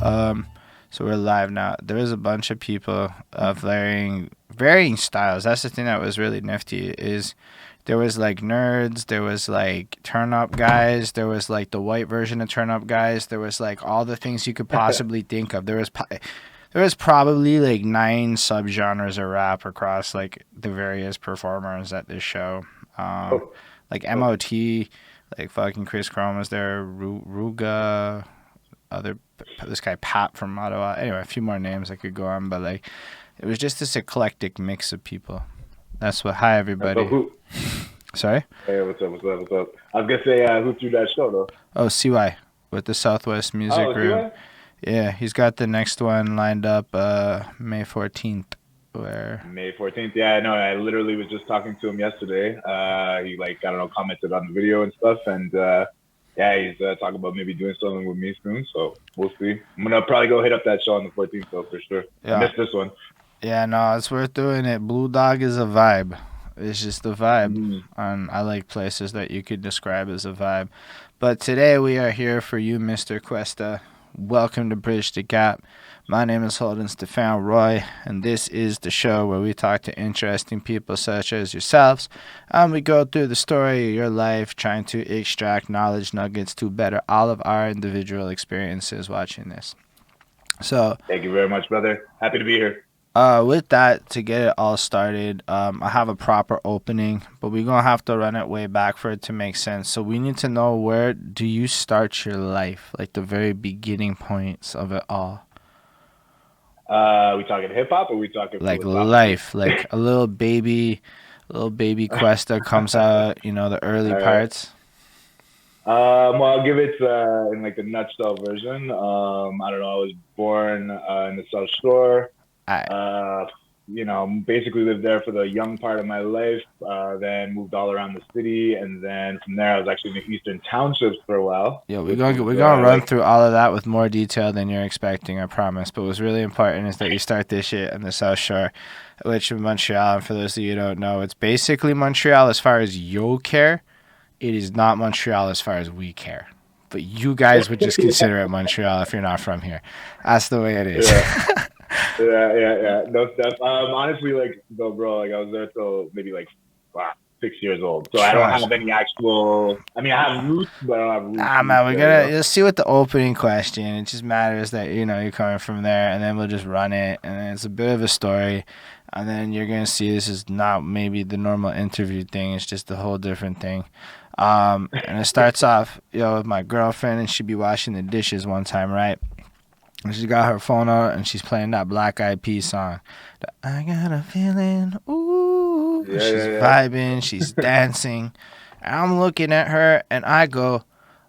Live. So we're live now. There was a bunch of people of varying styles. That's the thing that was really nifty. Is there was like nerds, there was like turn up guys, there was like the white version of turn up guys, there was like all the things you could possibly think of. There was probably like 9 subgenres of rap across like the various performers at this show. Um, Oh, like oh, MOT, like fucking Chris Chrome was there, Ruga, other this guy Pat from Ottawa. Anyway, a few more names I could go on, but like it was just this eclectic mix of people. That's what. Hi so everybody. who? Sorry. Hey, what's up? What's up? What's up? I was gonna say who threw that show though. Oh, CY with the Southwest Music Oh, see Room. what? Yeah, he's got the next one lined up May 14th. Where May 14th. Yeah, no, I literally was just talking to him yesterday. He like I don't know commented on the video and stuff, and yeah, he's talking about maybe doing something with me soon. So we'll see. I'm gonna probably go hit up that show on the 14th though for sure. I yeah, missed this one. yeah, no, it's worth doing it. Blue Dog is a vibe. It's just a vibe. Mm. And I like places that you could describe as a vibe. But today we are here for you, Mr. QwestA. Welcome to Bridge the Gap. My name is Holden Stephan Roy, and this is the show where we talk to interesting people such as yourselves, and we go through the story of your life, trying to extract knowledge nuggets to better all of our individual experiences watching this. So, Thank you very much, brother. Happy to be here. with that, to get it all started, I have a proper opening, but we're gonna have to run it way back for it to make sense. So we need to know, where do you start your life, like the very beginning points of it all, We talking hip hop or we talking like philosophically? life, like a little baby Questa comes out, the early All right. parts. Well, I'll give it in like the nutshell version. I don't know. I was born in the South Shore. I Uh, basically lived there for the young part of my life. Then moved all around the city, and then from there, I was actually in the Eastern Townships for a while, Yeah, we're which gonna is we're gonna run like through all of that with more detail than you're expecting, I promise. But what's really important is that you start this shit on the South Shore, which in Montreal. And for those of you who don't know, it's basically Montreal as far as you care. It is not Montreal as far as we care. But you guys would just yeah, consider it Montreal if you're not from here. That's the way it is. yeah, yeah. No stuff. Honestly, like, though, bro, like, I was there till maybe like wow, 6 years old, so I don't Trust. have any actual. I mean, I have roots, but I don't have roots Nah, roots man, we're there. You gonna know. you'll see with the opening question. It just matters that you're coming from there, and then we'll just run it, and then it's a bit of a story, and then you're gonna see this is not maybe the normal interview thing. It's just a whole different thing. And it starts off, with my girlfriend, and she'd be washing the dishes one time, right? And she got her phone out, and she's playing that Black Eyed Peas song. I got a feeling, ooh. And Yeah, she's yeah, vibing, she's dancing. And I'm looking at her, and I go,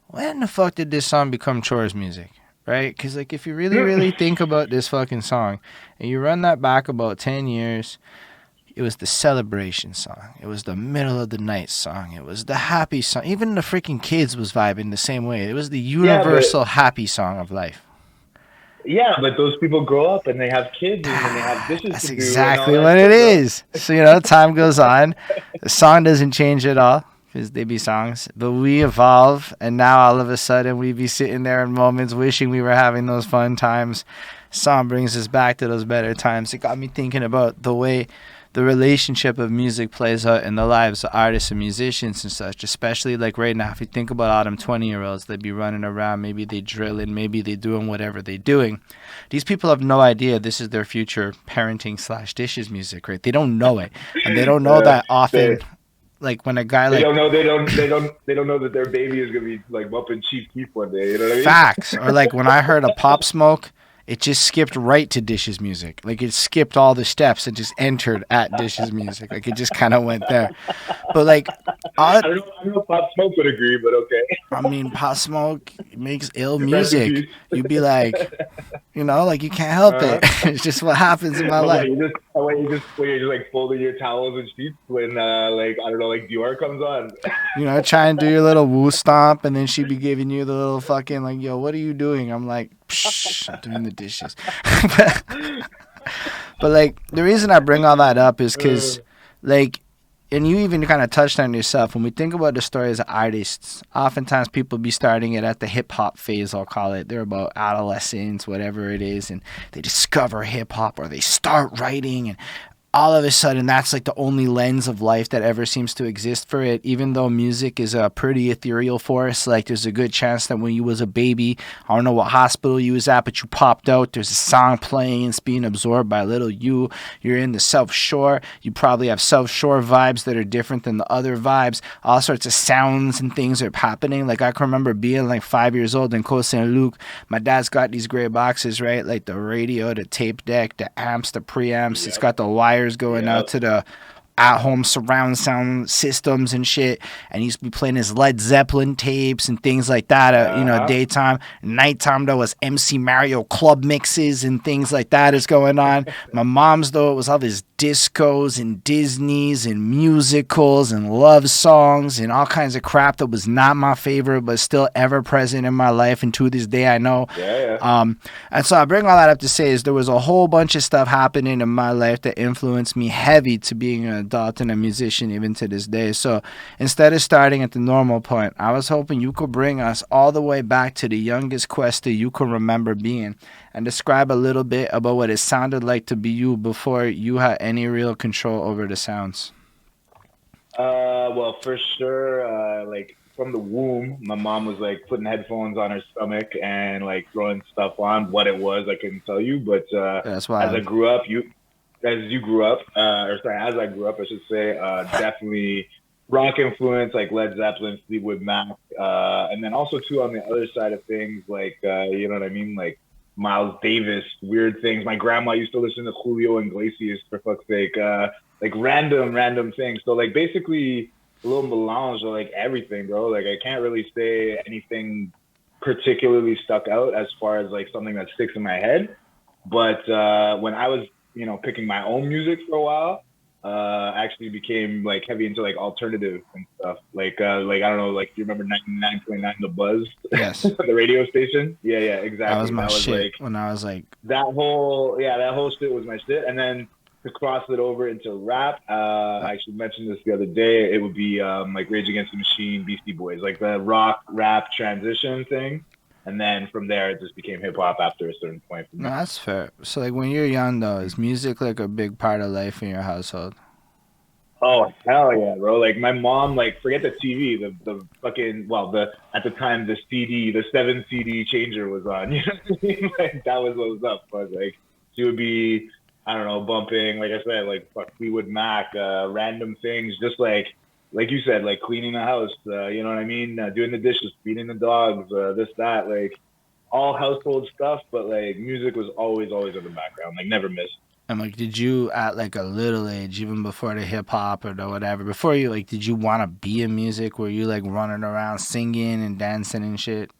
when the fuck did this song become chores music? Right? Because, like, if you really, yeah. really think about this fucking song, and you run that back about 10 years, it was the celebration song. It was the middle of the night song. It was the happy song. Even the freaking kids was vibing the same way. It was the Yeah, but universal happy song of life. yeah, but those people grow up and they have kids and then they have dishes That's to do and all exactly that what it shit, bro. is. So, time goes on. The song doesn't change at all because they be songs, but we evolve, and now all of a sudden we be sitting there in moments wishing we were having those fun times. Song brings us back to those better times. It got me thinking about the way the relationship of music plays out in the lives of artists and musicians and such, especially like right now. If you think about all them 20-year-olds, they be running around, maybe they drilling, maybe they doing whatever they doing. These people have no idea this is their future parenting slash dishes music, right? They don't know it. And they don't know uh, that they often, like when a guy they like don't know they don't know that their baby is gonna be like bumping Chief Keef one day. You know what I mean? facts, or like when I heard a Pop Smoke, it just skipped right to Dishes music. Like it skipped all the steps and just entered at Dishes music. Like it just kind of went there. But like, I, I don't know if Pop Smoke would agree, but okay. I mean, Pop Smoke makes ill Rest in music. peace. You'd be like, like you can't help it. Uh, It's just what happens in my but life. when you're just like folding your towels and sheets when like I don't know like Dior comes on. Try and do your little woo stomp, and then she'd be giving you the little fucking like, yo, what are you doing? I'm like, psh, I'm doing the dishes. but like, the reason I bring all that up is because, uh, like, and you even kind of touched on yourself, when we think about the stories of artists, oftentimes people be starting it at the hip hop phase, I'll call it. They're about adolescence, whatever it is, and they discover hip hop or they start writing, and all of a sudden that's like the only lens of life that ever seems to exist for it. Even though music is a pretty ethereal force, like there's a good chance that when you was a baby, I don't know what hospital you was at, but you popped out, there's a song playing, it's being absorbed by little you're in the South Shore, you probably have South Shore vibes that are different than the other vibes, all sorts of sounds and things are happening. Like I can remember being like 5 years old in Côte Saint-Luc, my dad's got these gray boxes, right, like the radio, the tape deck, the amps, the preamps, it's got the wires going out to the at-home surround sound systems and shit, and he used to be playing his Led Zeppelin tapes and things like that at daytime. Nighttime though was MC Mario club mixes and things like that is going on. My mom's though, it was all these discos and Disneys and musicals and love songs and all kinds of crap that was not my favorite but still ever present in my life, and to this day I know. And so I bring all that up to say is there was a whole bunch of stuff happening in my life that influenced me heavy to being an adult and a musician even to this day. So instead of starting at the normal point, I was hoping you could bring us all the way back to the youngest QwestA you can remember being and describe a little bit about what it sounded like to be you before you had any real control over the sounds. Well, for sure, like from the womb, my mom was like putting headphones on her stomach and like throwing stuff on. What it was, I couldn't tell you, but that's why as I grew up, as I grew up, I should say, definitely rock influence, like Led Zeppelin, Fleetwood Mac, and then also too on the other side of things, like you know what I mean, like Miles Davis, weird things. My grandma used to listen to Julio Iglesias, for fuck's sake, like random things. So like basically a little melange of like everything, bro. Like I can't really say anything particularly stuck out as far as like something that sticks in my head. But when I was, you know, picking my own music for a while, actually became like heavy into like alternative and stuff. Like I don't know, like you remember 99.9 The Buzz? Yes. The radio station? Yeah, exactly. That was my shit like, when I was like that whole shit was my shit. And then to cross it over into rap, I actually mentioned this the other day, it would be like Rage Against the Machine, Beastie Boys, like the rock rap transition thing. And then from there, it just became hip hop after a certain point. No, that's fair. So, like, when you're young, though, is music like a big part of life in your household? Oh, hell yeah, bro. Like, my mom, like, forget the TV, the fucking, well, at the time, the CD, the 7 CD changer was on. You know what I mean? Like, that was what was up. But, like, she would be, I don't know, bumping, like I said, like, fuck Fleetwood Mac, random things, just like you said, like cleaning the house, you know what I mean? Doing the dishes, feeding the dogs, this, that, like all household stuff. But like music was always in the background, like never missed. And like, did you at like a little age, even before the hip hop or the whatever, before you like, did you want to be in music? Were you like running around singing and dancing and shit?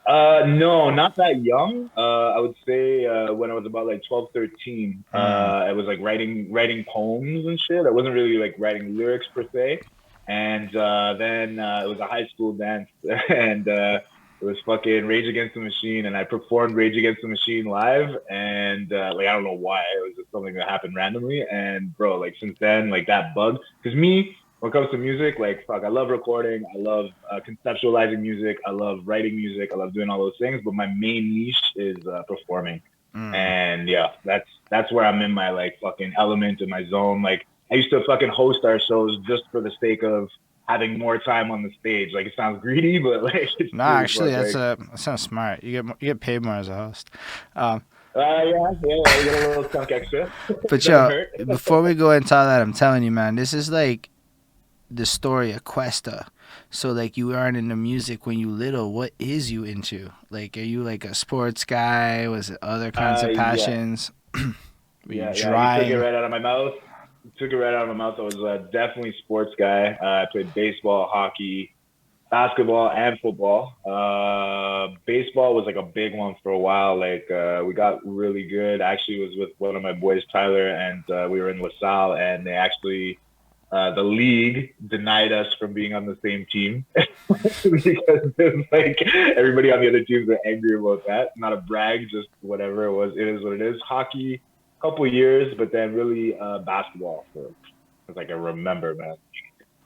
No, not that young. I would say when I was about like 12, 13, I was like writing poems and shit. I wasn't really like writing lyrics per se. And then it was a high school dance, and it was fucking Rage Against the Machine, and I performed Rage Against the Machine live. And like I don't know why, it was just something that happened randomly. And bro, like since then, like that bug, because me. When it comes to music, like, fuck, I love recording. I love conceptualizing music. I love writing music. I love doing all those things. But my main niche is performing. And yeah, that's where I'm in my like fucking element, in my zone. Like I used to fucking host our shows just for the sake of having more time on the stage. Like it sounds greedy, but like it's no, actually, that sounds smart. You get paid more as a host. Yeah, you get a little chunk extra. But yo, before we go into all that, I'm telling you, man, this is like the story of QwestA. So like you aren't into music when you little. What is you into? Like, are you like a sports guy? Was it other kinds of passions? Yeah. You took it right out of my mouth. I was definitely a sports guy. I played baseball, hockey, basketball, and football. Baseball was like a big one for a while. Like we got really good. Actually, was with one of my boys, Tyler, and we were in LaSalle, and they actually. The league denied us from being on the same team because it was like everybody on the other teams are angry about that. Not a brag, just whatever it was. It is what it is. Hockey, couple years, but then really basketball for as I can remember, man.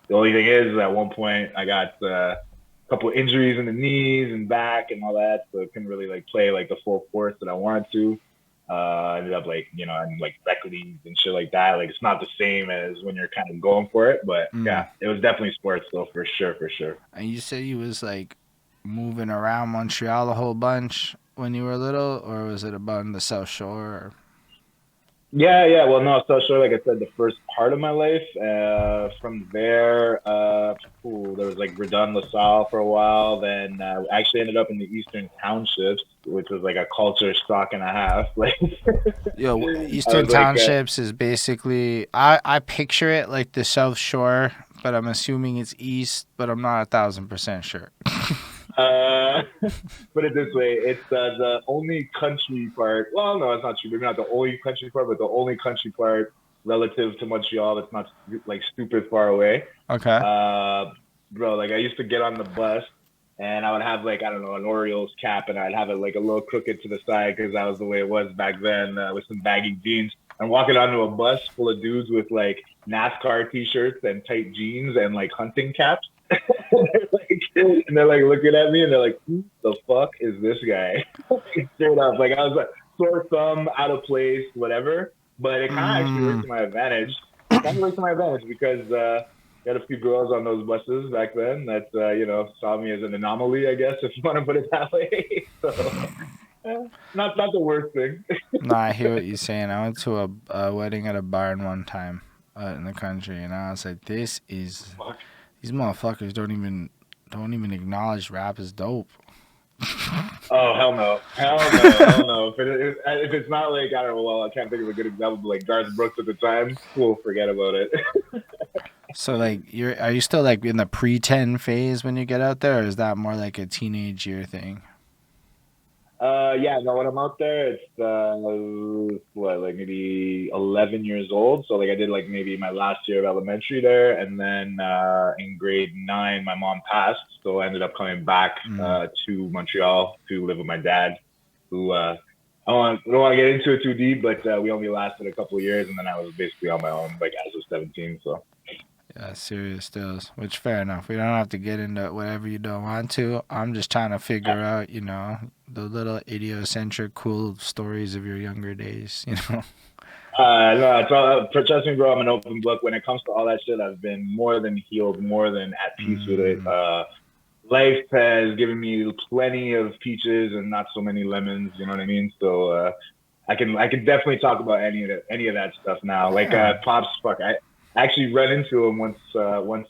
The only thing is, at one point, I got a couple injuries in the knees and back and all that, so I couldn't really like play like the full force that I wanted to. I ended up like, you know, in like rec leagues and shit like that. Like it's not the same as when you're kind of going for it, but yeah, it was definitely sports though, for sure, for sure. And you said you was like moving around Montreal a whole bunch when you were little, or was it about the South Shore? Or... Yeah. Well, no, so sure. Like I said, the first part of my life. From there, there was like Redon, LaSalle for a while. Then I actually ended up in the Eastern Townships, which was like a culture shock and a half. Like, Yo, Eastern Townships is basically I picture it like the South Shore, but I'm assuming it's east, but I'm not 1,000% sure. Put it this way, it's the only country part. Well, no, it's not true. Maybe not the only country part, but the only country part relative to Montreal that's not like stupid far away. Okay. Bro, like I used to get on the bus and I would have like, I don't know, an Orioles cap and I'd have it like a little crooked to the side because that was the way it was back then, with some baggy jeans. I'm walking onto a bus full of dudes with like NASCAR t-shirts and tight jeans and like hunting caps. and they're like looking at me and they're like, who the fuck is this guy? Straight up. Like I was like sore thumb, out of place, whatever. But it kind of actually worked to my advantage. It kind of worked to my advantage because I had a few girls on those buses back then that, you know, saw me as an anomaly, I guess, if you want to put it that way. So, not the worst thing. No, I hear what you're saying. I went to a wedding at a barn one time in the country, and I was like, these motherfuckers don't even acknowledge rap as dope. Oh, hell no. If it's not like, I don't know, well, I can't think of a good example, but like Garth Brooks at the time, we'll forget about it. So like, are you still like in the pre-10 phase when you get out there, or is that more like a teenage year thing? Yeah, no, when I'm out there, it's like maybe 11 years old. So like I did like maybe my last year of elementary there, and then in grade 9, my mom passed, so I ended up coming back to Montreal to live with my dad, who I don't want to get into it too deep, but we only lasted a couple of years, and then I was basically on my own, like as of 17. So. Yeah, serious deals. Which fair enough. We don't have to get into whatever you don't want to. I'm just trying to figure out, you know, the little idiocentric, cool stories of your younger days. You know. No, it's all, trust me, bro. I'm an open book. When it comes to all that shit, I've been more than healed, more than at peace with it. Life has given me plenty of peaches and not so many lemons. You know what I mean? So I can definitely talk about any of that stuff now. Like Pops, fuck, I actually ran into him once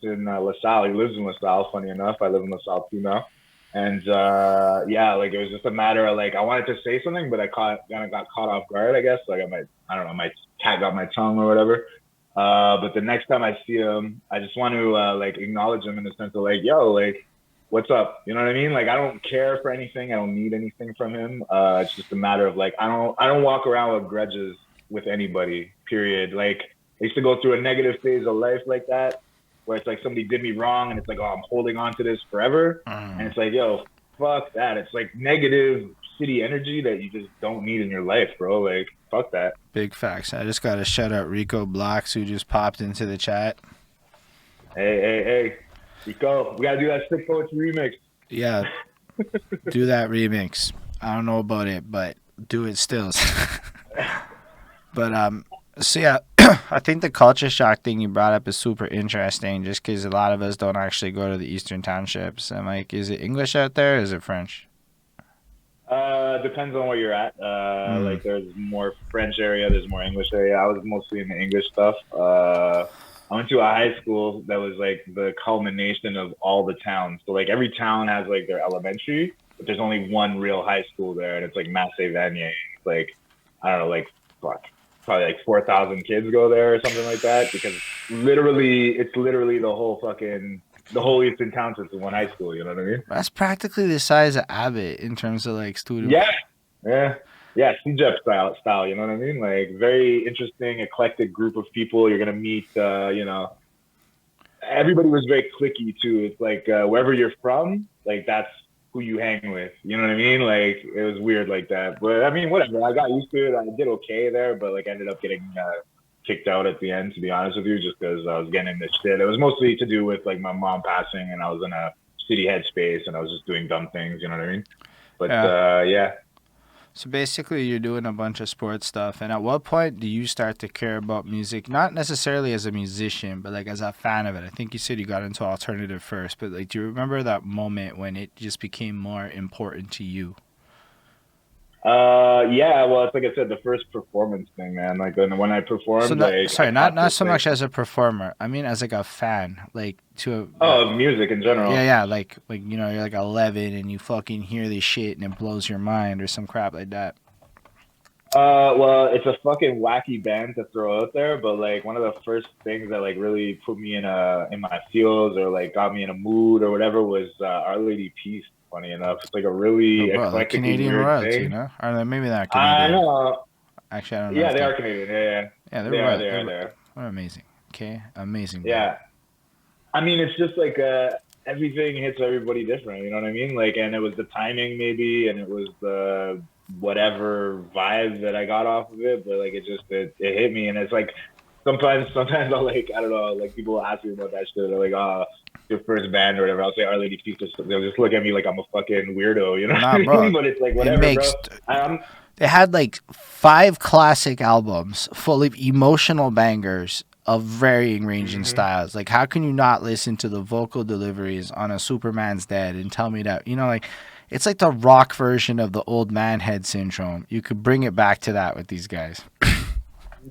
in LaSalle. He lives in LaSalle, funny enough. I live in LaSalle too now. And yeah, like it was just a matter of like I wanted to say something, but I kind of got caught off guard, I guess. Like I don't know, my cat got my tongue or whatever. But the next time I see him, I just want to like acknowledge him in the sense of like, yo, like, what's up? You know what I mean? Like I don't care for anything. I don't need anything from him. It's just a matter of like I don't walk around with grudges with anybody, period. Like I used to go through a negative phase of life like that, where it's like somebody did me wrong and it's like, oh, I'm holding on to this forever. And it's like, yo, fuck that. It's like negative shitty energy that you just don't need in your life, bro. Like, fuck that. Big facts. I just got to shout out Rico Blocks, who just popped into the chat. Hey. Rico, we got to do that Sick Poetry remix. Yeah. Do that remix. I don't know about it, but do it still. But, so yeah, I think the culture shock thing you brought up is super interesting just because a lot of us don't actually go to the Eastern Townships. And like, is it English out there or is it French? Depends on where you're at. Like there's more French area, there's more English area. I was mostly in the English stuff. I went to a high school that was like the culmination of all the towns. So like every town has like their elementary, but there's only one real high school there, and it's like Massey-Vanier. It's like, I don't know, like fuck. Probably like 4,000 kids go there or something like that, because it's literally the whole Eastern Townships in one high school. You know what I mean? That's practically the size of Abbott in terms of like students. Yeah. CJEP style. You know what I mean? Like very interesting, eclectic group of people. You're gonna meet. You know, everybody was very cliquey too. It's like wherever you're from, like that's who you hang with. You know what I mean? Like it was weird like that. But I mean, whatever. I got used to it. I did okay there, but like I ended up getting kicked out at the end, to be honest with you, just because I was getting in this shit. It was mostly to do with like my mom passing, and I was in a shitty headspace, and I was just doing dumb things. You know what I mean? But yeah. So basically, you're doing a bunch of sports stuff. And at what point do you start to care about music? Not necessarily as a musician, but like as a fan of it. I think you said you got into alternative first, but like, do you remember that moment when it just became more important to you? Yeah, well, it's like I said, the first performance thing, man. Like when I performed, So not, like sorry, I not so like, much as a performer. I mean, as like a fan, like to a, music in general. yeah, like you know, you're like 11 and you fucking hear this shit and it blows your mind or some crap like that. Well, it's a fucking wacky band to throw out there, but like one of the first things that like really put me in my feels or like got me in a mood or whatever was Our Lady Peace. Funny enough, it's like a really Like Canadian weird royalty, thing. you know? Or maybe not I Canadian. know. Actually, I don't know. Yeah, they are Canadian. Yeah, they are. They're Amazing. Okay, amazing. Yeah, I mean, it's just like everything hits everybody different. You know what I mean? Like, and it was the timing maybe, and it was the whatever vibe that I got off of it. But like, it hit me, and it's like sometimes I'll like, I don't know, like people will ask me about that shit. They're like, oh, your first band or whatever. I'll say Our Lady Peace. They'll just look at me like I'm a fucking weirdo, you know? Nah, bro. But it's like whatever, bro. They had like 5 classic albums full of emotional bangers of varying range and styles. Like, how can you not listen to the vocal deliveries on A Superman's Dead and tell me that, you know, like, it's like the rock version of the old man head syndrome. You could bring it back to that with these guys.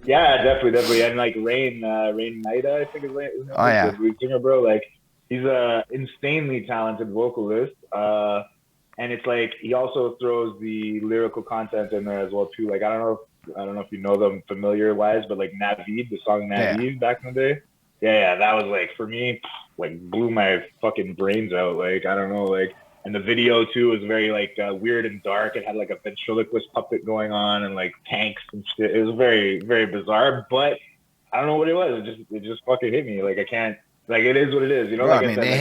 Yeah, definitely. And like Rain Maida, I think is his name. Oh, yeah. The lead singer, bro. Like, he's a insanely talented vocalist. And it's like he also throws the lyrical content in there as well too. Like I don't know if you know them familiar wise, but like Navid, the song Navid back in the day. Yeah, that was like for me, like blew my fucking brains out. Like I don't know, like and the video too was very like weird and dark. It had like a ventriloquist puppet going on and like tanks and shit. It was very, very bizarre, but I don't know what it was. It just fucking hit me. Like I can't. Like it is what it is, you know. Bro, like I mean, said, they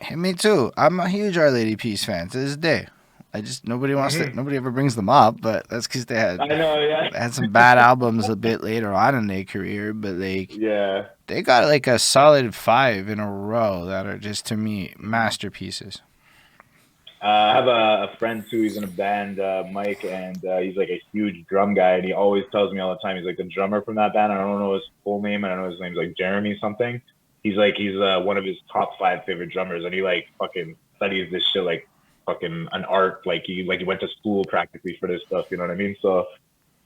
hit me too. I'm a huge Our Lady Peace fan to this day. I just nobody ever brings them up, but that's because they had some bad albums a bit later on in their career. But like, they got like a solid 5 in a row that are just to me masterpieces. I have a friend too. He's in a band, Mike, and he's like a huge drum guy. And he always tells me all the time he's like the drummer from that band. I don't know his full name. I don't know his name's like Jeremy something. He's one of his top 5 favorite drummers, and he like fucking studies this shit like fucking an art. Like he went to school practically for this stuff. You know what I mean? So,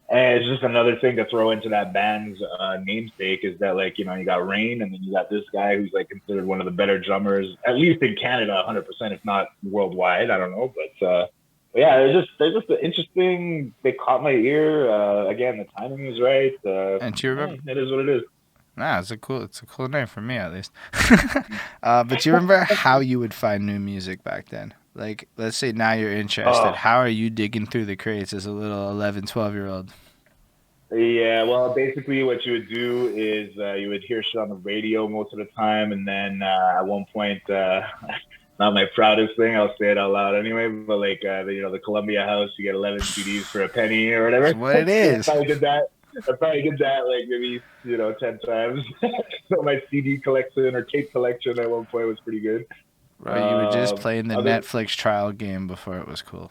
and it's just another thing to throw into that band's namesake is that like you know you got Rain, and then you got this guy who's like considered one of the better drummers, at least in Canada, 100%, if not worldwide. I don't know, but yeah, they're just interesting. They caught my ear. Again, the timing was right. And do you remember? It is what it is. Nah, it's a cool name for me at least. But do you remember how you would find new music back then? Like, let's say now you're interested. How are you digging through the crates as a little 11, 12-year-old? Yeah, well, basically what you would do is you would hear shit on the radio most of the time, and then at one point, not my proudest thing, I'll say it out loud anyway, but like, the Columbia House, you get 11 CDs for a penny or whatever. That's what it is. I probably did that like maybe 10 times. So my CD collection or tape collection at one point was pretty good. Bro, you were just playing the Netflix trial game before it was cool.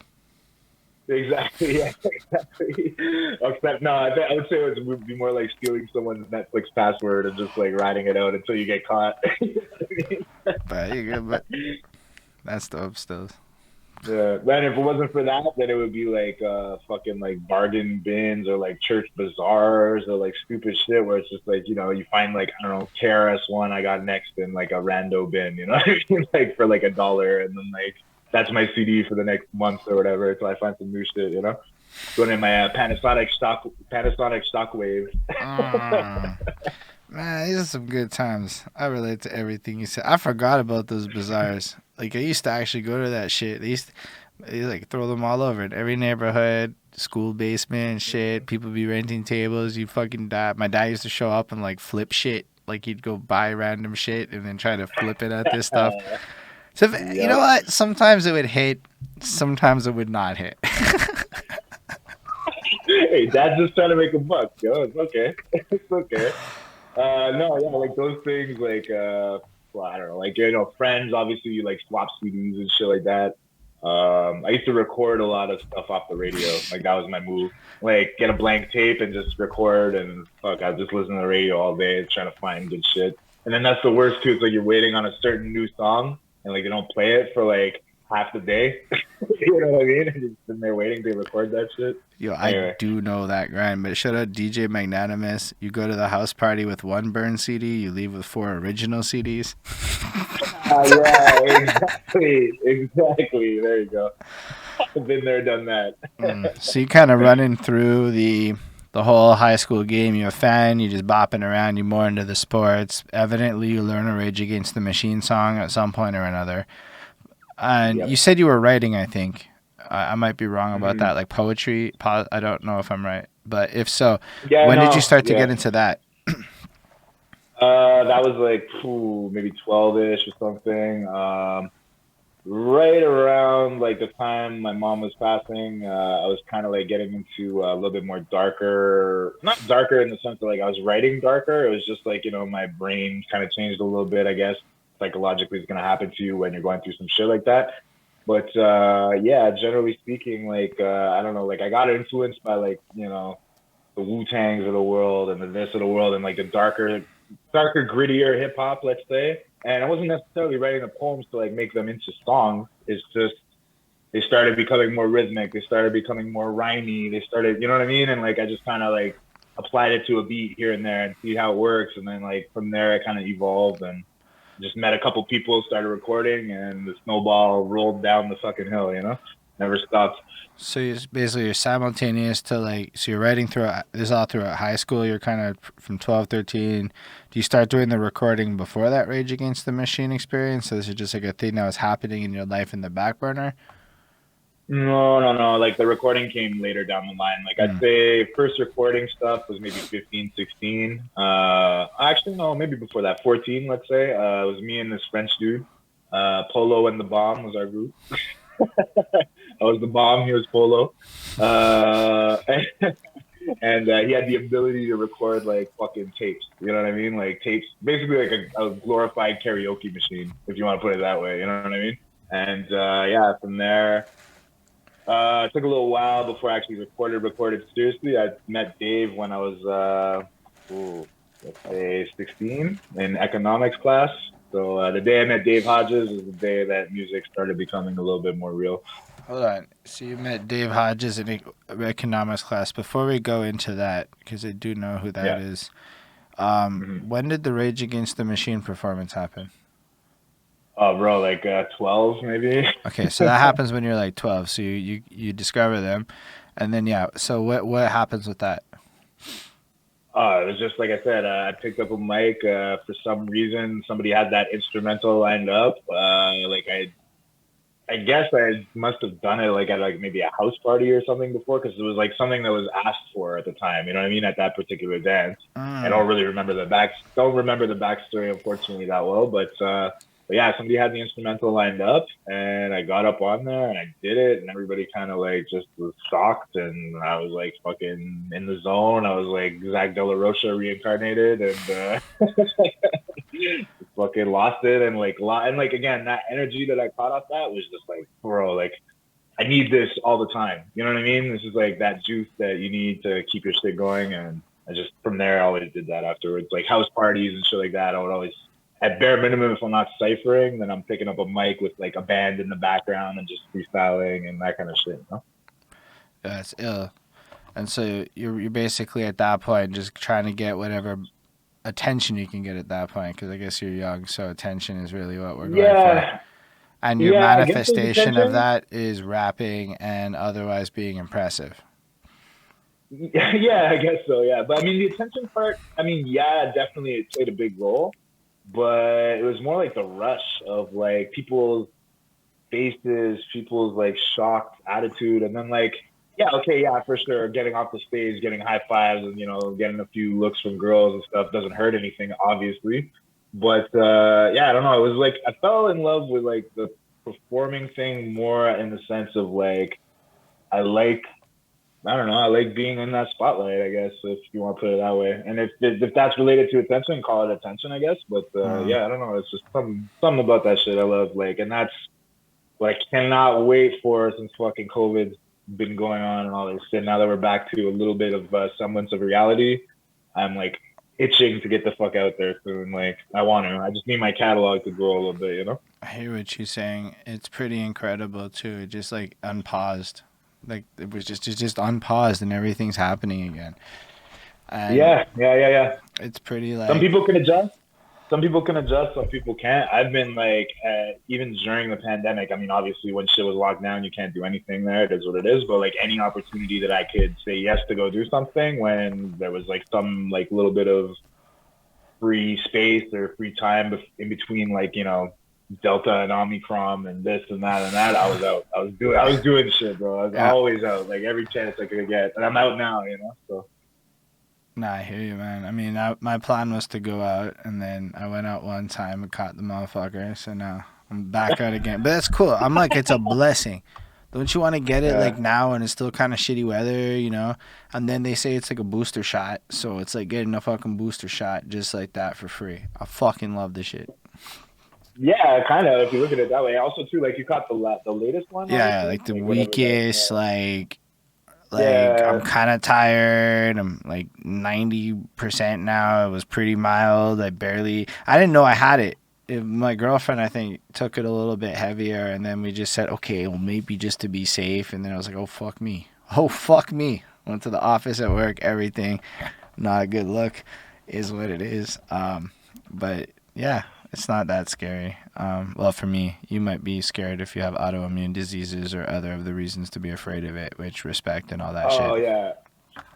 Exactly, yeah, exactly. Except no, I would say it would be more like stealing someone's Netflix password and just like writing it out until you get caught. But you're good, but that's dope still. Yeah, man, if it wasn't for that, then it would be like fucking like bargain bins or like church bazaars or like stupid shit where it's just like, you find like, I don't know, KRS-One I got next in like a rando bin, you know what I mean? Like for like $1, and then like that's my CD for the next month or whatever until I find some new shit, you know? Going in my Panasonic Shockwave. Man, these are some good times. I relate to everything you said. I forgot about those bazaars. Like, I used to actually go to that shit. They used to throw them all over in every neighborhood, school basement and shit. People be renting tables. You fucking die. My dad used to show up and, like, flip shit. Like, he'd go buy random shit and then try to flip it at this stuff. So, you know what? Sometimes it would hit. Sometimes it would not hit. Hey, dad's just trying to make a buck, yo. It's okay. It's okay. No, yeah, like those things, like well, I don't know, like friends. Obviously, you like swap CDs and shit like that. I used to record a lot of stuff off the radio. Like that was my move. Like get a blank tape and just record, and fuck, I was just listening to the radio all day, trying to find good shit. And then that's the worst too. It's like you're waiting on a certain new song, and like they don't play it for like half the day. You know what I mean? And you're sitting there waiting to record that shit. Yo, Anyway. I do know that grind, but shout out DJ Magnanimous. You go to the house party with one burn CD, you leave with 4 original CDs. Yeah, exactly. There you go. I've been there, done that. So you kind of running through the whole high school game. You're a fan. You're just bopping around. You're more into the sports. Evidently, you learn a Rage Against the Machine song at some point or another. And Yep. you said you were writing, I think. I might be wrong about that, like poetry. I don't know if I'm right. But if so, when did you start to get into that? That was like maybe 12-ish or something. Right around like the time my mom was passing, I was kind of like getting into a little bit more darker, not darker in the sense that like I was writing darker. It was just like, my brain kind of changed a little bit, I guess. Psychologically, it's going to happen to you when you're going through some shit like that. But yeah, generally speaking, like, I don't know, like I got influenced by like, the Wu-Tangs of the world and the this of the world and like the darker, grittier hip hop, let's say. And I wasn't necessarily writing the poems to like make them into songs. It's just they started becoming more rhythmic. They started becoming more rhymey. They started, you know what I mean? And like I just kind of like applied it to a beat here and there and see how it works. And then like from there, it kind of evolved and just met a couple people, started recording, and the snowball rolled down the fucking hill. Never stopped. So you're simultaneous to like, so you're writing throughout this all throughout high school. You're kind of from 12, 13. Do you start doing the recording before that Rage Against the Machine experience? So this is just like a thing that was happening in your life in the back burner? No. Like the recording came later down the line. Like I'd say first recording stuff was maybe 15, 16. Actually, no, maybe before that, 14, let's say. It was me and this French dude. Polo and the Bomb was our group. I was the Bomb, he was Polo. And he had the ability to record like fucking tapes. You know what I mean? Like tapes, basically like a glorified karaoke machine, if you want to put it that way. You know what I mean? And yeah, from there, it took a little while before I actually recorded seriously. I met Dave when I was, let's say 16 in economics class. So the day I met Dave Hoddges was the day that music started becoming a little bit more real. Hold on. So you met Dave Hoddges in economics class. Before we go into that, because I do know who that is, when did the Rage Against the Machine performance happen? Oh, bro, like 12 maybe. Okay, so that happens when you're like 12. So you discover them, and then so what happens with that? It was just like I said. I picked up a mic for some reason. Somebody had that instrumental lined up. I guess I must have done it like at like maybe a house party or something before, because it was like something that was asked for at the time. You know what I mean? At that particular dance. I don't really remember the backstory, unfortunately, that well. But yeah, somebody had the instrumental lined up, and I got up on there and I did it, and everybody kind of like just was shocked, and I was like fucking in the zone. I was like Zach De La Rocha reincarnated, and fucking lost it, and like again, that energy that I caught off that was just like, bro, like I need this all the time. You know what I mean? This is like that juice that you need to keep your shit going, and I just from there I always did that afterwards, like house parties and shit like that. I would always, at bare minimum, if I'm not ciphering, then I'm picking up a mic with like a band in the background and just freestyling and that kind of shit. That's ill. And so you're basically at that point just trying to get whatever attention you can get at that point, because I guess you're young, so attention is really what we're going for. And your manifestation of that is rapping and otherwise being impressive. Yeah, I guess so. Yeah, but I mean the attention part. I mean, yeah, definitely it played a big role, but it was more like the rush of like people's faces, people's like shocked attitude, and then like, yeah, okay, yeah, for sure, getting off the stage, getting high fives, and getting a few looks from girls and stuff doesn't hurt anything, obviously. But yeah, I don't know. It was like I fell in love with like the performing thing more in the sense of like I like I don't know. I like being in that spotlight, I guess, if you want to put it that way. And if that's related to attention, call it attention, I guess. But yeah, I don't know. It's just something about that shit I love. Like, and that's what I cannot wait for since fucking COVID's been going on and all this shit. Now that we're back to a little bit of semblance of reality, I'm like itching to get the fuck out there soon. Like, I want to. I just need my catalog to grow a little bit, you know? I hear what you're saying. It's pretty incredible too. It just like unpaused. Like it was just it's just unpaused and everything's happening again. And Yeah. it's pretty Some like people can adjust. Some people can adjust. Some people can't. I've been like, even during the pandemic. I mean, obviously, when shit was locked down, you can't do anything there. It is what it is. But like any opportunity that I could say yes to go do something, when there was like some like little bit of free space or free time in between, like, you know, Delta and Omicron and this and that, I was out. I was doing shit, bro. I was always out, like every chance I could get, and I'm out now, you know. So. Nah, I hear you, man. I mean, my plan was to go out, and then I went out one time and caught the motherfucker, so now I'm back out again. But that's cool. I'm like, it's a blessing. Don't you want to get it like now when it's still kind of shitty weather, you know? And then they say it's like a booster shot, so it's like getting a fucking booster shot just like that for free. I fucking love this shit. Yeah, kind of. If you look at it that way. Also, too, like you caught the latest one. Yeah, like the weakest, like I'm kind of tired. I'm like 90% now. It was pretty mild. I didn't know I had it. My girlfriend, I think, took it a little bit heavier, and then we just said, okay, well, maybe just to be safe. And then I was like, oh, fuck me. Went to the office at work, everything. Not a good look is what it is. But yeah, it's not that scary. Well, for me, you might be scared if you have autoimmune diseases or other of the reasons to be afraid of it, which respect and all that shit. Oh, yeah.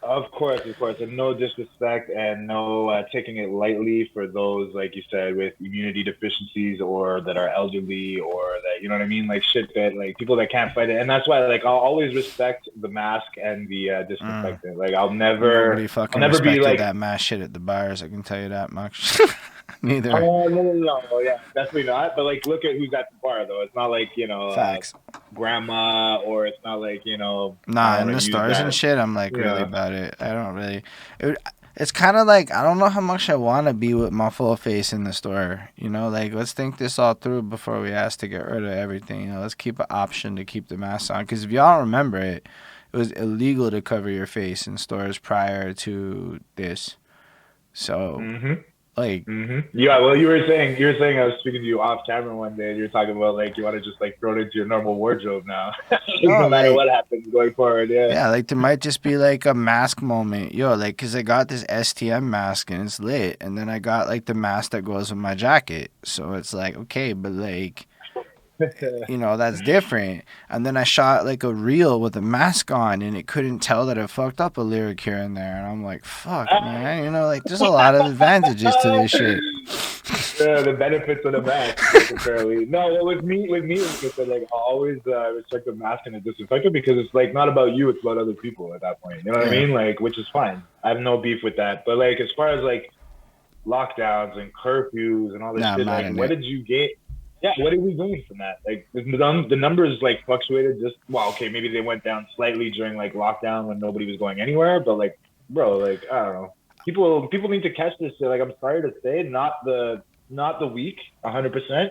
Of course. And no disrespect and no taking it lightly for those, like you said, with immunity deficiencies or that are elderly or that, you know what I mean? Like shit that, like people that can't fight it. And that's why, like, I'll always respect the mask and the disinfectant. Like, Nobody fucking I'll never respected be like that mask shit at the bars, I can tell you that much. Neither. Oh, no. Yeah, definitely not. But like, look at who's at the bar, though. It's not like, you know, Facts. Grandma, or it's not like, you know. Nah, in the stores and shit, I'm like really about it. I don't really. It's kind of like I don't know how much I want to be with my full face in the store. You know, like let's think this all through before we ask to get rid of everything. You know, let's keep an option to keep the mask on. Because if y'all remember it was illegal to cover your face in stores prior to this. So. Like, yeah, well, you were saying I was speaking to you off camera one day, and you were talking about like you want to just like throw it into your normal wardrobe now, no matter what happens going forward. Yeah, like there might just be like a mask moment, like because I got this STM mask and it's lit, and then I got like the mask that goes with my jacket, so it's like okay, but like. You know, that's different. And then I shot like a reel with a mask on and it couldn't tell that I fucked up a lyric here and there. And I'm like, fuck, man. You know, like there's a lot of advantages to this shit. The benefits of the mask, necessarily. No, with me, it's like I always respect the mask and the disinfectant because it's like not about you, it's about other people at that point. You know what I mean? Like, which is fine. I have no beef with that. But like, as far as like lockdowns and curfews and all this shit, like, what did you get? Yeah, what are we doing from that? Like the numbers like fluctuated. Maybe they went down slightly during like lockdown when nobody was going anywhere. But like, bro, like I don't know. People need to catch this shit. Like I'm sorry to say, not the weak, 100%,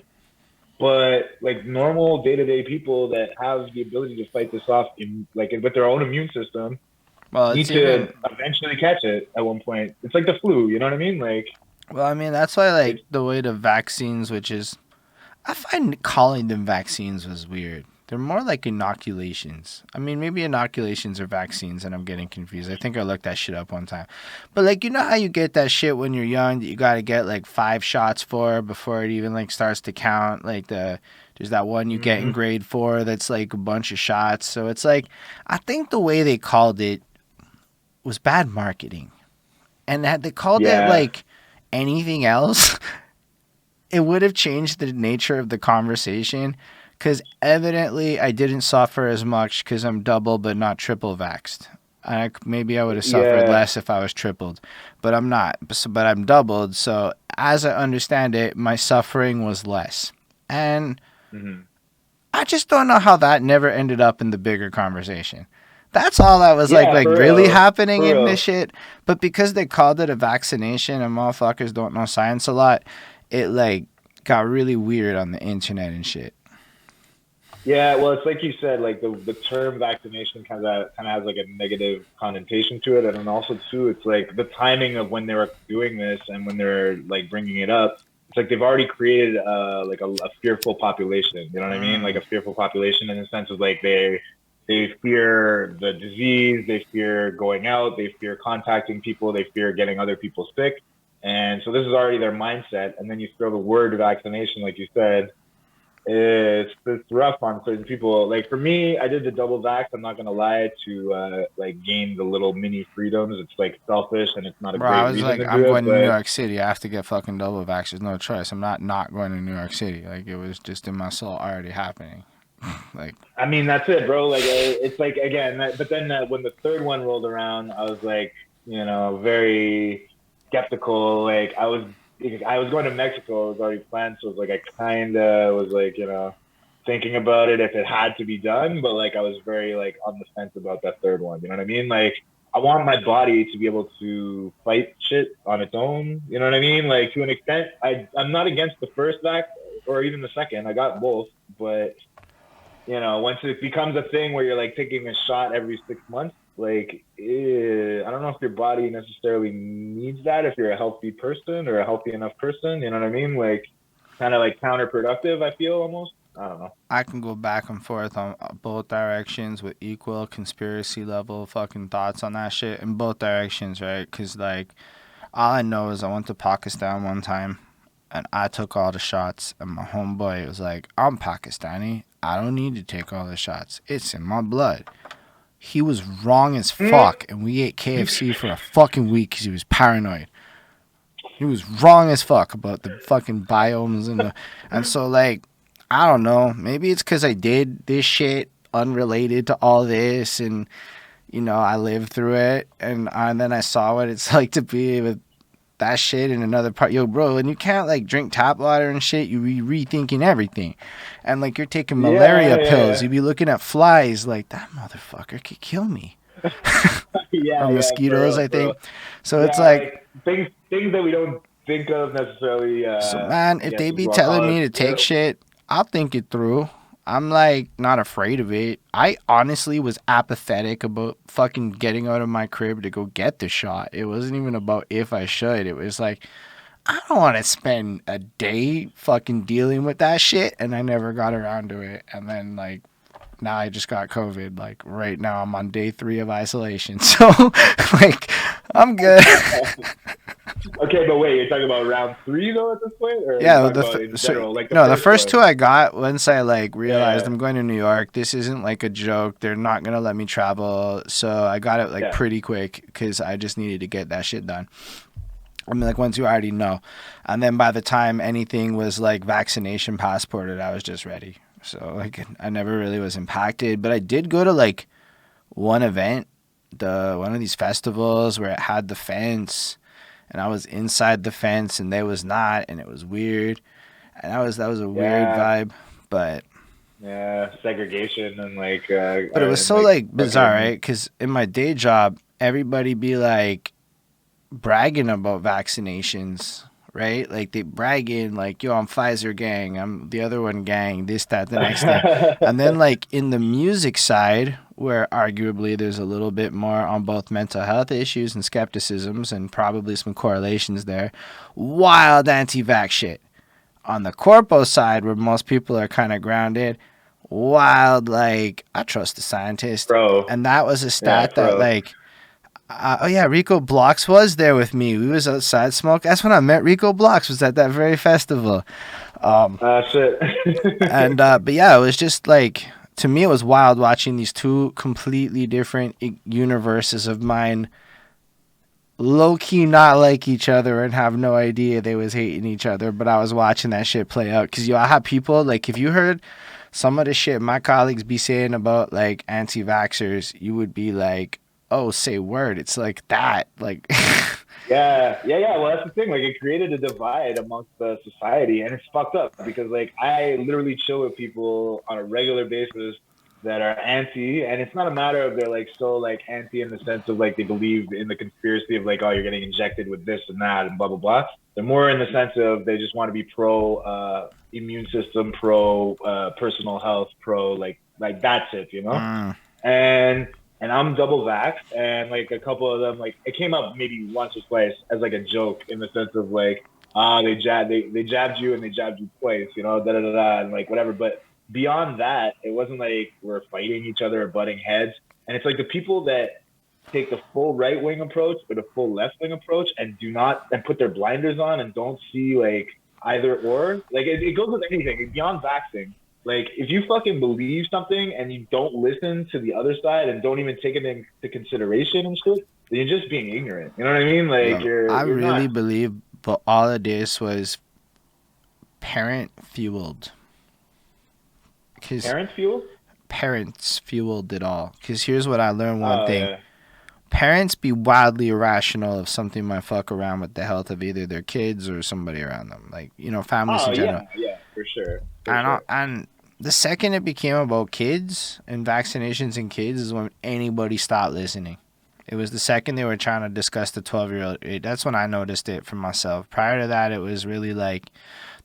but like normal day-to-day people that have the ability to fight this off with their own immune system. Well, need to eventually catch it at one point. It's like the flu. You know what I mean? Like. Well, I mean that's why like the way the vaccines, which is. I find calling them vaccines was weird. They're more like inoculations. I mean, maybe inoculations are vaccines, and I'm getting confused. I think I looked that shit up one time. But, like, you know how you get that shit when you're young that you got to get, like, 5 shots for before it even, like, starts to count? Like, there's that one you get in grade 4 that's, like, a bunch of shots. So it's, like, I think the way they called it was bad marketing. And had they called it, like, anything else... it would have changed the nature of the conversation because evidently I didn't suffer as much because I'm double but not triple vaxxed. Maybe I would have suffered less if I was tripled, but I'm not. But I'm doubled, so as I understand it, my suffering was less. And I just don't know how that never ended up in the bigger conversation. That's all that was Yeah, like for really real. happening For in real. this shit. But because they called it a vaccination and motherfuckers don't know science a lot, it like got really weird on the internet and shit. Yeah, well, it's like you said, like the term vaccination kind of has like a negative connotation to it, and then also too, it's like the timing of when they were doing this and when they're like bringing it up. It's like they've already created like a fearful population. You know what I mean? Like Mm. a fearful population in the sense of like they fear the disease, they fear going out, they fear contacting people, they fear getting other people sick, and so this is already their mindset. And then you throw the word vaccination, like you said, it's rough on certain people. Like for me, I did the double vax. I'm not gonna lie, to like gain the little mini freedoms. It's like selfish and it's not a Bro, I great was reason like, to I'm do it. going to New But York City. I have to get fucking double vax. There's no choice. I'm not going to New York City. Like it was just in my soul already happening. Like, I mean, that's it, bro. Like it's like again, but then when the third one rolled around, I was like, very skeptical. Like I was going to Mexico. It was already planned, so it was like I kind of was like, thinking about it if it had to be done, but like I was very like on the fence about that third one. You know what I mean? Like I want my body to be able to fight shit on its own. You know what I mean? Like to an extent, I'm not against the first vax or even the second. I got both, but once it becomes a thing where you're like taking a shot every 6 months, like I don't know if your body necessarily needs that if you're a healthy person or a healthy enough person. You know what I mean? Like kind of like counterproductive. I feel almost. I don't know. I can go back and forth on both directions with equal conspiracy level fucking thoughts on that shit in both directions, right? Because, like, all I know is I went to Pakistan one time and I took all the shots, and my homeboy was like, I'm Pakistani. I don't need to take all the shots. It's in my blood. He was wrong as fuck, and we ate KFC for a fucking week because he was paranoid. He was wrong as fuck about the fucking biomes and so like I don't know. Maybe it's because I did this shit unrelated to all this, and I lived through it, and then I saw what it's like to be with that shit in another part. Yo, bro, and you can't like drink tap water and shit. You be rethinking everything, and like you're taking Yeah, malaria yeah, pills. yeah. You be looking at flies like that motherfucker could kill me. Yeah, Or yeah, for mosquitoes, real, I for real. think. So it's Yeah, like, like things that we don't think of necessarily. so man, I if guess they as be well telling cause me to take yeah, shit, I'll think it through. I'm like not afraid of it. I honestly was apathetic about fucking getting out of my crib to go get the shot. It wasn't even about if I should. It was like I don't want to spend a day fucking dealing with that shit, and I never got around to it. And then like now I just got COVID. Like right now I'm on day 3 of isolation, so like I'm good. Okay, but wait, you're talking about round three though at this point, or are you Yeah, talking about in so general, like the no, the first first two one? I got once I like realized Yeah, I'm going to New York. This isn't like a joke. They're not gonna let me travel, so I got it like yeah, pretty quick because I just needed to get that shit done. I mean, like once you already know, and then by the time anything was like vaccination passported, I was just ready. So like I never really was impacted, but I did go to like one event, one of these festivals where it had the fence, and I was inside the fence and they was not, and it was weird. And that was a weird yeah, vibe, but yeah. Segregation and like it was and so like like bizarre, fucking right? Because in my day job, everybody be like bragging about vaccinations, right? Like they bragging like, "Yo, I'm Pfizer gang, I'm the other one gang, this, that, the next thing," and then like in the music side, where arguably there's a little bit more on both mental health issues and skepticisms, and probably some correlations there, wild anti-vax shit. On the corpo side, where most people are kind of grounded, wild, like, I trust the scientist. pro. And that was a Yeah, stat that, pro. like, oh yeah, Rico Blocks was there with me. We was outside smoke. That's when I met Rico Blocks, was at that very festival. Shit. And, but yeah, it was just like, to me, it was wild watching these two completely different universes of mine low key not like each other and have no idea they was hating each other, but I was watching that shit play out. Cause I have people like, if you heard some of the shit my colleagues be saying about like anti-vaxxers, you would be like, oh, say word. It's like that. Like, Yeah, yeah, yeah. Well, that's the thing. Like, it created a divide amongst the society, and it's fucked up because, like, I literally chill with people on a regular basis that are anti, and it's not a matter of they're like so like anti in the sense of like they believe in the conspiracy of like, oh, you're getting injected with this and that and blah blah blah. They're more in the sense of they just want to be pro immune system, pro personal health, pro like that's it, you know. And I'm double vaxxed, and like a couple of them, like it came up maybe once or twice as like a joke in the sense of like, they jabbed you and they jabbed you twice, you know, da da da da, and like whatever. But beyond that, it wasn't like we're fighting each other or butting heads. And it's like the people that take the full right wing approach or the full left wing approach and do not and put their blinders on and don't see like either or. Like it goes with anything beyond vaccine. Like if you fucking believe something and you don't listen to the other side and don't even take it into consideration and shit, then you're just being ignorant. You know what I mean? Like I you're really not. believe, but all of this was parent fueled. Parent fuel? Parents fueled it all. Because here's what I learned one Oh thing. yeah. Parents be wildly irrational if something might fuck around with the health of either their kids or somebody around them. Like, you know, families Oh in general. yeah, for sure. And the second it became about kids and vaccinations in kids is when anybody stopped listening. It was the second they were trying to discuss the 12-year-old. That's when I noticed it for myself. Prior to that, it was really like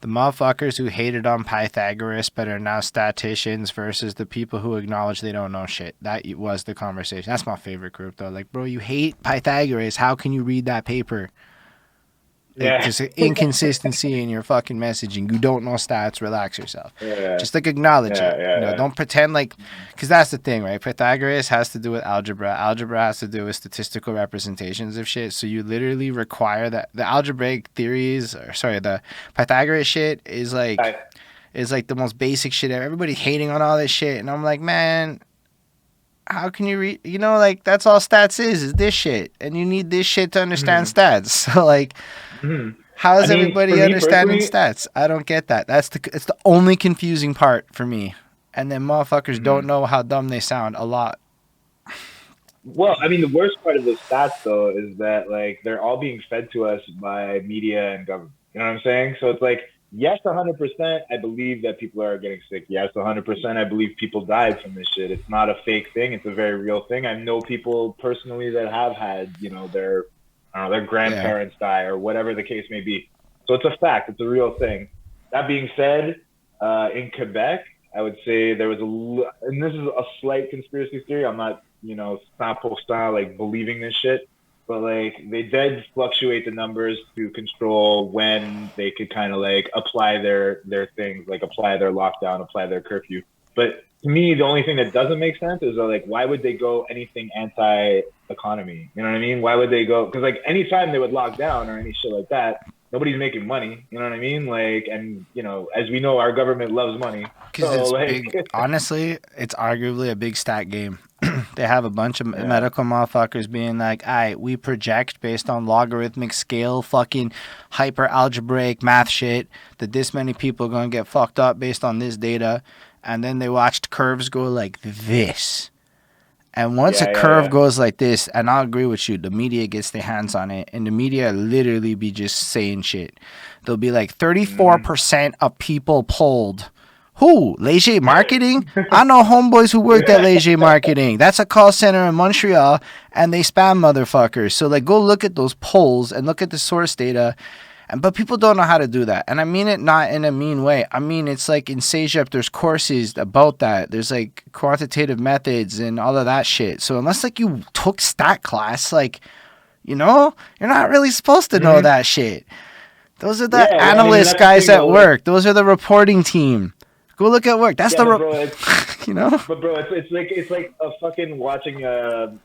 the motherfuckers who hated on Pythagoras but are now statisticians versus the people who acknowledge they don't know shit. That was the conversation. That's my favorite group, though. Like, bro, you hate Pythagoras. How can you read that paper? Like, Yeah. just an inconsistency in your fucking messaging. You don't know stats. Relax yourself. Yeah. Just like acknowledge it. Yeah. You know, don't pretend like, because that's the thing, right? Pythagoras has to do with algebra. Algebra has to do with statistical representations of shit. So you literally require that the algebraic theories, or sorry, the Pythagoras shit is like the most basic shit ever. Everybody's hating on all this shit, and I'm like, man, how can you read? You know, like that's all stats is this shit, and you need this shit to understand stats. So like. How is everybody understanding stats? I don't get that. It's the only confusing part for me. And then motherfuckers don't know how dumb they sound a lot. Well, I mean, the worst part of the stats though is that like they're all being fed to us by media and government. You know what I'm saying? So it's like, yes, 100%. I believe that people are getting sick. Yes, 100%. I believe people died from this shit. It's not a fake thing. It's a very real thing. I know people personally that have had, you know, their grandparents die or whatever the case may be. So it's a fact. It's a real thing. That being said, in Quebec, I would say there was and this is a slight conspiracy theory. I'm not, you know, 100% like believing this shit, but like they did fluctuate the numbers to control when they could kind of like apply their things, like apply their lockdown, apply their curfew. But to me, the only thing that doesn't make sense is like, why would they go anything anti-economy? You know what I mean? Why would they go? Because like anytime they would lock down or any shit like that, nobody's making money. You know what I mean? Like, and you know, as we know, our government loves money. Because so, it's like, big. Honestly, it's arguably a big stat game. They have a bunch of medical motherfuckers being like, all right, we project based on logarithmic scale, fucking hyper algebraic math shit, that this many people are going to get fucked up based on this data. And then they watched curves go like this. And once a curve goes like this, and I'll agree with you, the media gets their hands on it, and the media literally be just saying shit. They'll be like, 34% of people polled. Who? Leger Marketing? I know homeboys who worked at Leger Marketing. That's a call center in Montreal, and they spam motherfuckers. So like, go look at those polls and look at the source data. But people don't know how to do that. And I mean it not in a mean way. I mean, it's like in CEGEP, there's courses about that. There's like quantitative methods and all of that shit. So unless like you took stat class, like, you know, you're not really supposed to know that shit. Those are the analyst guys at work. Those are the reporting team. Go look at work. That's you know? But bro, it's like a fucking watching a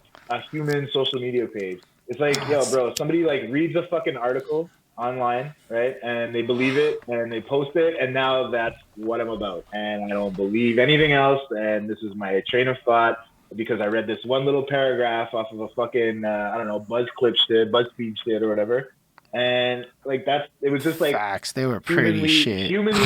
human social media page. It's like, yo, bro, somebody like reads a fucking article online, right? And they believe it and they post it, and now that's what I'm about. And I don't believe anything else. And this is my train of thought because I read this one little paragraph off of a fucking I don't know, BuzzFeed shit or whatever. And like it was just like facts. They were pretty shit. Humanly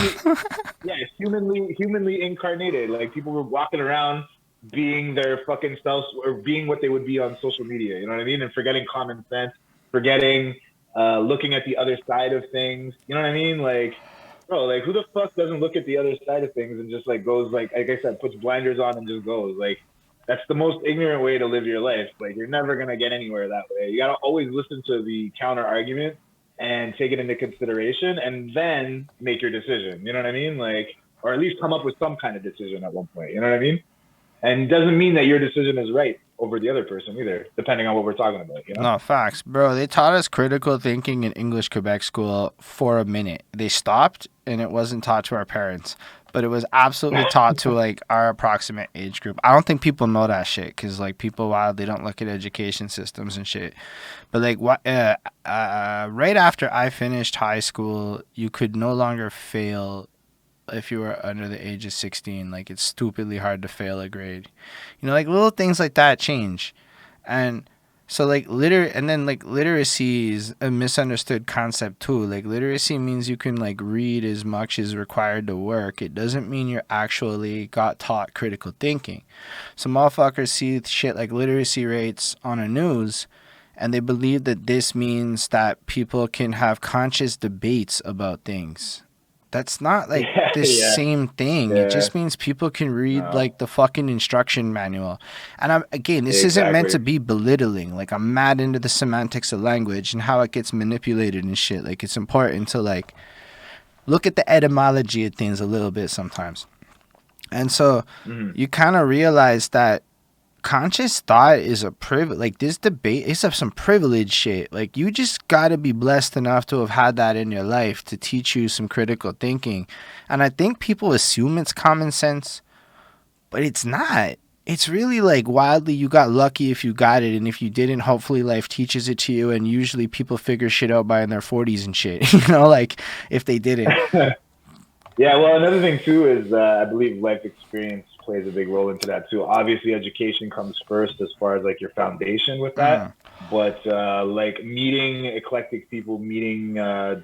incarnated. Like people were walking around being their fucking selves or being what they would be on social media. You know what I mean? And forgetting common sense, forgetting looking at the other side of things. You know what I mean? Like bro, like who the fuck doesn't look at the other side of things and just like goes like I said, puts blinders on and just goes like. That's the most ignorant way to live your life. Like you're never gonna get anywhere that way. You gotta always listen to the counter argument and take it into consideration, and then make your decision. You know what I mean? Like, or at least come up with some kind of decision at one point. You know what I mean? And it doesn't mean that your decision is right over the other person either, depending on what we're talking about. You know? No, facts. Bro, they taught us critical thinking in English Quebec school for a minute. They stopped and it wasn't taught to our parents, but it was absolutely taught to like our approximate age group. I don't think people know that shit cuz like people while they don't look at education systems and shit. But like what right after I finished high school, you could no longer fail if you were under the age of 16. Like it's stupidly hard to fail a grade. You know, like little things like that change. And so like literacy is a misunderstood concept too. Like literacy means you can like read as much as required to work. It doesn't mean you're actually got taught critical thinking. So motherfuckers see shit like literacy rates on the news and they believe that this means that people can have conscious debates about things. That's not like the Yeah, same thing. It yeah, just means people can read no, like the fucking instruction manual. And this isn't meant to exactly. be belittling. Like I'm mad into the semantics of language and how it gets manipulated and shit. Like it's important to like look at the etymology of things a little bit sometimes. And so Mm-hmm. you kind of realize that conscious thought is a privilege. Like this debate is some privilege shit. Like you just got to be blessed enough to have had that in your life to teach you some critical thinking. And I think people assume it's common sense, but it's not. It's really like wildly you got lucky if you got it, and if you didn't, hopefully life teaches it to you. And usually people figure shit out by in their 40s and shit. You know, like if they didn't. Yeah, well, another thing too is I believe life experience plays a big role into that too. Obviously, education comes first as far as like your foundation with that, Mm. but like meeting eclectic people, meeting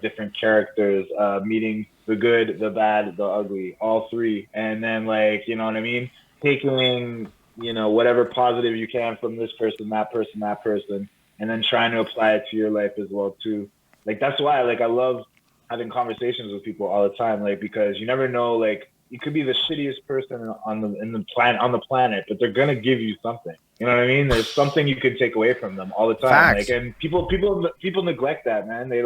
different characters, meeting the good, the bad, the ugly, all three, and then like you know what I mean, taking whatever positive you can from this person, that person, and then trying to apply it to your life as well too. Like that's why like I love having conversations with people all the time, like because you never know, like you could be the shittiest person on the planet, but they're gonna give you something. You know what I mean? There's something you can take away from them all the time. Like, Facts. and people neglect that, man. They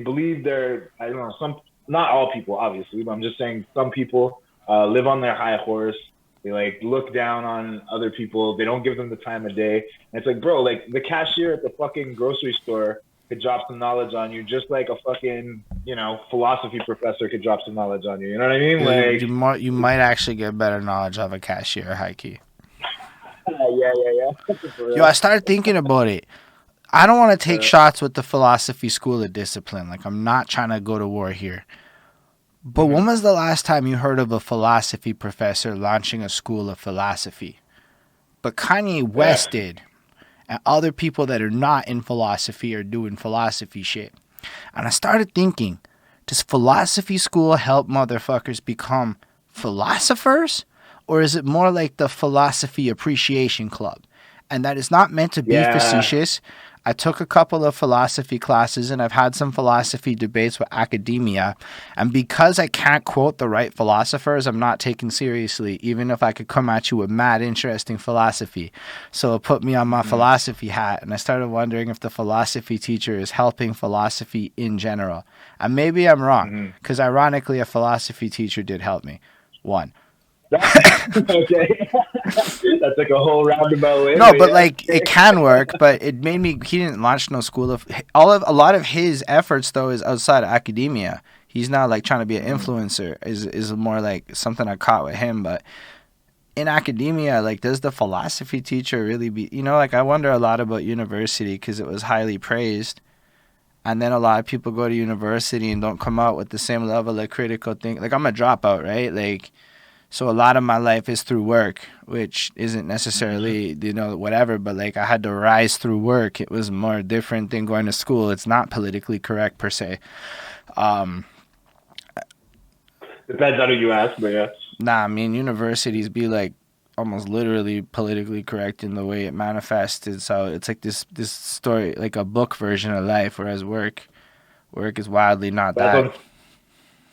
believe they're I don't know some not all people obviously, but I'm just saying some people live on their high horse. They like look down on other people. They don't give them the time of day. And it's like, bro, like the cashier at the fucking grocery store could drop some knowledge on you, just like a fucking philosophy professor could drop some knowledge on you. You know what I mean? Yo, Like, you might actually get better knowledge of a cashier, high key. yeah, for Yo, I real. started thinking about it. I don't want to take Uh, shots with the philosophy school of discipline. Like, I'm not trying to go to war here. But when mhm. was the last time you heard of a philosophy professor launching a school of philosophy? But Kanye Yeah, West did. And other people that are not in philosophy are doing philosophy shit. And I started thinking, does philosophy school help motherfuckers become philosophers? Or is it more like the philosophy appreciation club? And that is not meant to be yeah, facetious. I took a couple of philosophy classes and I've had some philosophy debates with academia. And because I can't quote the right philosophers, I'm not taken seriously, even if I could come at you with mad interesting philosophy. So it put me on my mhm. philosophy hat, and I started wondering if the philosophy teacher is helping philosophy in general. And maybe I'm wrong, Mhm. because ironically, a philosophy teacher did help me. One. That, okay, that took a whole roundabout way, No, but but yeah, like it can work, but it made me. He didn't launch no school of a lot of his efforts though is outside of academia. He's not like trying to be an mhm. influencer. Is more like something I caught with him. But in academia, like, does the philosophy teacher really be? You know, like I wonder a lot about university because it was highly praised, and then a lot of people go to university and don't come out with the same level of critical thinking. Like I'm a dropout, right? Like so a lot of my life is through work, which isn't Mhm. necessarily, whatever, but like I had to rise through work. It was more different than going to school. It's not politically correct per se. Um, Depends on who you ask, but yeah. I mean, universities be like almost literally politically correct in the way it manifested. So it's like this story, like a book version of life, whereas work is wildly not But that.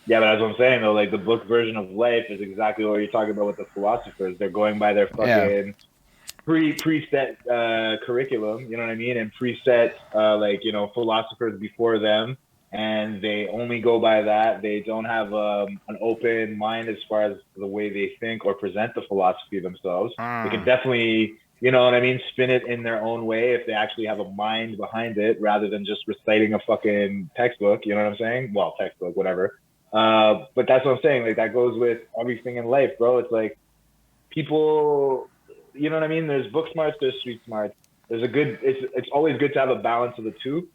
Yeah, but that's what I'm saying though. Like the book version of life is exactly what you're talking about with the philosophers. They're going by their Yeah. fucking preset curriculum, you know what I mean, and preset like philosophers before them, and they only go by that. They don't have an open mind as far as the way they think or present the philosophy themselves. They can definitely, you know what I mean, spin it in their own way if they actually have a mind behind it, rather than just reciting a fucking textbook. You know what I'm saying? Well, textbook, whatever. But that's what I'm saying. Like that goes with everything in life, bro. It's like people, you know what I mean? There's book smarts, there's street smarts. It's always good to have a balance of the two,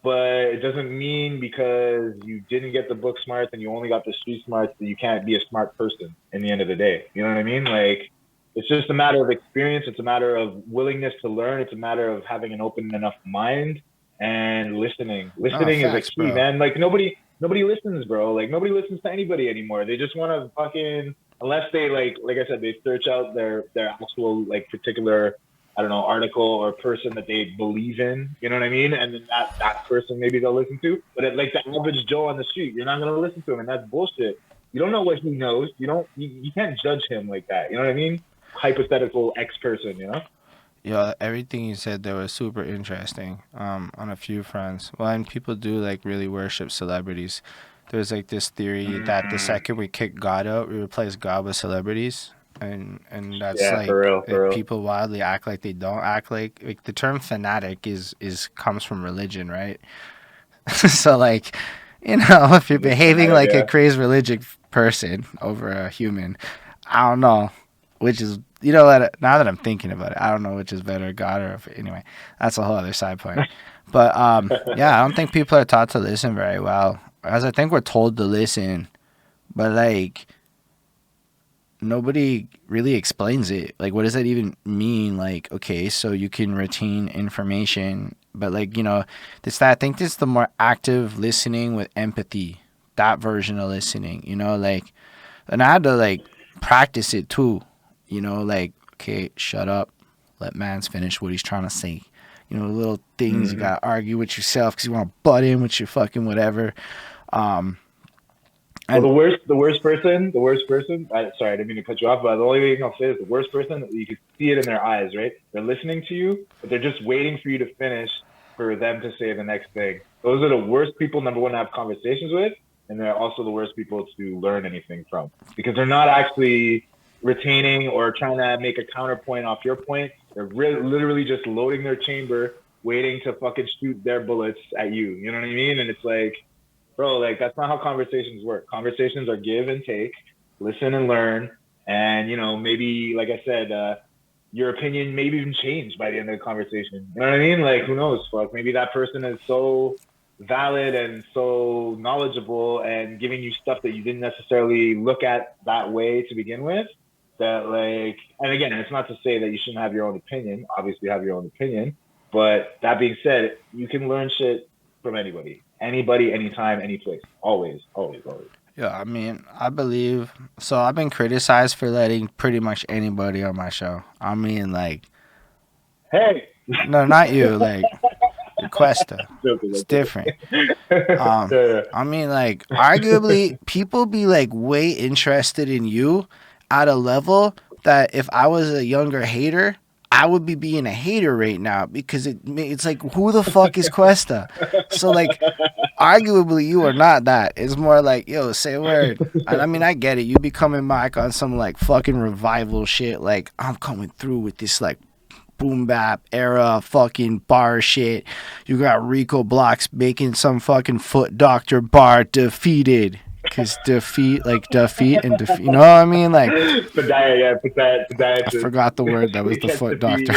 but it doesn't mean because you didn't get the book smarts and you only got the street smarts that you can't be a smart person in the end of the day. You know what I mean? Like it's just a matter of experience. It's a matter of willingness to learn. It's a matter of having an open enough mind and listening. Listening is a key, bro. Man. Like nobody listens, bro. Like nobody listens to anybody anymore. They just want to fucking, unless they like I said, they search out their actual like particular, I don't know, article or person that they believe in, you know what I mean? And then that person maybe they'll listen to. But like the average Joe on the street, you're not gonna listen to him, and that's bullshit. You don't know what he knows. You can't judge him like that. You know what I mean? Hypothetical X person, you know? Yeah, everything you said there was super interesting on a few fronts. Well, and people do like really worship celebrities. There's like this theory that the second we kick God out, we replace God with celebrities. And that's like for real. People wildly act like they don't act like the term fanatic is comes from religion, right? So like, if you're behaving like a crazy religious person over a human, I don't know which is, now that I'm thinking about it, I don't know which is better, God or anyway, that's a whole other side point. But yeah, I don't think people are taught to listen very well, as I think we're told to listen, but like nobody really explains it. Like, what does that even mean? Like, okay, so you can retain information, but like, I think this is the more active listening with empathy, that version of listening, like, and I had to like practice it too, like, okay, shut up, let mans finish what he's trying to say. Little things you gotta argue with yourself because you want to butt in with your fucking whatever. Well, the worst person. Sorry, I didn't mean to cut you off, but the only thing I'll say is the worst person. You can see it in their eyes, right? They're listening to you, but they're just waiting for you to finish for them to say the next thing. Those are the worst people, number one, to have conversations with, and they're also the worst people to learn anything from, because they're not actually retaining or trying to make a counterpoint off your point. They're literally just loading their chamber, waiting to fucking shoot their bullets at you. You know what I mean? And it's like, bro, like that's not how conversations work. Conversations are give and take, listen and learn, and maybe, like I said, your opinion maybe even change by the end of the conversation. You know what I mean? Like, who knows? Fuck, maybe that person is so valid and so knowledgeable and giving you stuff that you didn't necessarily look at that way to begin with. That like, and again, it's not to say that you shouldn't have your own opinion. Obviously, have your own opinion, but that being said, you can learn shit from anybody, anytime, any place, always. Yeah, I mean, I believe so. I've been criticized for letting pretty much anybody on my show. I mean, like, hey, no, not you, like QwestA. It's different. I mean, like, arguably, people be like way interested in you at a level that if I was a younger hater, I would be being a hater right now, because it's like, who the fuck is QwestA? So like, arguably you are not that. It's more like, yo, say a word. And I mean, I get it. You be coming back on some like fucking revival shit. Like, I'm coming through with this like boom bap era fucking bar shit. You got Rico Blocks making some fucking Foot Doctor bar defeated. Because defeat, you know what I mean? Like, I forgot the word that was the Foot Doctor.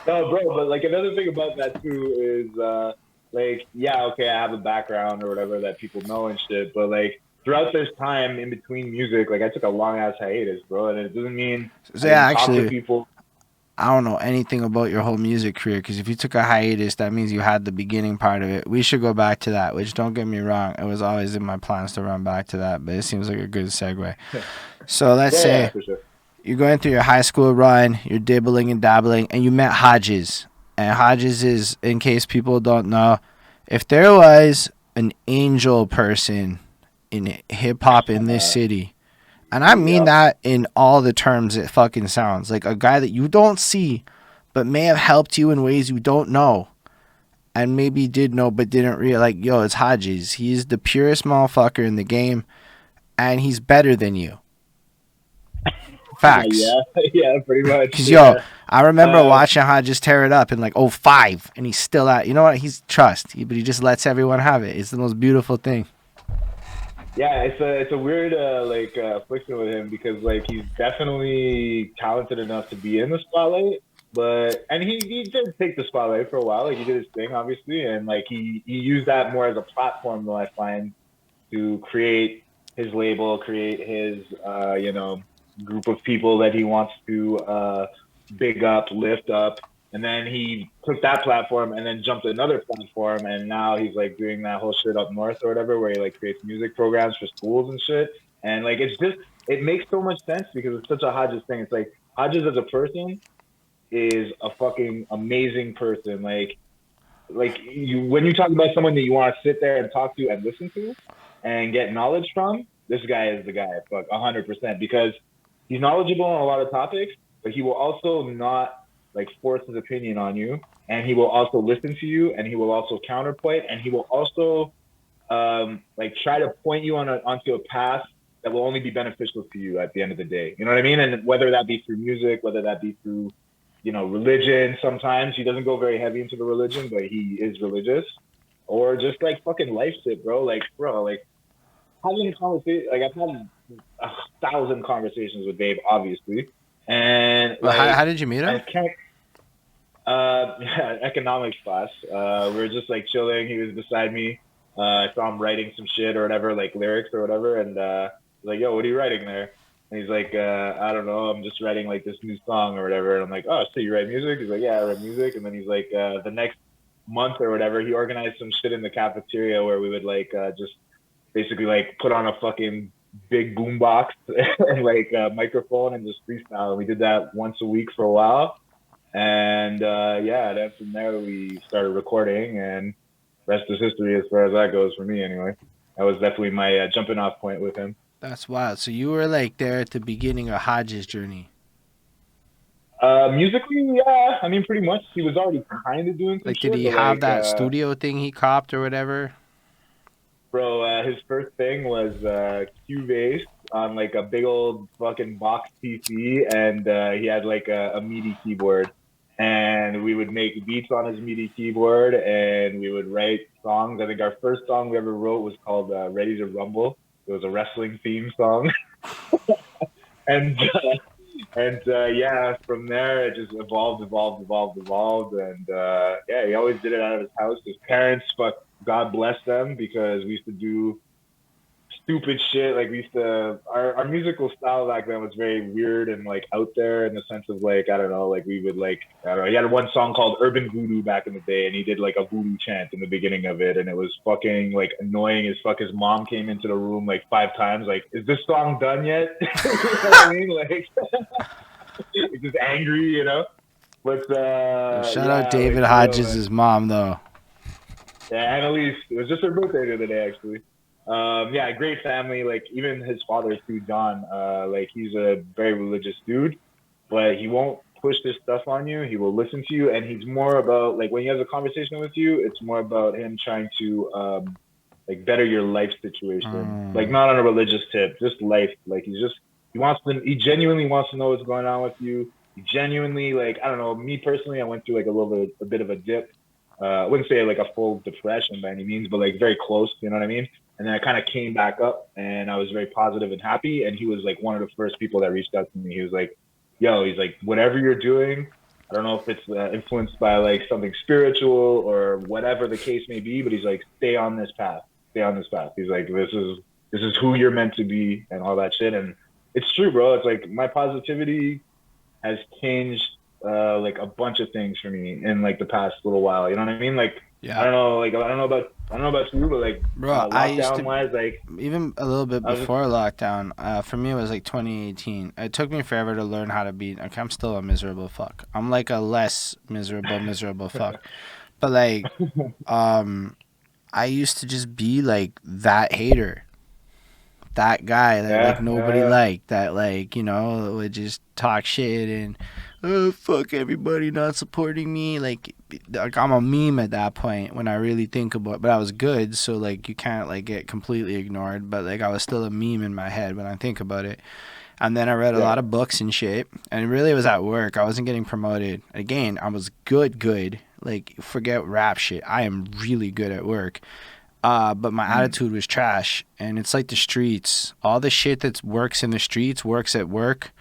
No, bro, but like another thing about that too is like, yeah, okay, I have a background or whatever that people know and shit, but like throughout this time in between music, like I took a long ass hiatus, bro, and it doesn't mean actually, talk to people. I don't know anything about your whole music career, because if you took a hiatus, that means you had the beginning part of it. We should go back to that, which, don't get me wrong, it was always in my plans to run back to that, but it seems like a good segue. So let's say you're going through your high school run, you're dibbling and dabbling, and you met Hodges. And Hodges is, in case people don't know, if there was an angel person in hip hop in this city. And I mean that in all the terms it fucking sounds. Like a guy that you don't see, but may have helped you in ways you don't know. And maybe did know, but didn't realize. Like, yo, it's Hodges. He's the purest motherfucker in the game. And he's better than you. Facts. Yeah, pretty much. Because, yo, I remember watching Hodges tear it up in like 05. And he's still at, you know what? He's trust. But he just lets everyone have it. It's the most beautiful thing. Yeah, it's a weird affliction with him because like he's definitely talented enough to be in the spotlight, and he did take the spotlight for a while. Like he did his thing, obviously, and like he used that more as a platform, though I find, to create his label, create his group of people that he wants to big up, lift up. And then he took that platform and then jumped to another platform, and now he's like doing that whole shit up north or whatever, where he like creates music programs for schools and shit. And like it makes so much sense because it's such a Hodges thing. It's like Hodges as a person is a fucking amazing person. Like when you talk about someone that you want to sit there and talk to and listen to and get knowledge from, this guy is the guy. Fuck 100%, because he's knowledgeable on a lot of topics, but he will also not like force his opinion on you, and he will also listen to you, and he will also counterpoint, and he will also like try to point you onto a path that will only be beneficial to you at the end of the day. You know what I mean? And whether that be through music, whether that be through religion. Sometimes he doesn't go very heavy into the religion, but he is religious, or just like fucking life shit, bro. Like having a conversation. Like I've had 1,000 conversations with Dave, obviously. And like, how did you meet him? Economics class. We were just like chilling. He was beside me. I saw him writing some shit or whatever, like lyrics or whatever. And like, yo, what are you writing there? And he's like, I don't know. I'm just writing like this new song or whatever. And I'm like, oh, so you write music? He's like, yeah, I write music. And then he's like, the next month or whatever, he organized some shit in the cafeteria where we would like just basically like put on a fucking big boombox and like a microphone and just freestyle. And we did that once a week for a while, and then from there we started recording, and rest is history as far as that goes for me anyway. That was definitely my jumping off point with him. That's wild. So you were like there at the beginning of Hodges' journey. Musically, yeah. I mean, pretty much. He was already kind of doing some like, did he have that studio thing he copped or whatever? Bro, his first thing was QwestA on like a big old fucking box PC, and he had like a MIDI keyboard, and we would make beats on his MIDI keyboard, and we would write songs. I think our first song we ever wrote was called Ready to Rumble. It was a wrestling theme song. and from there it just evolved, and he always did it out of his house. His parents, God bless them, because we used to do stupid shit. Like we used to, our musical style back then was very weird and like out there in the sense of like, I don't know, like we would like, I don't know, he had one song called Urban Voodoo back in the day, and he did like a voodoo chant in the beginning of it, and it was fucking like annoying as fuck. His mom came into the room like 5 times, like, is this song done yet? You know what I mean? Like just angry, you know? But shout out David Hoddges' mom though. Yeah, Annalise. It was just her birthday the other day, actually. Great family. Like, even his father, too, John, like, he's a very religious dude, but he won't push this stuff on you. He will listen to you, and he's more about, like, when he has a conversation with you, it's more about him trying to, like, better your life situation. Like, not on a religious tip, just life. Like, he genuinely wants to know what's going on with you. He genuinely, like, I don't know, me personally, I went through, like, a bit of a dip. I wouldn't say like a full depression by any means, but like very close, you know what I mean? And then I kind of came back up, and I was very positive and happy. And he was like one of the first people that reached out to me. He was like, yo, he's like, whatever you're doing, I don't know if it's influenced by like something spiritual or whatever the case may be, but he's like, stay on this path. He's like, this is who you're meant to be and all that shit. And it's true, bro. It's like my positivity has changed like a bunch of things for me in like the past little while, you know what I mean? Like, yeah. I don't know about you, but like, bro, I used to, wise, like, even a little bit before lockdown, for me it was like 2018. It took me forever to learn how to be, like, I'm still a miserable fuck. I'm like a less miserable fuck. But like, I used to just be like that hater, that guy that like Yeah, nobody yeah, liked, that like, you know, would just talk shit and oh fuck everybody not supporting me. Like I'm a meme at that point when I really think about it. But I was good, so like you can't like get completely ignored. But like I was still a meme in my head when I think about it. And then I read a yeah. lot of books and shit. And it really was at work. I wasn't getting promoted. Again, I was good. Like forget rap shit. I am really good at work. But my Mm. attitude was trash. And it's like the streets. All the shit that works in the streets works at work.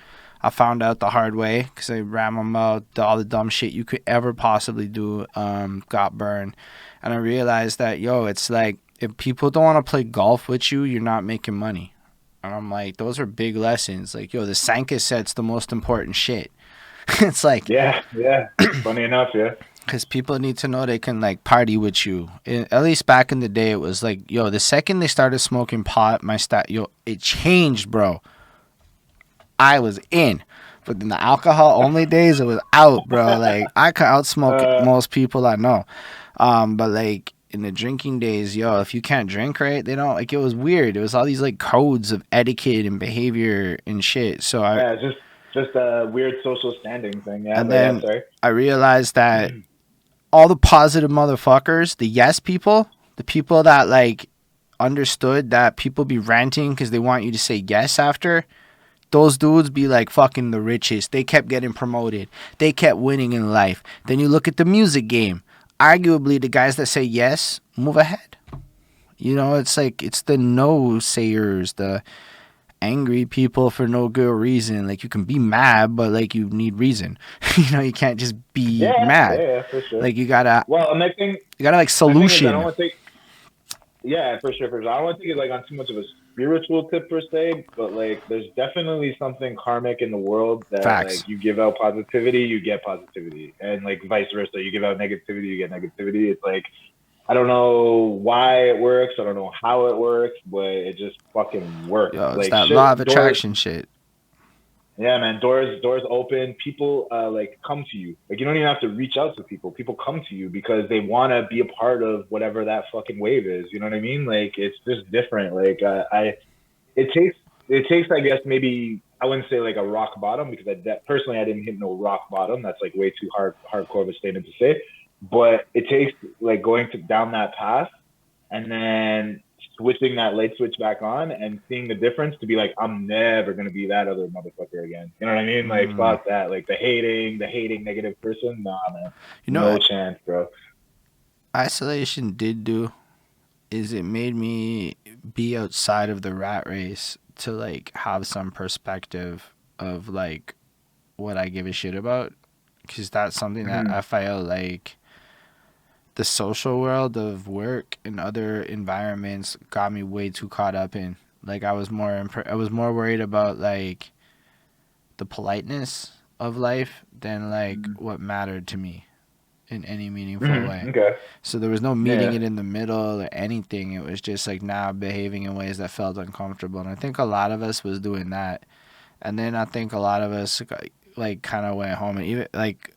I found out the hard way because I ran my mouth. All the dumb shit you could ever possibly do got burned. And I realized that, yo, it's like if people don't want to play golf with you, you're not making money. And I'm like, those are big lessons. Like, yo, the Sanka set's the most important shit. It's like, Yeah, yeah. Funny enough, yeah. because people need to know they can like party with you. At least back in the day, it was like, yo, the second they started smoking pot, yo, it changed, bro. I was in. But in the alcohol only days, it was out, bro. Like I could outsmoke Uh, most people I know. But like in the drinking days, yo, if you can't drink right, they don't like. It was weird. It was all these like codes of etiquette and behavior and shit. yeah, just a weird social standing thing. Yeah, And but yeah, then sorry. I realized that all the positive motherfuckers, the yes people, the people that like understood that people be ranting because they want you to say yes after. Those dudes be like fucking the richest. They kept getting promoted. They kept winning in life. Then you look at the music game. Arguably, the guys that say yes move ahead. You know, it's like it's the no sayers, the angry people for no good reason. Like you can be mad, but like you need reason. You know, you can't just be Yeah, yeah, mad. yeah, for sure. Like Well, you gotta like my thing is, I don't solution. want to take. Yeah, for sure, for sure. I don't want to take it like on too much of a spiritual tip per se, but like, there's definitely something karmic in the world that Facts. like you give out positivity, you get positivity, and like vice versa. You give out negativity, you get negativity. It's like I don't know why it works. I don't know how it works, but it just fucking works. Yo, it's Like that law of shit, doors. attraction shit. Yeah, man, doors open. People like come to you. Like you don't even have to reach out to people. People come to you because they want to be a part of whatever that fucking wave is. You know what I mean? Like it's just different. Like I it takes I guess maybe I wouldn't say like a rock bottom because personally I didn't hit no rock bottom. That's like way too hardcore of a statement to say. But it takes like going down that path and then switching that light switch back on and seeing the difference to be like, I'm never gonna be that other motherfucker again. You know what I mean? Like Mm. fuck that. Like the hating negative person. Nah, man, You know no what chance, bro. isolation did do is it made me be outside of the rat race to like have some perspective of like what I give a shit about because that's something that Mm-hmm. I feel like the social world of work and other environments got me way too caught up in. Like I was more worried about like the politeness of life than like what mattered to me in any meaningful Mm-hmm. way. Okay. So there was no meeting Yeah. it in the middle or anything. It was just like now behaving in ways that felt uncomfortable. And I think a lot of us was doing that. And then I think a lot of us like kind of went home and even like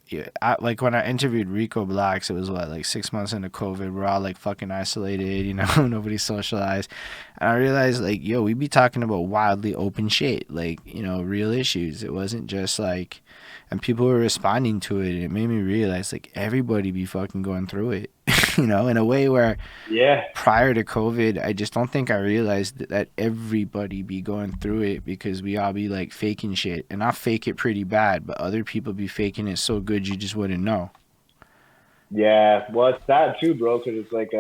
like when I interviewed Rico Blacks, it was what like 6 months into COVID. We're all like fucking isolated, you know, nobody socialized. And I realized like yo, we be talking about wildly open shit, like you know, real issues. It wasn't just like, and people were responding to it. And it made me realize like everybody be fucking going through it, you know, in a way where Yeah. prior to COVID, I just don't think I realized that everybody be going through it because we all be like faking shit. And I fake it pretty bad, but other people be faking it so good you just wouldn't know. Yeah. Well, it's that too, bro, because it's like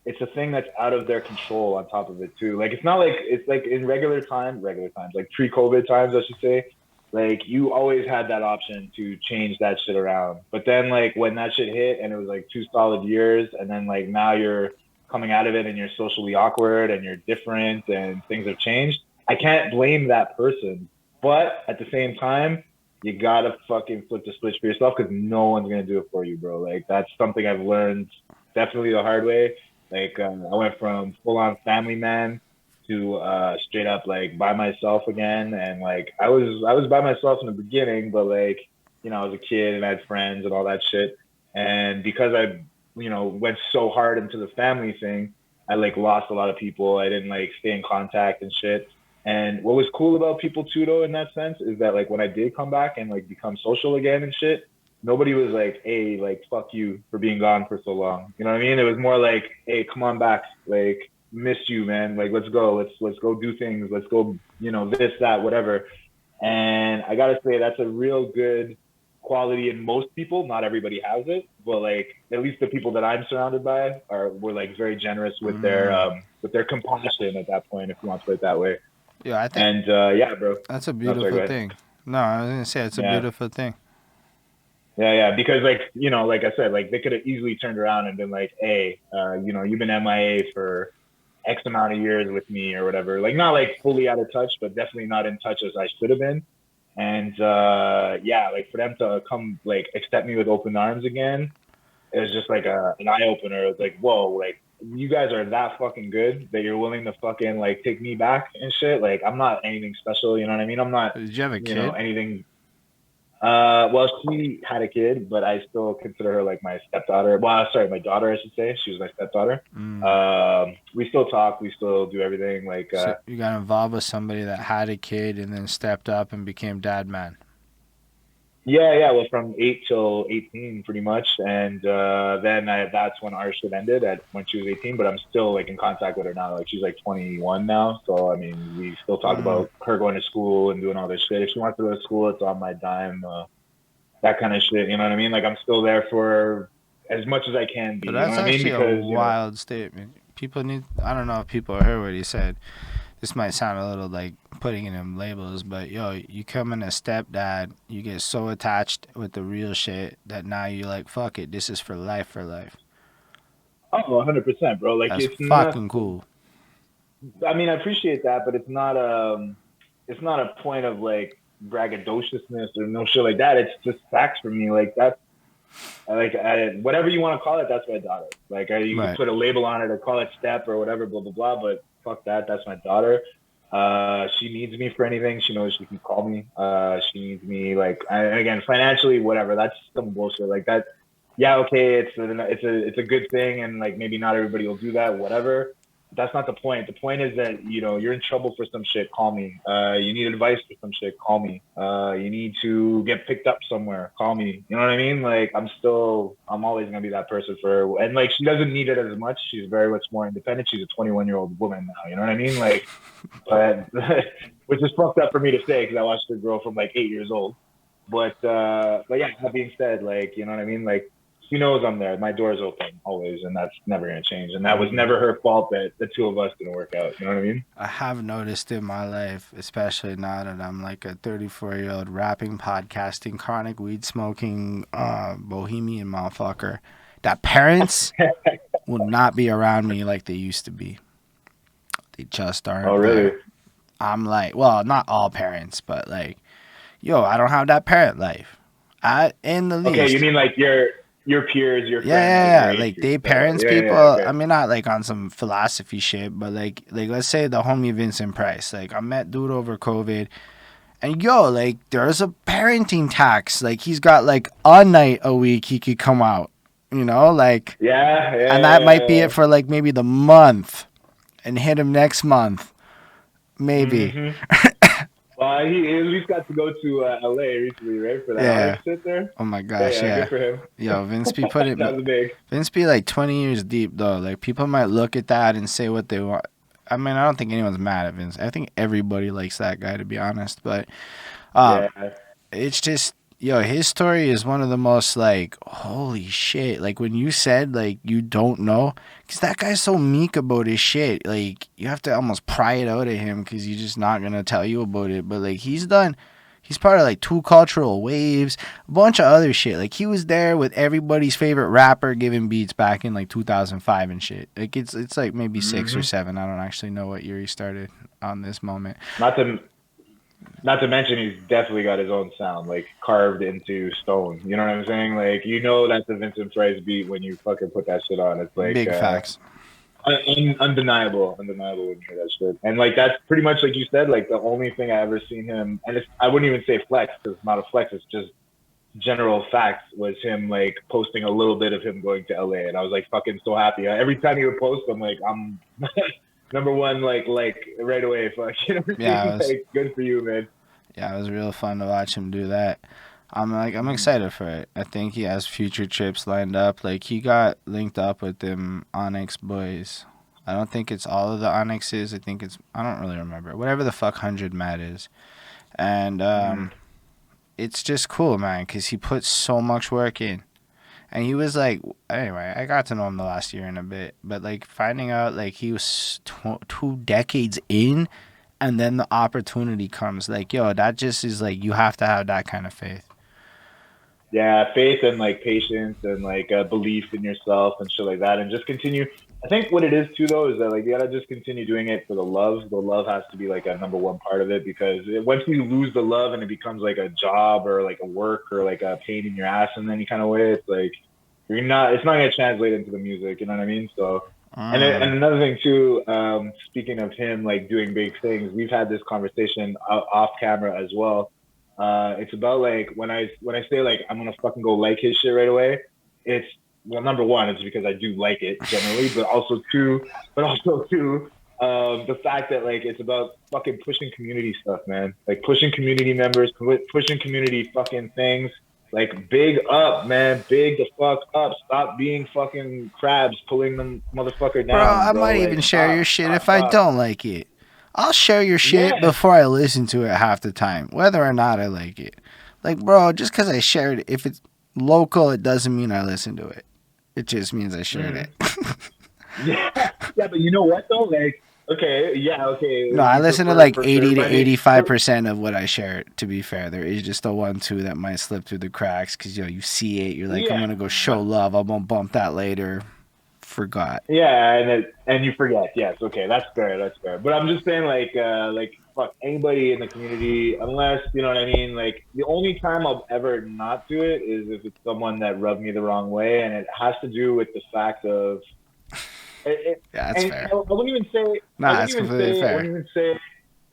it's a thing that's out of their control on top of it too. Like it's not like it's like in regular times, like pre-COVID times, I should say. Like you always had that option to change that shit around. But then like when that shit hit and it was like 2 solid years, and then like now you're coming out of it and you're socially awkward and you're different and things have changed. I can't blame that person, but at the same time, you gotta fucking flip the switch for yourself because no one's gonna do it for you, bro. Like that's something I've learned definitely the hard way. Like I went from full on family man to straight up like by myself again, and like I was by myself in the beginning, but like you know I was a kid and I had friends and all that shit, and because I went so hard into the family thing, I like lost a lot of people. I didn't like stay in contact and shit. And what was cool about people too, though, in that sense, is that like when I did come back and like become social again and shit, nobody was like, "Hey, like fuck you for being gone for so long." You know what I mean? It was more like, "Hey, come on back. Like, miss you, man. Like, let's go. Let's go do things. Let's go. This, that, whatever." And I gotta say, that's a real good quality in most people. Not everybody has it, but like at least the people that I'm surrounded by were like very generous with their compassion at that point, if you want to put it that way. Yeah, I think. And yeah, bro. That's a No, sorry, go beautiful ahead. thing. No, I was gonna say it's a Yeah. beautiful thing. Yeah, because like like I said, like they could have easily turned around and been like, "Hey, you've been MIA for X amount of years with me or whatever." Like not like fully out of touch, but definitely not in touch as I should have been. And yeah, like for them to come like accept me with open arms again, it was just like an eye opener. It was like, whoa, like you guys are that fucking good that you're willing to fucking like take me back and shit. Like I'm not anything special, you know what I mean? I'm not, Did you have a kid? anything. Well, she had a kid, but I still consider her like my stepdaughter. Well, sorry, my daughter, I should say. She was my stepdaughter. We still talk. We still do everything. Like, So you got involved with somebody that had a kid and then stepped up and became dad man. yeah. Well, from 8 till 18, pretty much, and then that's when our shit ended when she was 18. But I'm still like in contact with her now. Like she's like 21 now, so I mean, we still talk about her going to school and doing all this shit. If she wants to go to school, it's on my dime. That kind of shit. You know what I mean? Like I'm still there for as much as I can be. But You know that's what I mean? actually Because a wild statement. People need. I don't know if people heard what he said. This might sound a little like putting in them labels, but yo, you come in a stepdad, you get so attached with the real shit that now you're like, fuck it, this is for life, for life. oh, 100%, bro. Like That's it's not. fucking cool. I mean, I appreciate that, but it's not a point of like braggadociousness or no shit like that. It's just facts for me. Like that's like whatever you want to call it. That's my daughter. Like you can Right. put a label on it or call it step or whatever, blah blah blah. But fuck that. That's my daughter. She needs me for anything. She knows she can call me. She needs me like again financially, whatever. That's some bullshit like that. Yeah, okay, it's a good thing, and like maybe not everybody will do that, whatever. That's not the point. The point is that you're in trouble for some shit. Call me. You need advice for some shit. Call me. You need to get picked up somewhere. Call me. You know what I mean? Like I'm always gonna be that person for her. And like she doesn't need it as much. She's very much more independent. She's a 21-year-old woman now. You know what I mean? Like, but which is fucked up for me to say because I watched her grow from like 8 years old. But yeah. That being said, like you know what I mean? Like she knows I'm there. My door's open always, and that's never gonna change. And that was never her fault that the two of us didn't work out. You know what I mean? I have noticed in my life, especially now that I'm like a 34-year-old rapping, podcasting, chronic weed smoking, bohemian motherfucker, that parents will not be around me like they used to be. They just aren't. Oh, really? There. I'm like, well, not all parents, but like, yo, I don't have that parent life. In the least. Okay, you mean like your peers, your friends? Yeah. Like they parents people. Okay. I mean, not like on some philosophy shit, but like let's say the homie Vincent Price. Like I met dude over COVID, and yo, like there's a parenting tax. Like he's got like a night a week he could come out. Like and that might be it for like maybe the month, and hit him next month, maybe. Mm-hmm. Well, he at least got to go to LA recently, right? For that shit there. Oh my gosh, yeah. Good for him. Yo, Vince B put it. That was big. Vince B like 20 years deep though. Like people might look at that and say what they want. I mean, I don't think anyone's mad at Vince. I think everybody likes that guy, to be honest. But it's just, yo, his story is one of the most like, holy shit. Like when you said like you don't know, because that guy's so meek about his shit. Like you have to almost pry it out of him because he's just not gonna tell you about it. But like he's part of like 2 cultural waves, a bunch of other shit. Like he was there with everybody's favorite rapper giving beats back in like 2005 and shit. Like it's like maybe 6 or 7. I don't actually know what year he started on this moment. Not to mention he's definitely got his own sound, like carved into stone. You know what I'm saying? Like that's the Vincent Price beat when you fucking put that shit on. It's like big facts. Undeniable when you hear that shit. And like that's pretty much like you said, like the only thing I ever seen him, and I wouldn't even say flex because it's not a flex. It's just general facts was him like posting a little bit of him going to LA, and I was like fucking so happy. Every time he would post, I'm like, I'm number one, like right away. Fuck, you know what I Yeah, mean? Like, good for you, man. it was real fun to watch him do that. I'm Mhm. excited for it. I think he has future trips lined up. Like he got linked up with them Onyx boys. I don't think it's all of the Onyxes. I don't really remember. Whatever the fuck 100 Matt is. And Mhm. it's just cool, man, cuz he put so much work in. And he was like, anyway, I got to know him the last year and a bit, but like finding out like he was 2 decades in, and then the opportunity comes, like, yo, that just is like, you have to have that kind of faith. Yeah, faith and like patience and like belief in yourself and shit like that, and just continue. I think what it is too, though, is that like you gotta just continue doing it for the love. The love has to be like a number one part of it, because once you lose the love and it becomes like a job or like a work or like a pain in your ass in any kind of way, it's like you're not. It's not gonna translate into the music. You know what I mean? So, and Mm. another thing too. Speaking of him like doing big things, we've had this conversation off camera as well. It's about like when I say like I'm gonna fucking go like his shit right away. It's, well, number one, it's because I do like it generally, but also two, the fact that like it's about fucking pushing community stuff, man. Like pushing community members, pushing community fucking things. Like big up, man. Big the fuck up. Stop being fucking crabs pulling them motherfucker Bro, down, I bro. might Like even share stop, your shit stop, if I stop. don't like it. I'll share your shit Yeah, before I listen to it half the time, whether or not I like it. Like, bro, just because I shared it, if it's local, it doesn't mean I listen to it. It just means I shared it. mm. Yeah, yeah, but you know what though? Like, okay, yeah, okay. No, I You listen to prefer like for sure, 80 to but I mean, 85% of what I share, to be fair. There is just the one, two that might slip through the cracks because, you see it. You're like, I'm yeah, going to go show love. I'm going to bump that later. Forgot. yeah, and you forget. Yes, okay, that's fair, that's fair. But I'm just saying, like fuck anybody in the community, unless you know what I mean. Like the only time I'll ever not do it is if it's someone that rubbed me the wrong way, and it has to do with the fact of it, Yeah, that's and fair. I wouldn't even say, I Nah, wouldn't that's even completely say, I fair. wouldn't even say.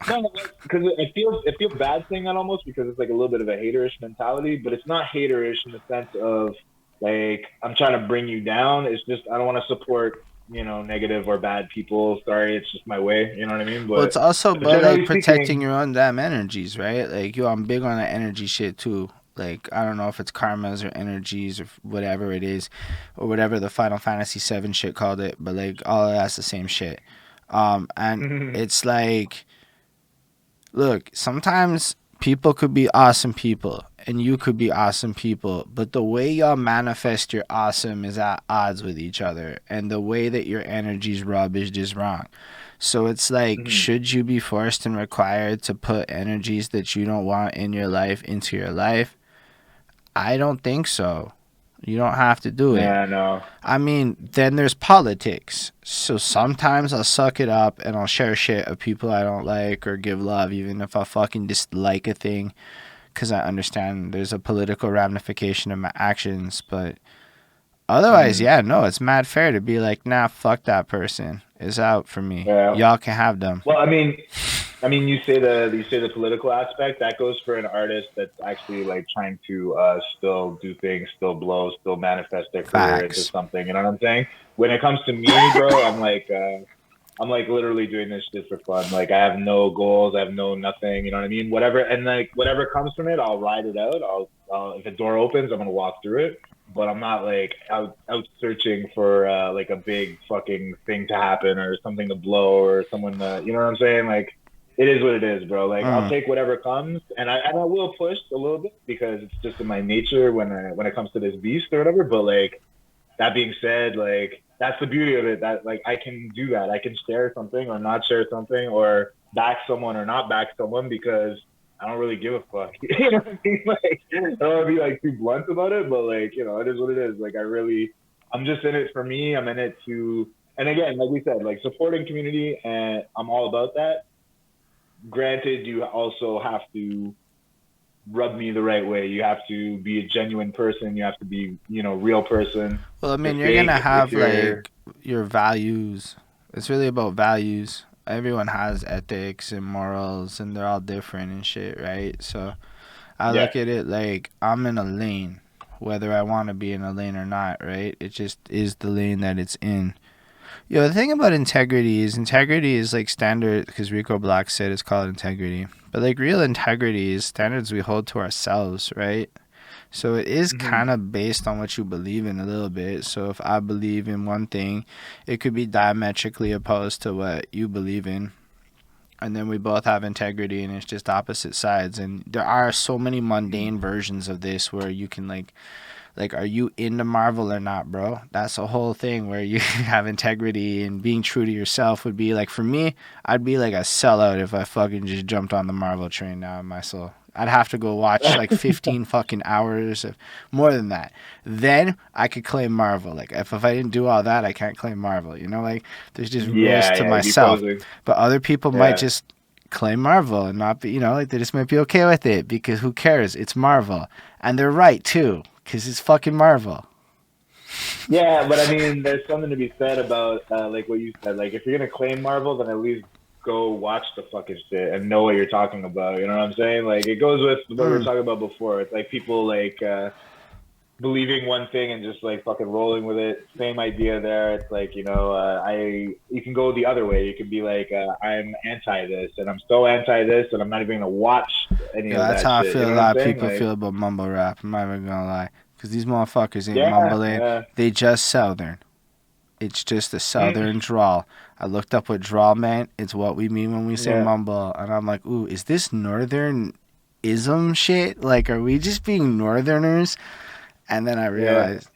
No, because it feels bad saying that almost, because it's like a little bit of a haterish mentality, but it's not haterish in the sense of like I'm trying to bring you down. It's just I don't want to support negative or bad people. Sorry, it's just my way. You know what I mean? Well, it's But also about like generally protecting speaking, your own damn energies, right? Like, I'm big on that energy shit too. Like, I don't know if it's karmas or energies or whatever it is, or whatever the Final Fantasy VII shit called it, but like all of that's the same shit. And it's like, look, sometimes people could be awesome people and you could be awesome people, but the way y'all manifest your awesome is at odds with each other, and the way that your energies rub is just wrong. So it's like, should you be forced and required to put energies that you don't want in your life into your life? I don't think so. You don't have to do it. yeah, no, I mean, then there's politics. So sometimes I'll suck it up and I'll share shit of people I don't like or give love, even if I fucking dislike a thing, because I understand there's a political ramification of my actions. But otherwise, mm-hmm. yeah, no, it's mad fair to be like, nah, fuck that person. It's out for me. Yeah. Y'all can have them. Well, I mean, you say the political aspect that goes for an artist that's actually like trying to still do things, still blow, still manifest their career into Facts. something. You know what I'm saying? When it comes to me, bro, I'm like literally doing this just for fun. Like I have no goals, I have no nothing. You know what I mean? Whatever, and like whatever comes from it, I'll ride it out. If a door opens, I'm gonna walk through it. But I'm not like out searching for like a big fucking thing to happen or something to blow or someone to, you know what I'm saying? Like it is what it is, bro. Like I'll Mm. take whatever comes, and I will push a little bit because it's just in my nature when it comes to this beast or whatever. But like that being said, like that's the beauty of it. That like I can do that. I can share something or not share something or back someone or not back someone because I don't really give a fuck. You know what I mean? Like I don't want to be like too blunt about it, but like it is what it is. Like I'm just in it for me. I'm in it to, and again, like we said, like supporting community, and I'm all about that. Granted, you also have to rub me the right way. You have to be a genuine person. You have to be, real person. Well, I If you're mean, you're gonna fake, if have you're like your values. It's really about values. Everyone has ethics and morals, and they're all different and shit, right? So I Yeah. look at it like I'm in a lane, whether I want to be in a lane or not, right? It just is the lane that it's in. Yo, the thing about integrity is like standard, because Rico Black said it's called integrity. But like real integrity is standards we hold to ourselves, right? So it is Hmm. kind of based on what you believe in a little bit. So if I believe in one thing, it could be diametrically opposed to what you believe in. And then we both have integrity and it's just opposite sides. And there are so many mundane versions of this where you can like are you into Marvel or not, bro? That's a whole thing where you have integrity, and being true to yourself would be like, for me, I'd be like a sellout if I fucking just jumped on the Marvel train now in my soul. I'd have to go watch like 15 fucking hours of more than that. Then I could claim Marvel. Like if I didn't do all that, I can't claim Marvel. You know, like there's just rules Yeah, to yeah, you'd be myself. posing. But other people might Yeah. just claim Marvel and not be, you know, like they just might be okay with it because who cares? It's Marvel. And they're right too, because it's fucking Marvel. Yeah, but I mean, there's something to be said about like what you said. Like, if you're gonna claim Marvel, then at least go watch the fucking shit and know what you're talking about. You know what I'm saying? Like, it goes with what we were talking about before. It's like people like believing one thing and just like fucking rolling with it. Same idea there. It's like, you can go the other way. You can be like, I'm anti this, and I'm so anti this, and I'm not even gonna watch any Yeah, of that's that how I shit. You feel know a what I'm lot of saying? people Like, feel about mumble rap. I'm not even gonna lie. Because these motherfuckers ain't yeah, mumbling. yeah. They just southern. It's just a Mm, southern drawl. I looked up what drawl meant. It's what we mean when we say yeah. mumble. And I'm like, ooh, is this northern ism shit? Like, are we just being northerners? And then I Yeah. realized,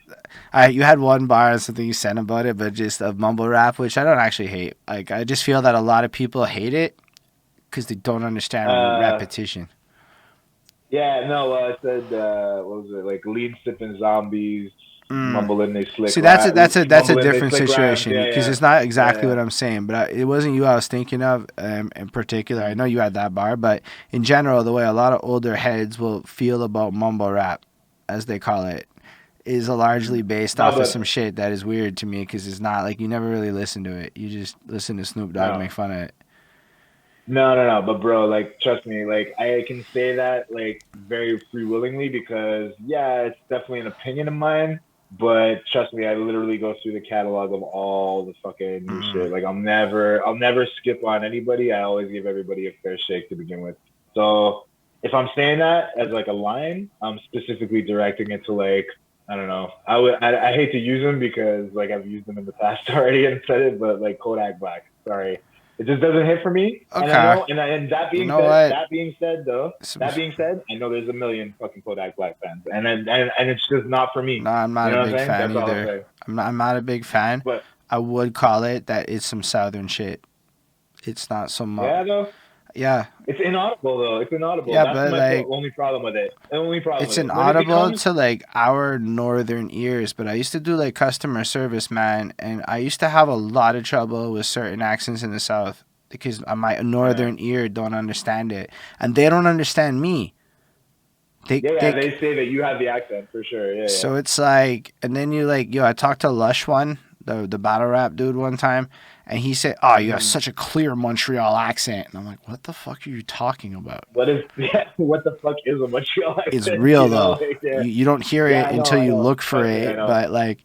you had one bar and something you said about it, but just of mumble rap, which I don't actually hate. Like, I just feel that a lot of people hate it because they don't understand Uh, repetition. yeah, no, I said, what was it? Like lean sipping zombies, mumbling they slick See, that's a mumbling they different slick rhymes. situation Yeah, because yeah, it's not exactly yeah, what I'm saying. But it wasn't you I was thinking of in particular. I yeah. know you had that bar, but in general, the way a lot of older heads will feel about mumble rap, as they call it, is largely based No, off of some but shit that is weird to me because it's not like you never really listen to it. You just listen to Snoop Dogg no, make fun of it. no. But bro, like, trust me, like, I can say that like very free willingly because yeah, it's definitely an opinion of mine. But trust me, I literally go through the catalog of all the fucking new shit. Like, I'll never skip on anybody. I always give everybody a fair shake to begin with. So if I'm saying that as like a line, I'm specifically directing it to like, I don't know. I hate to use them because like I've used them in the past already and said it, but like Kodak Black. Sorry, it just doesn't hit for me. And I Okay, know, and you know what? that being said though, that being said, I know there's a million fucking Kodak Black fans, and it's just not for No, me. I'm You not a know what I'm big saying? fan That's all I'll either. say. I'm not a big fan. But I would call it that it's some southern shit. It's not so much. yeah, though, Yeah, it's inaudible though. It's inaudible. yeah, That's but my like only problem with it. The only problem it's with an it when it audible becomes to like our northern ears. But I used to do like customer service, man, and I used to have a lot of trouble with certain accents in the south because my yeah. northern ear don't understand it, and they don't understand me. They Yeah, yeah, they they say that you have the accent for sure. Yeah, yeah. So it's like, and then you like, yo, I talked to Lush one, the battle rap dude one time, and he said, "Oh, you have Mhm. such a clear Montreal accent," and I'm like, "What the fuck are you talking about?" What is yeah, what the fuck is a Montreal It's accent? real You know, though. like yeah, You don't hear yeah, it until I you know. look for Trust me, I it, know. but like,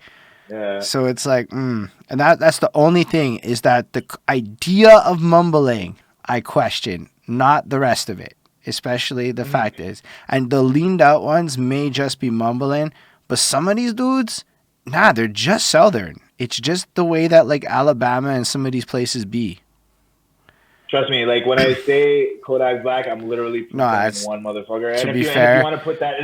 Yeah. so it's like, and that's the only thing is that the idea of mumbling I question, not the rest of it. Especially the Mhm. fact is, and the leaned out ones may just be mumbling, but some of these dudes, nah, they're just southern. It's just the way that like Alabama and some of these places be. Trust me, like when I say Kodak Black, I'm literally No, pinpointing it's one motherfucker. to be And if you fair, want to put that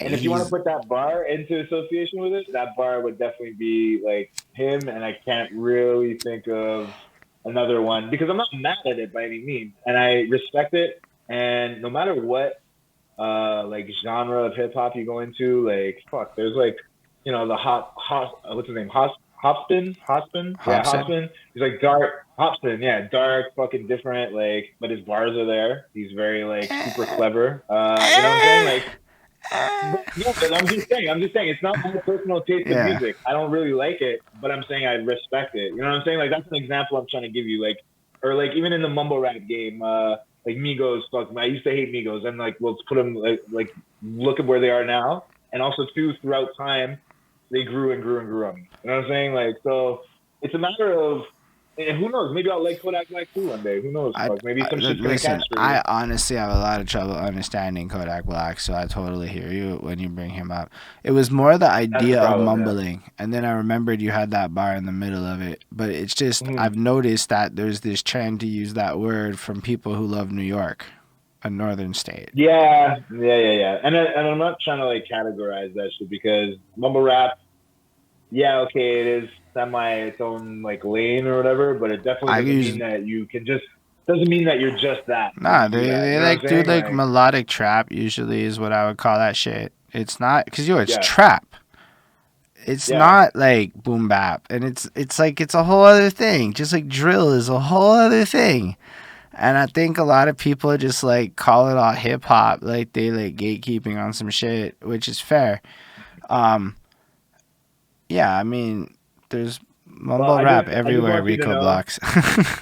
and if you want to he's put that bar into association with it, that bar would definitely be like him. And I can't really think of another one because I'm not mad at it by any means, and I respect it. And no matter what like genre of hip hop you go into, like fuck, there's like the what's his name, Hopspin, yeah, Hobson. Hopspin. He's like dark Hopspin, yeah, dark, fucking different, like, but his bars are there. He's very like super clever. You know what I'm saying? Like, but, yeah, but I'm just saying, it's not my personal taste of Yeah. music. I don't really like it, but I'm saying I respect it. You know what I'm saying? Like that's an example I'm trying to give you, like, or like even in the mumble rap game. like Migos, fuck, I used to hate Migos, and like let's put them like look at where they are now, and also too throughout time, they grew and grew and grew on me. You know what I'm saying? Like so, it's a matter of. And who knows? Maybe I'll like Kodak Black too one day. Who knows? Fuck, maybe some shit's gonna catch Listen, for you. I honestly have a lot of trouble understanding Kodak Black, so I totally hear you when you bring him up. It was more the That's the idea of problem, yeah. mumbling, and then I remembered you had that bar in the middle of it. But it's just, Mhm. I've noticed that there's this trend to use that word from people who love New York, a northern state. Yeah. And I'm not trying to like categorize that shit because mumble rap, yeah, okay, it is semi its own like lane or whatever, but it definitely I doesn't use mean that you can just doesn't mean that you're just that when Nah, you do that. they You know what I'm like do saying? like Like, melodic trap usually is what I would call that shit. It's not because it's yeah, trap. It's yeah, not like boom bap, and it's like it's a whole other thing. Just like drill is a whole other thing. And I think a lot of people just like call it all hip hop, like they like gatekeeping on some shit, which is fair. Um, yeah, I mean, there's well, mumble rap I just everywhere. want you to Rico know. Blocks,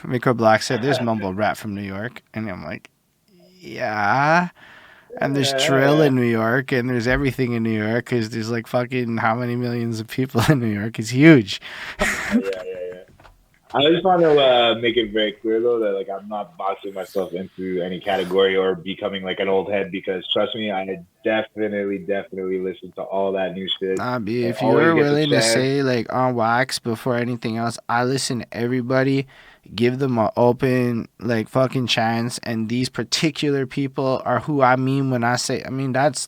Rico Block said there's mumble rap from New York, and I'm like, yeah. And there's drill Yeah, in New York, and there's everything in New York, because there's like fucking how many millions of people in New York? It's huge. yeah. I just want to make it very clear though that like I'm not boxing myself into any category or becoming like an old head because trust me, I definitely listen to all that new shit. Nah, B, I if you always were get the willing to chance. say like on wax before anything else, I listen to everybody, give them an open like fucking chance, and these particular people are who I mean when I say. I mean that's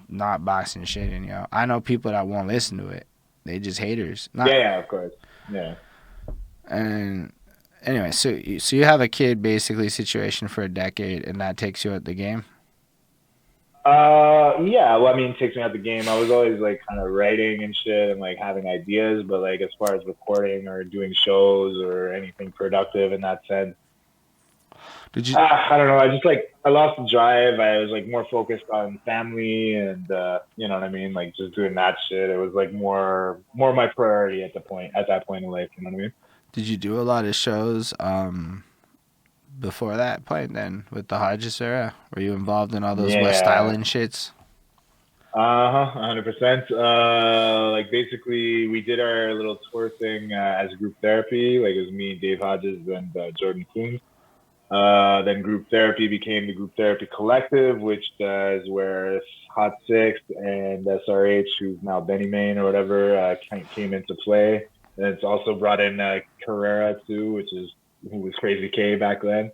not boxing shit, and I know people that won't listen to it. They just haters. Not Yeah, of course. Yeah. and anyway, so you have a kid basically situation for a decade, and that takes you out the game. Yeah. Well, I mean, it takes me out the game. I was always like kind of writing and shit and like having ideas, but like as far as recording or doing shows or anything productive in that sense, Did you I don't know. I just like I lost the drive. I was like more focused on family and you know what I mean, like just doing that shit. It was like more my priority at that point in life. You know what I mean? did you do a lot of shows before that point then with the Hodges era? Were you involved in all those West Yeah. Island shits? 100%. Like basically, we did our little tour thing as group therapy. Like it was me, Dave Hodges, and Jordan Coons. Then group therapy became the group therapy collective, which is where Hot Six and SRH, who's now Benny Mayne or whatever, came into play. And it's also brought in Carrera too, which is who was Crazy K back then.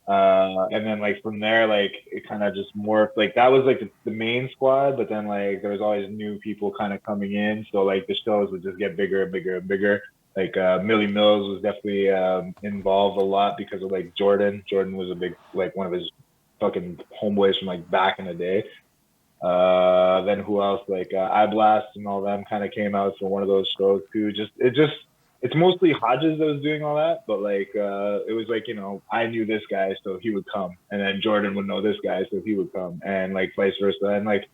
And then like from there, like it kind of just morphed. Like that was like the main squad, but then like there was always new people kind of coming in. So like the shows would just get bigger and bigger and bigger. Like Milli Mills was definitely involved a lot because of like Jordan. Jordan was a big like one of his fucking homeboys from like back in the day. Then who else? Like I Blast and all them kind of came out for one of those shows too. It's mostly Hodges that was doing all that, but like it was like I knew this guy, so he would come, and then Jordan would know this guy, so he would come, and like vice versa, and like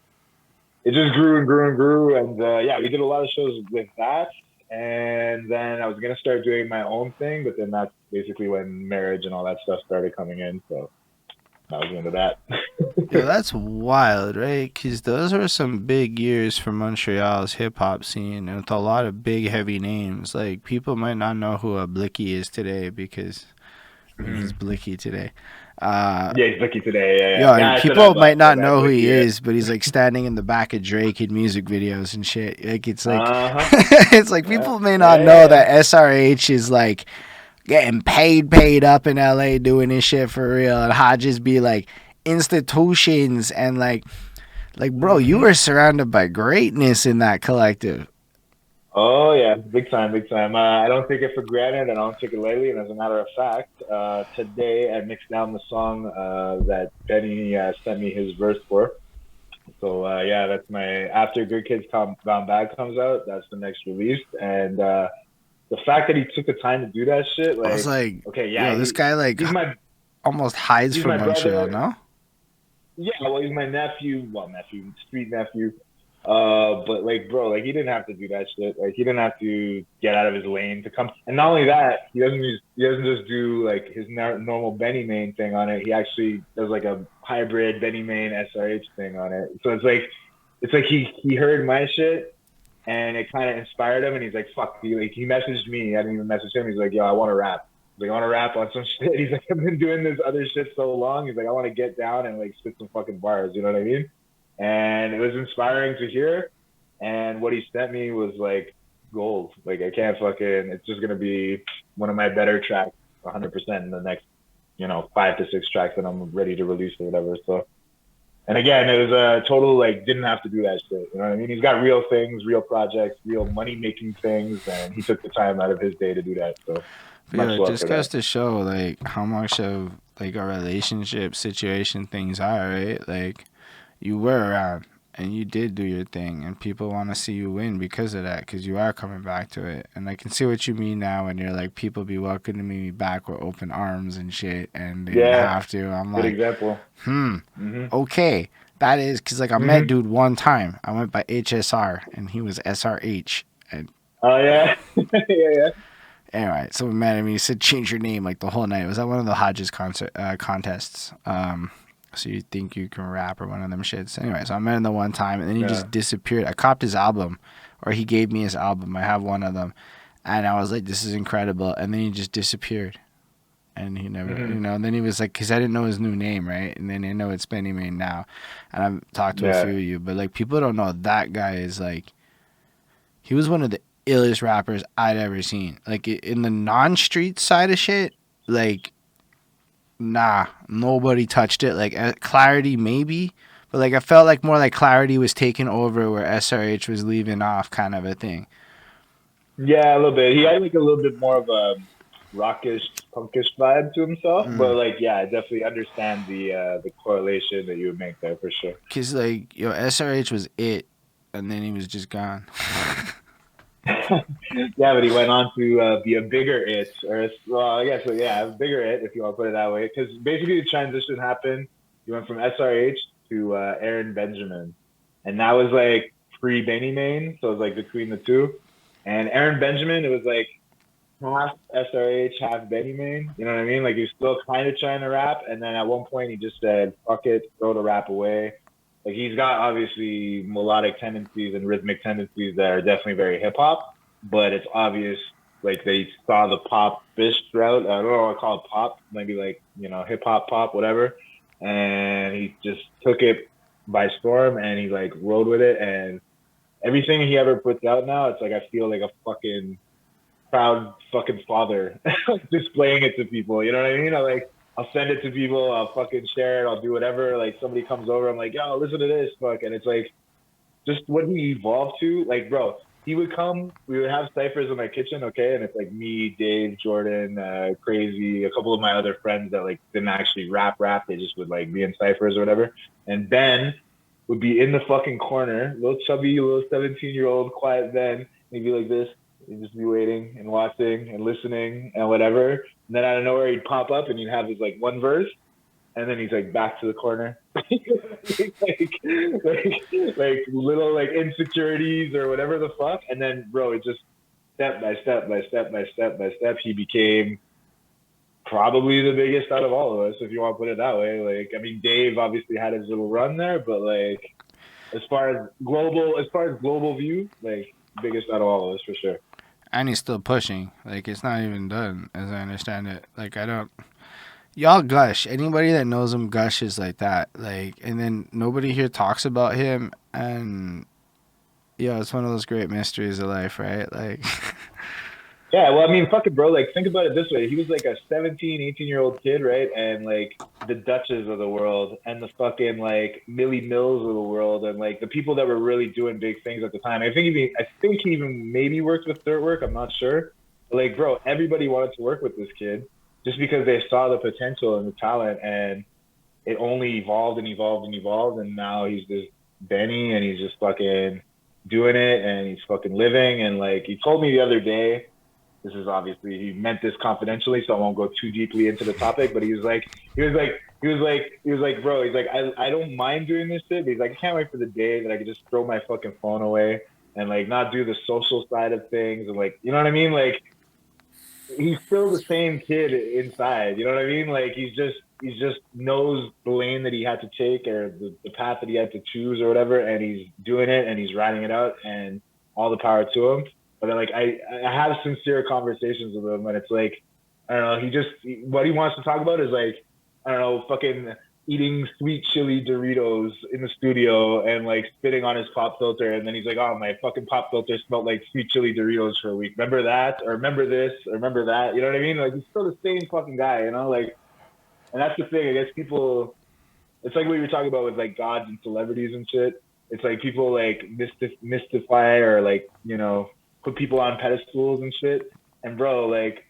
it just grew and grew and grew, and yeah, we did a lot of shows with that, and then I was gonna start doing my own thing, but then that's basically when marriage and all that stuff started coming in, so I was into that. Yo, that's wild, right? Because those were some big years for Montreal's hip hop scene, and with a lot of big, heavy names. Like, people might not know who a Blicky is today because, I mean, he's Mhm. Blicky today. Uh, Yeah, he's Blicky today. yo, Yeah. and I said I people might blast my not bad know who Blicky. he Yeah. is, but he's like standing in the back of Drake in music videos and shit. Like, it's like, Uh huh. it's like Yeah. people may not know Yeah. that SRH is like getting paid up in LA doing this shit for real, and Hodges be like institutions and like, bro, you Mm-hmm. were surrounded by greatness in that collective. Oh yeah, big time, big time. I don't take it for granted. I don't take it lightly. And as a matter of fact, today I mixed down the song that Benny sent me his verse for. So yeah, that's my after Good Kids Gone Bad comes out. That's the next release, and the fact that he took the time to do that shit, I was like, like, okay, yeah, yo, this guy like he's my almost hides from my Montreal, brother. no? Yeah, well, he's my nephew. Well, nephew, street nephew. But like, bro, like he didn't have to do that shit. Like he didn't have to get out of his lane to come. And not only that, he doesn't just do like his normal Benny Mayne thing on it. He actually does like a hybrid Benny Mayne SRH thing on it. So it's like he heard my shit and it kind of inspired him. And he's like, fuck, he messaged me. I didn't even message him. He's like, yo, I want to rap. Like, I want to rap on some shit. He's like, I've been doing this other shit so long. He's like, I want to get down and like spit some fucking bars. You know what I mean? And it was inspiring to hear. And what he sent me was like gold. Like I can't fucking. It's just gonna be one of my better tracks, 100% in the next, 5 to 6 tracks that I'm ready to release or whatever. So, and again, it was a total like didn't have to do that shit. You know what I mean? He's got real things, real projects, real money making things, and he took the time out of his day to do that. So, Yeah, it just goes to show like how much of like a relationship situation things are, right? Like you were around and you did do your thing, and people want to see you win because of that, because you are coming back to it. And I can see what you mean now when you're like, people be welcoming me back with open arms and shit, and they didn't have to. I'm good like, example. Okay, that is because like I met dude one time. I went by HSR and he was SRH. And oh yeah, yeah. Anyway, so we met him. He said, "Change your name," like the whole night. It was at one of the Hodges contests. So you think you can rap or one of them shits. Anyway, so I met him the one time, and then he just disappeared. I copped his album, or he gave me his album. I have one of them, and I was like, "This is incredible." And then he just disappeared, and he never, And then he was like, because I didn't know his new name, right? And then I know it's Benny Mayne now, and I've talked to a few of you, but like people don't know that guy is like, he was one of the illest rappers I'd ever seen. Like in the non-street side of shit, like, nah, nobody touched it. Like Clarity maybe, but like I felt like more like Clarity was taking over where SRH was leaving off, kind of a thing. Yeah, a little bit. He had like a little bit more of a rockish, punkish vibe to himself, but like, yeah, I definitely understand the correlation that you would make there for sure. Cause like, SRH was it, and then he was just gone. Yeah, but he went on to be a bigger it, I guess, a bigger it, if you want to put it that way. Because basically the transition happened. He went from SRH to Aaron Benjamin. And that was like pre-Benny Mayne, so it was like between the two. And Aaron Benjamin, it was like half SRH, half Benny Mayne. You know what I mean? Like he was still kind of trying to rap. And then at one point he just said, fuck it, throw the rap away. Like he's got obviously melodic tendencies and rhythmic tendencies that are definitely very hip hop, but it's obvious like they saw the pop-ish route. I don't know what I call it, pop, maybe like, hip hop pop, whatever. And he just took it by storm and he like rode with it. And everything he ever puts out now, it's like I feel like a fucking proud fucking father displaying it to people. You know what I mean? I'll send it to people. I'll fucking share it. I'll do whatever. Like somebody comes over, I'm like, yo, listen to this, fuck. And it's like, just what he evolved to. Like, bro, he would come. We would have ciphers in my kitchen, okay? And it's like me, Dave, Jordan, Crazy, a couple of my other friends that like didn't actually rap. They just would like be in ciphers or whatever. And Ben would be in the fucking corner, little chubby, little 17-year-old, quiet Ben. And he'd be like this. He'd just be waiting and watching and listening and whatever. And then out of nowhere, he'd pop up and he'd have his like one verse. And then he's like back to the corner. like little like insecurities or whatever the fuck. And then, bro, it just step by step by step by step by step, he became probably the biggest out of all of us, if you want to put it that way. Like, I mean, Dave obviously had his little run there, but like, as far as global view, like, biggest out of all of us for sure. And he's still pushing. Like, it's not even done, as I understand it. Like, y'all gush. Anybody that knows him gushes like that. Like, and then nobody here talks about him. And, it's one of those great mysteries of life, right? Like, yeah, well, I mean, fuck it, bro. Like, think about it this way. He was like a 17, 18-year-old kid, right? And like the Dutches of the world and the fucking like Milli Mills of the world and like the people that were really doing big things at the time. I think he even maybe worked with Dirtwork. I'm not sure. But like, bro, everybody wanted to work with this kid just because they saw the potential and the talent, and it only evolved and evolved and evolved. And now he's just Benny and he's just fucking doing it and he's fucking living. And like, he told me the other day, this is obviously, he meant this confidentially, so I won't go too deeply into the topic, but he was like, bro, he's like, I don't mind doing this shit, but he's like, I can't wait for the day that I can just throw my fucking phone away and like not do the social side of things. And like, you know what I mean? Like, he's still the same kid inside, you know what I mean? Like, he's just knows the lane that he had to take, or the path that he had to choose or whatever. And he's doing it and he's riding it out, and all the power to him. But then, like, I have sincere conversations with him, and it's like, I don't know, what he wants to talk about is like, I don't know, fucking eating sweet chili Doritos in the studio and like spitting on his pop filter. And then he's like, oh, my fucking pop filter smelled like sweet chili Doritos for a week. Remember that? Or remember this? Or remember that? You know what I mean? Like, he's still the same fucking guy, you know? Like, and that's the thing. I guess people, it's like what you were talking about with like gods and celebrities and shit. It's like people like mystify or like, you know, put people on pedestals and shit. And bro, like,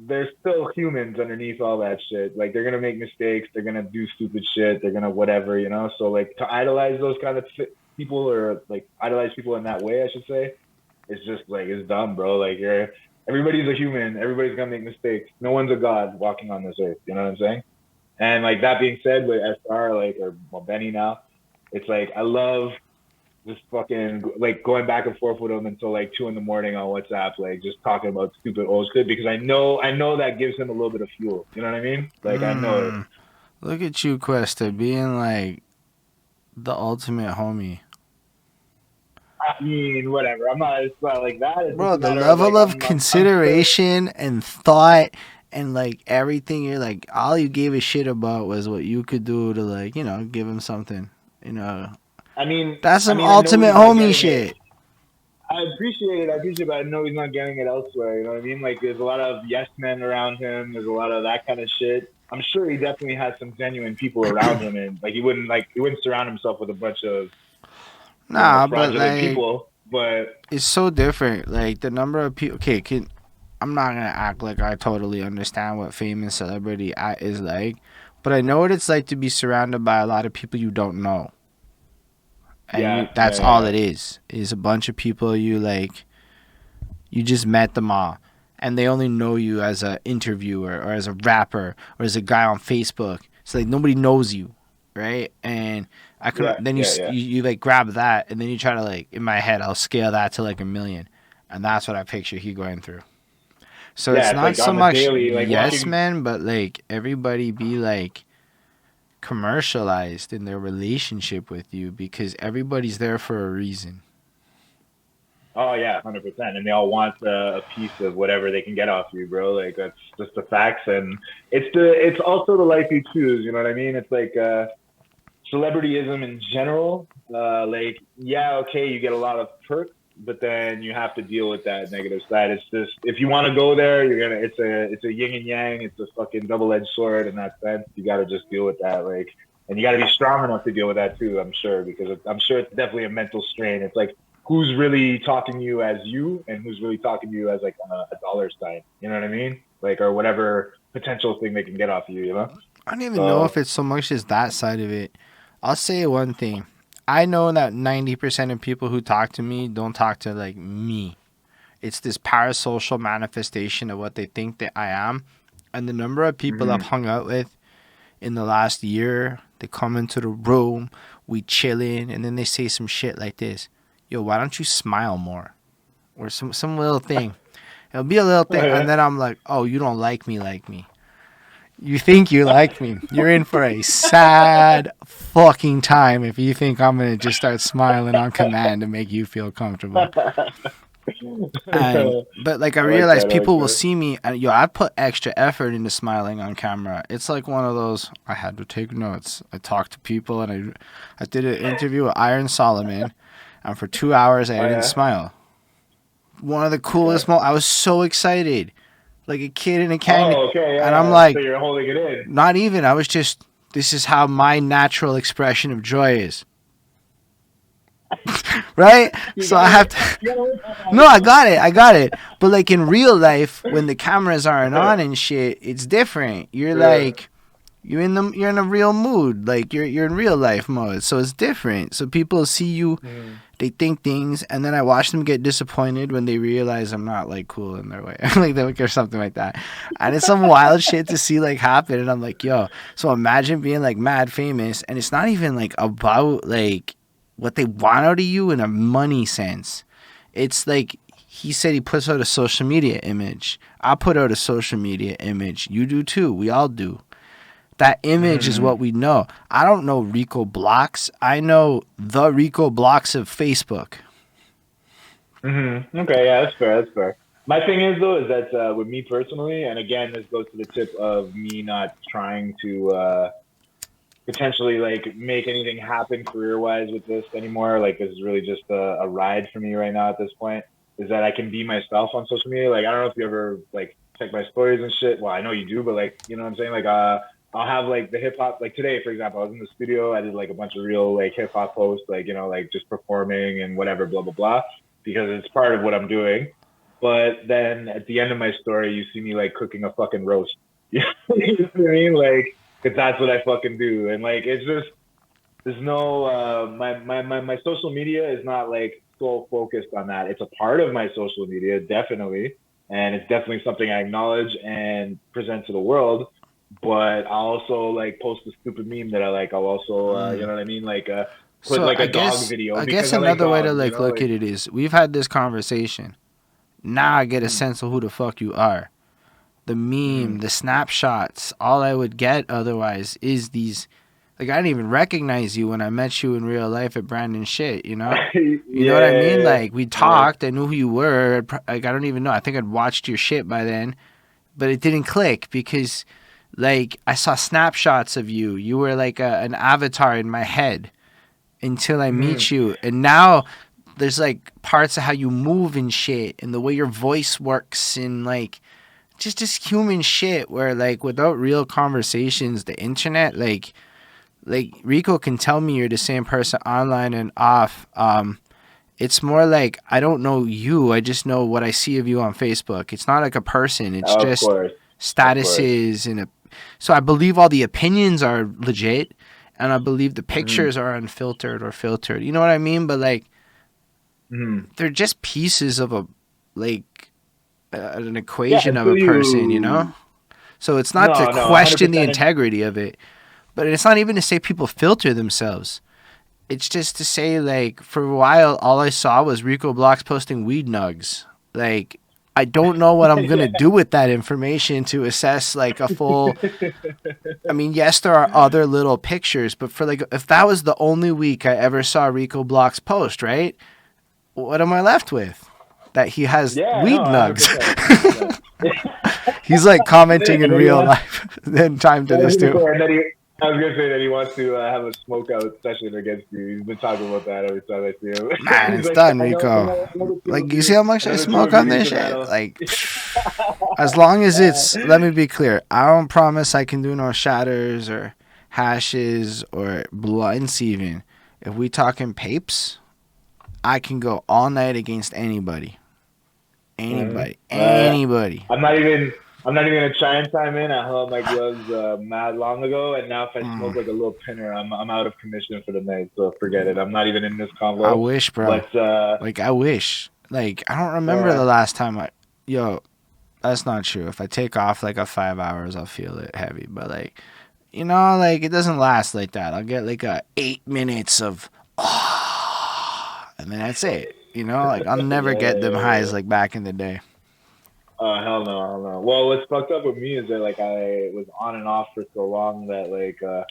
they're still humans underneath all that shit. Like, they're gonna make mistakes, they're gonna do stupid shit, they're gonna whatever, you know. So like, to idolize those kind of people, or like idolize people in that way, I should say, it's just like, it's dumb, bro. Like, everybody's a human, everybody's gonna make mistakes. No one's a god walking on this earth. You know what I'm saying? And like, that being said, with SR, like, or well, Benny now, it's like, I love just fucking like going back and forth with him until like 2 a.m. on WhatsApp, like just talking about stupid old shit, because I know that gives him a little bit of fuel. You know what I mean? Like, I know it. Look at you, QwestA, being like the ultimate homie. I mean, whatever. It's not like that. It's bro, the level of consideration and thought and like everything, you're like, all you gave a shit about was what you could do to, like, you know, give him something, you know. I mean, that's some ultimate homie shit. I appreciate it, but I know he's not getting it elsewhere. You know what I mean? Like, there's a lot of yes men around him. There's a lot of that kind of shit. I'm sure he definitely has some genuine people around him, and like, he wouldn't surround himself with a bunch of but like people. But it's so different. Like, the number of people. Okay, I'm not gonna act like I totally understand what fame and celebrity is like, but I know what it's like to be surrounded by a lot of people you don't know. And that's all it is a bunch of people you just met them all, and they only know you as an interviewer or as a rapper or as a guy on Facebook. So like, nobody knows you, right? And I could you like grab that, and then you try to, like, in my head, I'll scale that to like 1 million, and that's what I picture he going through. So it's not like so much daily, like, yes men, but like, everybody be like commercialized in their relationship with you, because everybody's there for a reason. Oh yeah, 100%. And they all want a piece of whatever they can get off you, bro. Like, that's just the facts, and it's also the life you choose. You know what I mean? It's like celebrityism in general. Like, yeah, okay, you get a lot of perks, but then you have to deal with that negative side. It's just, if you want to go there, it's a yin and yang. It's a fucking double-edged sword in that sense. You got to just deal with that, like, and you got to be strong enough to deal with that too. I'm sure, because I'm sure it's definitely a mental strain. It's like, who's really talking to you as you, and who's really talking to you as like a dollar sign. You know what I mean? Like, or whatever potential thing they can get off you. You know? I don't even know if it's so much as that side of it. I'll say one thing. I know that 90% of people who talk to me don't talk to, like, me. It's this parasocial manifestation of what they think that I am. And the number of people I've hung out with in the last year, they come into the room, we chilling, and then they say some shit like this. Yo, why don't you smile more? Or some little thing. It'll be a little thing, and then I'm like, oh, you don't like me. You think you like me. You're in for a sad fucking time if you think I'm going to just start smiling on command to make you feel comfortable. But like, I realize people will see me, and I put extra effort into smiling on camera. It's like one of those, I had to take notes. I talked to people, and I did an interview with Iron Solomon, and for 2 hours I didn't smile. One of the coolest moments. I was so excited, like a kid in a candy. And I'm like, so you're holding it in. Not even. I was just, this is how my natural expression of joy is. Right? So I have to. No, I got it. But like, in real life, when the cameras aren't on and shit, it's different. You're like, you're in a real mood. Like, you're in real life mode. So it's different. So people see you They think things, and then I watch them get disappointed when they realize I'm not like cool in their way, or something like that. And it's some wild shit to see like happen, and I'm like, yo. So imagine being like mad famous, and it's not even like about like what they want out of you in a money sense. It's like he said he puts out a social media image. I put out a social media image. You do too. We all do. That image is what we know. I don't know Rico Blocks. I know the Rico Blocks of Facebook. Okay, yeah, that's fair. That's fair. My thing is though, is that with me personally, and again, this goes to the tip of me not trying to potentially like make anything happen career wise with this anymore. Like, this is really just a ride for me right now at this point. Is that I can be myself on social media. Like, I don't know if you ever like check my stories and shit. Well, I know you do, but like, you know what I'm saying? Like, I'll have like the hip hop, like today, for example, I was in the studio. I did like a bunch of real like hip hop posts, like, you know, like just performing and whatever, blah, blah, blah, because it's part of what I'm doing. But then at the end of my story, you see me like cooking a fucking roast. You know what I mean? Like, cause that's what I fucking do. And like, it's just, there's no, my social media is not like so focused on that. It's a part of my social media, definitely. And it's definitely something I acknowledge and present to the world. But I'll also like post a stupid meme that I like. I'll also, you know what I mean? Like, put So like I a guess, dog video. I Because guess I like another way to dogs, like you know? look Like, at it is we've had this conversation. Now I get a sense of who the fuck you are. The meme, the snapshots, all I would get otherwise is these. Like, I didn't even recognize you when I met you in real life at Brandon shit, you know? You know what I mean? Like, we talked, I knew who you were. Like, I don't even know. I think I'd watched your shit by then. But it didn't click because, like, I saw snapshots of you. You were like an avatar in my head until I meet you. And now there's, like, parts of how you move and shit and the way your voice works and, like, just human shit where, like, without real conversations, the internet, like Rico can tell me you're the same person online and off. It's more like I don't know you. I just know what I see of you on Facebook. It's not like a person. It's of just course. statuses so I believe all the opinions are legit, and I believe the pictures are unfiltered or filtered. You know what I mean? But like, they're just pieces of an equation of a person. You know? So it's not to question the integrity of it, but it's not even to say people filter themselves. It's just to say, like, for a while, all I saw was Rico Blocks posting weed nugs. Like, I don't know what I'm going to do with that information to assess, like, a full... I mean, yes, there are other little pictures, but for, like, if that was the only week I ever saw Rico Blocks post, right? What am I left with? That he has weed nugs. He's, like, commenting in real life. Then time to this, too. I was gonna say that he wants to have a smoke out session against you. He's been talking about that every time I see him. Man, it's done, Rico. Like, you see how much I smoke on this shit? Like, as long as it's, let me be clear, I don't promise I can do no shatters or hashes or blunts even. If we talking papes, I can go all night against anybody. Anybody. I'm not even gonna try and chime in. I held my gloves mad long ago, and now if I smoke like a little pinner, I'm out of commission for the night. So forget it. I'm not even in this convo. I wish, bro. But, like, I wish. Like, I don't remember the last time Yo, that's not true. If I take off like a 5 hours, I'll feel it heavy. But like, you know, like it doesn't last like that. I'll get like 8 minutes of and then that's it. You know, like I'll never get them highs like back in the day. Hell no. Well, what's fucked up with me is that like I was on and off for so long that like I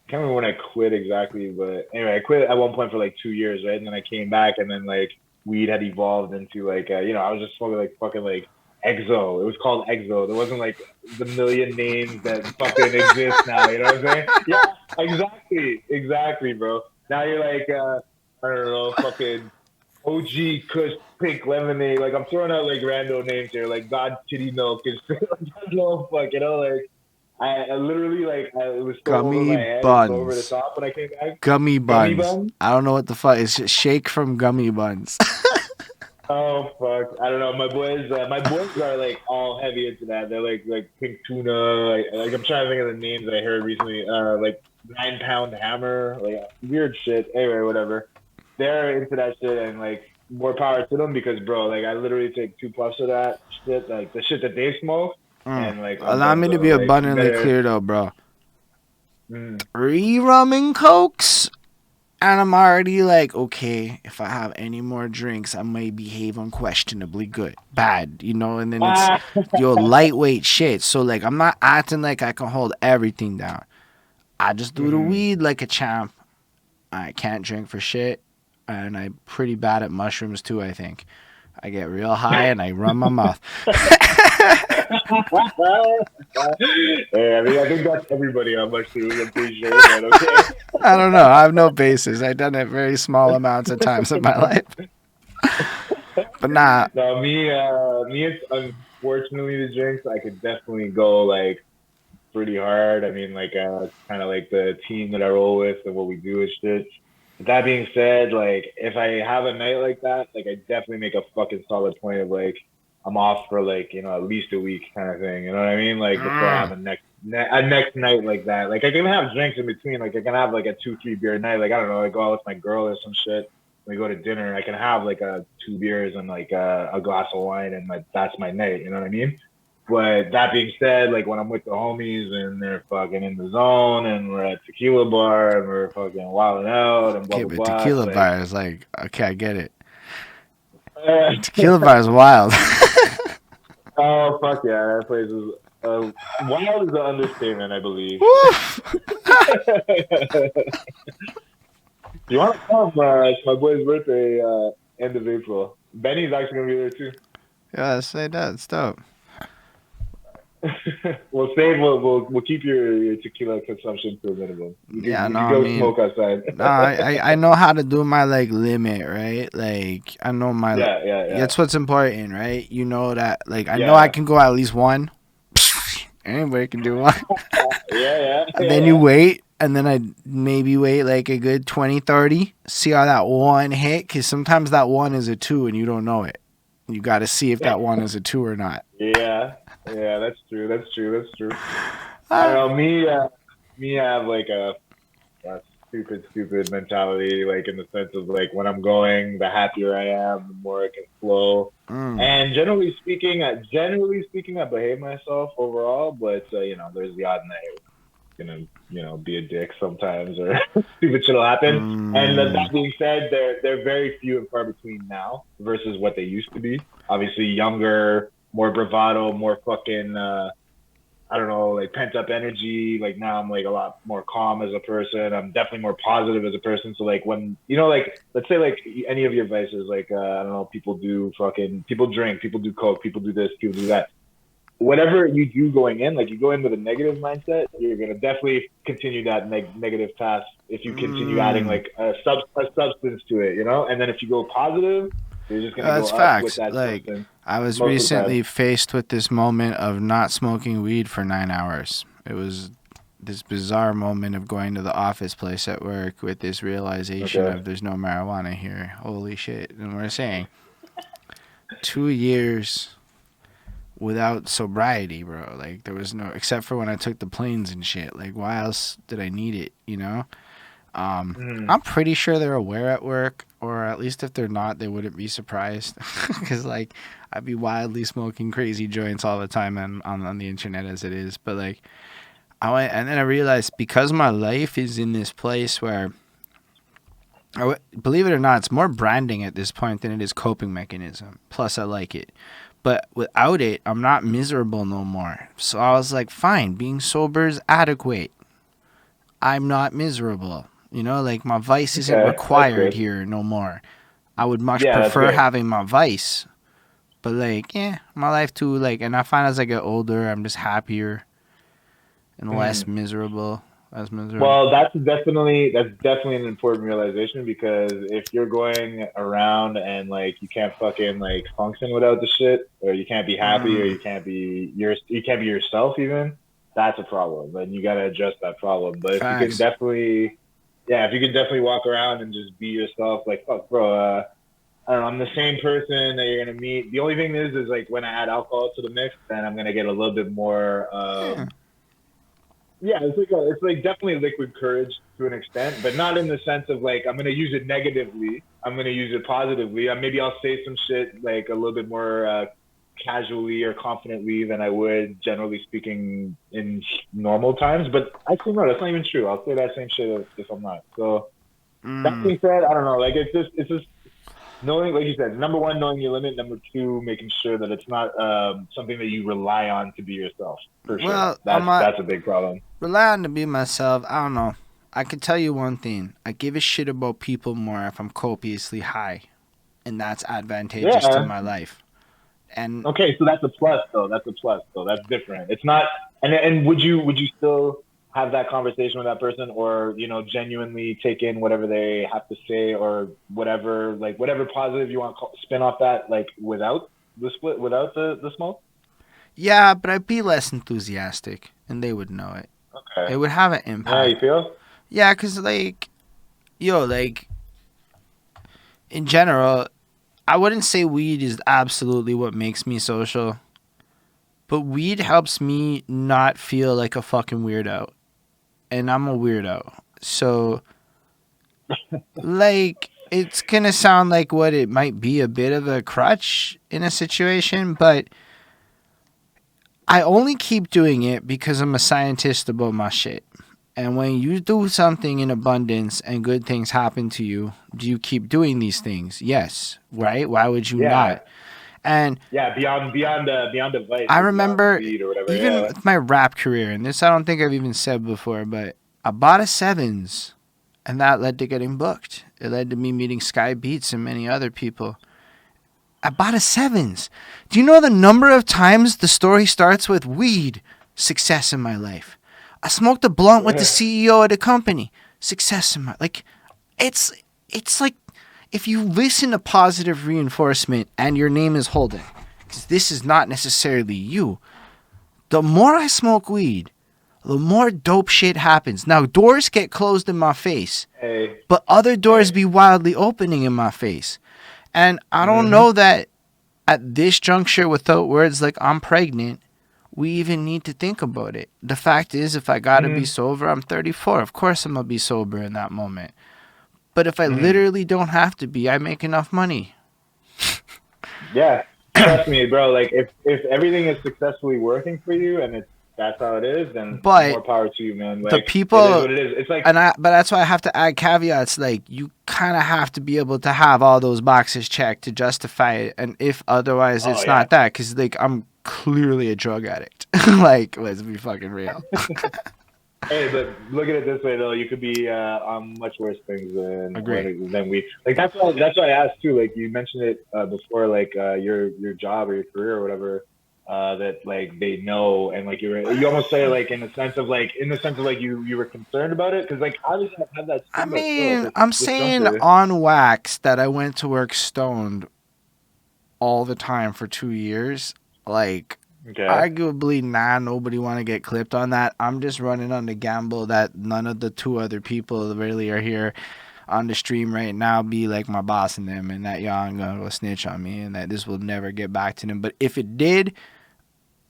can't remember when I quit exactly, but anyway, I quit at one point for like 2 years, right? And then I came back, and then like weed had evolved into like you know, I was just smoking like fucking like Exo. It was called Exo. There wasn't like the million names that fucking exist now. You know what I'm saying? Yeah, exactly, bro. Now you're like I don't know, fucking OG Kush Pink Lemonade. Like I'm throwing out like random names here, like God Titty Milk and shit. I don't know, fuck, you know, like I literally like it was so over my head, so over the top when I came back. Gummy buns. I don't know what the fuck. It's just shake from gummy buns. Oh fuck! I don't know. My boys are like all heavy into that. They're like pink tuna. Like I'm trying to think of the names I heard recently. Like 9 Pound Hammer. Like weird shit. Anyway, whatever. they're into that shit, and like more power to them because, bro, like I literally take 2 puffs of that shit, like the shit that they smoke, and like I'm Allow done. me to So be like you abundantly better. clear though, bro. Mm. 3 rum and cokes, and I'm already like, okay, if I have any more drinks, I may behave unquestionably bad, you know. And then it's Ah. lightweight shit. So like, I'm not acting like I can hold everything down. I just do the Mm. weed like a champ. I can't drink for shit, and I'm pretty bad at mushrooms too. I think I get real high and I run my mouth. Yeah, I think that's everybody on mushrooms. I'm pretty sure, but okay. I don't know. I have no basis. I've done it very small amounts of times in my life. But nah. No, me, it's unfortunately the drinks. I could definitely go like pretty hard. I mean, like, kind of like the team that I roll with and what we do and shit. But that being said, like, if I have a night like that, like, I definitely make a fucking solid point of like, I'm off for like, at least a week kind of thing. You know what I mean? Like, before I have a next night like that. Like, I can have drinks in between. Like, I can have like a 2-3 beer night. Like, I don't know, I go out with my girl or some shit. We go to dinner. I can have like 2 beers and like a glass of wine, and that's my night. You know what I mean? But that being said, like when I'm with the homies and they're fucking in the zone and we're at tequila bar and we're fucking wilding out and blah Okay, blah but blah. It's tequila like, bar is like, okay, I get it. Tequila bar is wild. oh fuck yeah, that place is wild is an understatement, I believe. You want to come? It's my boy's birthday, end of April. Benny's actually gonna be there too. Yeah, say that. It's dope. We'll save. We'll keep your tequila consumption to a minimum. Yeah, You no, can I go mean, smoke outside. no, I know how to do my like limit, right? Like I know my. Yeah. That's what's important, right? You know that, like I know I Yeah. can go at least one. Anybody can do one. Yeah. And then you wait, and then I maybe wait like a good 20, 30. See how that one hit, because sometimes that one is a 2 and you don't know it. You got to see if that one is a 2 or not. Yeah, that's true. I don't know. Me, I have like a stupid mentality, like in the sense of like when I'm going, the happier I am, the more I can flow. And generally speaking, I behave myself overall. But there's the odd night gonna be a dick sometimes or stupid shit will happen. And that being said, they're very few and far between now versus what they used to be. Obviously younger, more bravado, more fucking I don't know, like pent up energy. Like now I'm like a lot more calm as a person. I'm definitely more positive as a person. So like when like let's say like any of your vices, like I don't know, people drink, people do coke, people do this, people do that. Whatever you do going in, like you go in with a negative mindset, you're gonna definitely continue that negative path if you continue adding like a substance to it, and then if you go positive, you're just gonna go That's up with facts. that Like substance I was most of the recently time. faced with this moment of not smoking weed for 9 hours. It was this bizarre moment of going to the office place at work with this realization Okay. of there's no marijuana here. Holy shit. And we're saying 2 years without sobriety, bro. Like there was no, except for when I took the planes and shit. Like why else did I need it? I'm pretty sure they're aware at work, or at least if they're not, they wouldn't be surprised. Because like I'd be wildly smoking crazy joints all the time on the internet as it is. But like I went, and then I realized because my life is in this place where, believe it or not, it's more branding at this point than it is coping mechanism. Plus I like it. But without it, I'm not miserable no more. So I was like, fine, being sober is adequate. I'm not miserable. Like my vice isn't required here no more. I would much prefer having my vice. But like, my life too, like, and I find as I get older, I'm just happier and less miserable. Well, that's definitely an important realization, because if you're going around and like you can't fucking like function without the shit, or you can't be happy, or you can't be yourself even, that's a problem, and you got to address that problem. But if you can definitely walk around and just be yourself, like fuck, bro, I don't know, I'm the same person that you're gonna meet. The only thing is like when I add alcohol to the mix, then I'm gonna get a little bit more. Yeah, it's like definitely liquid courage to an extent, but not in the sense of like I'm gonna use it negatively. I'm gonna use it positively. Maybe I'll say some shit like a little bit more casually or confidently than I would generally speaking in normal times. But actually, no, that's not even true. I'll say that same shit if I'm not. So that being said, I don't know. Like it's just knowing, like you said, number one, knowing your limit. Number two, making sure that it's not something that you rely on to be yourself. For Well, sure, that's a big problem. rely on to be myself. I don't know. I can tell you one thing. I give a shit about people more if I'm copiously high, and that's advantageous to my life. And okay, so that's a plus, though. That's a plus, though. That's different. It's not. And would you still have that conversation with that person, or genuinely take in whatever they have to say, or whatever positive you want to spin off that, like without the split, without the smoke? yeah, but I'd be less enthusiastic, and they would know it. Okay. It would have an impact. Yeah, you feel? Yeah, cause in general, I wouldn't say weed is absolutely what makes me social, but weed helps me not feel like a fucking weirdo. And I'm a weirdo. So, it's going to sound like what it might be, a bit of a crutch in a situation, but I only keep doing it because I'm a scientist about my shit. And when you do something in abundance and good things happen to you, do you keep doing these things? Yes. Right? Why would you not? And beyond the vice. I remember whatever, even with my rap career, and this I don't think I've even said before, but I bought a Sevens, and that led to getting booked. It led to me meeting Sky Beats and many other people. I bought a Sevens. Do you know the number of times the story starts with weed? Success in my life. I smoked a blunt with the CEO of the company. Success in my it's like if you listen to positive reinforcement and your name is Holden, because this is not necessarily you. The more I smoke weed, the more dope shit happens. Now doors get closed in my face, but other doors be wildly opening in my face. And I don't know that at this juncture, without words like I'm pregnant, we even need to think about it. The fact is, if I gotta be sober, I'm 34. Of course I'm gonna be sober in that moment. But if I literally don't have to be, I make enough money. Yeah, trust me, bro. Like if everything is successfully working for you and that's how it is, then more power to you, man. Like, the people, it is what it is. It's like, but that's why I have to add caveats. Like you kind of have to be able to have all those boxes checked to justify it, and if otherwise, it's not that. Because I'm clearly a drug addict. Like, let's be fucking real. Hey, but look at it this way though. You could be on much worse things than we. Like that's why I asked too. Like you mentioned it before, like your job or your career or whatever. That like they know, and like you almost say like in the sense of like you were concerned about it, because like obviously I've had that. I mean, I'm saying on wax that I went to work stoned all the time for 2 years. Like, arguably, nobody want to get clipped on that. I'm just running on the gamble that none of the two other people really are here on the stream right now be like my boss and them, and that y'all ain't gonna go snitch on me, and that this will never get back to them. But if it did,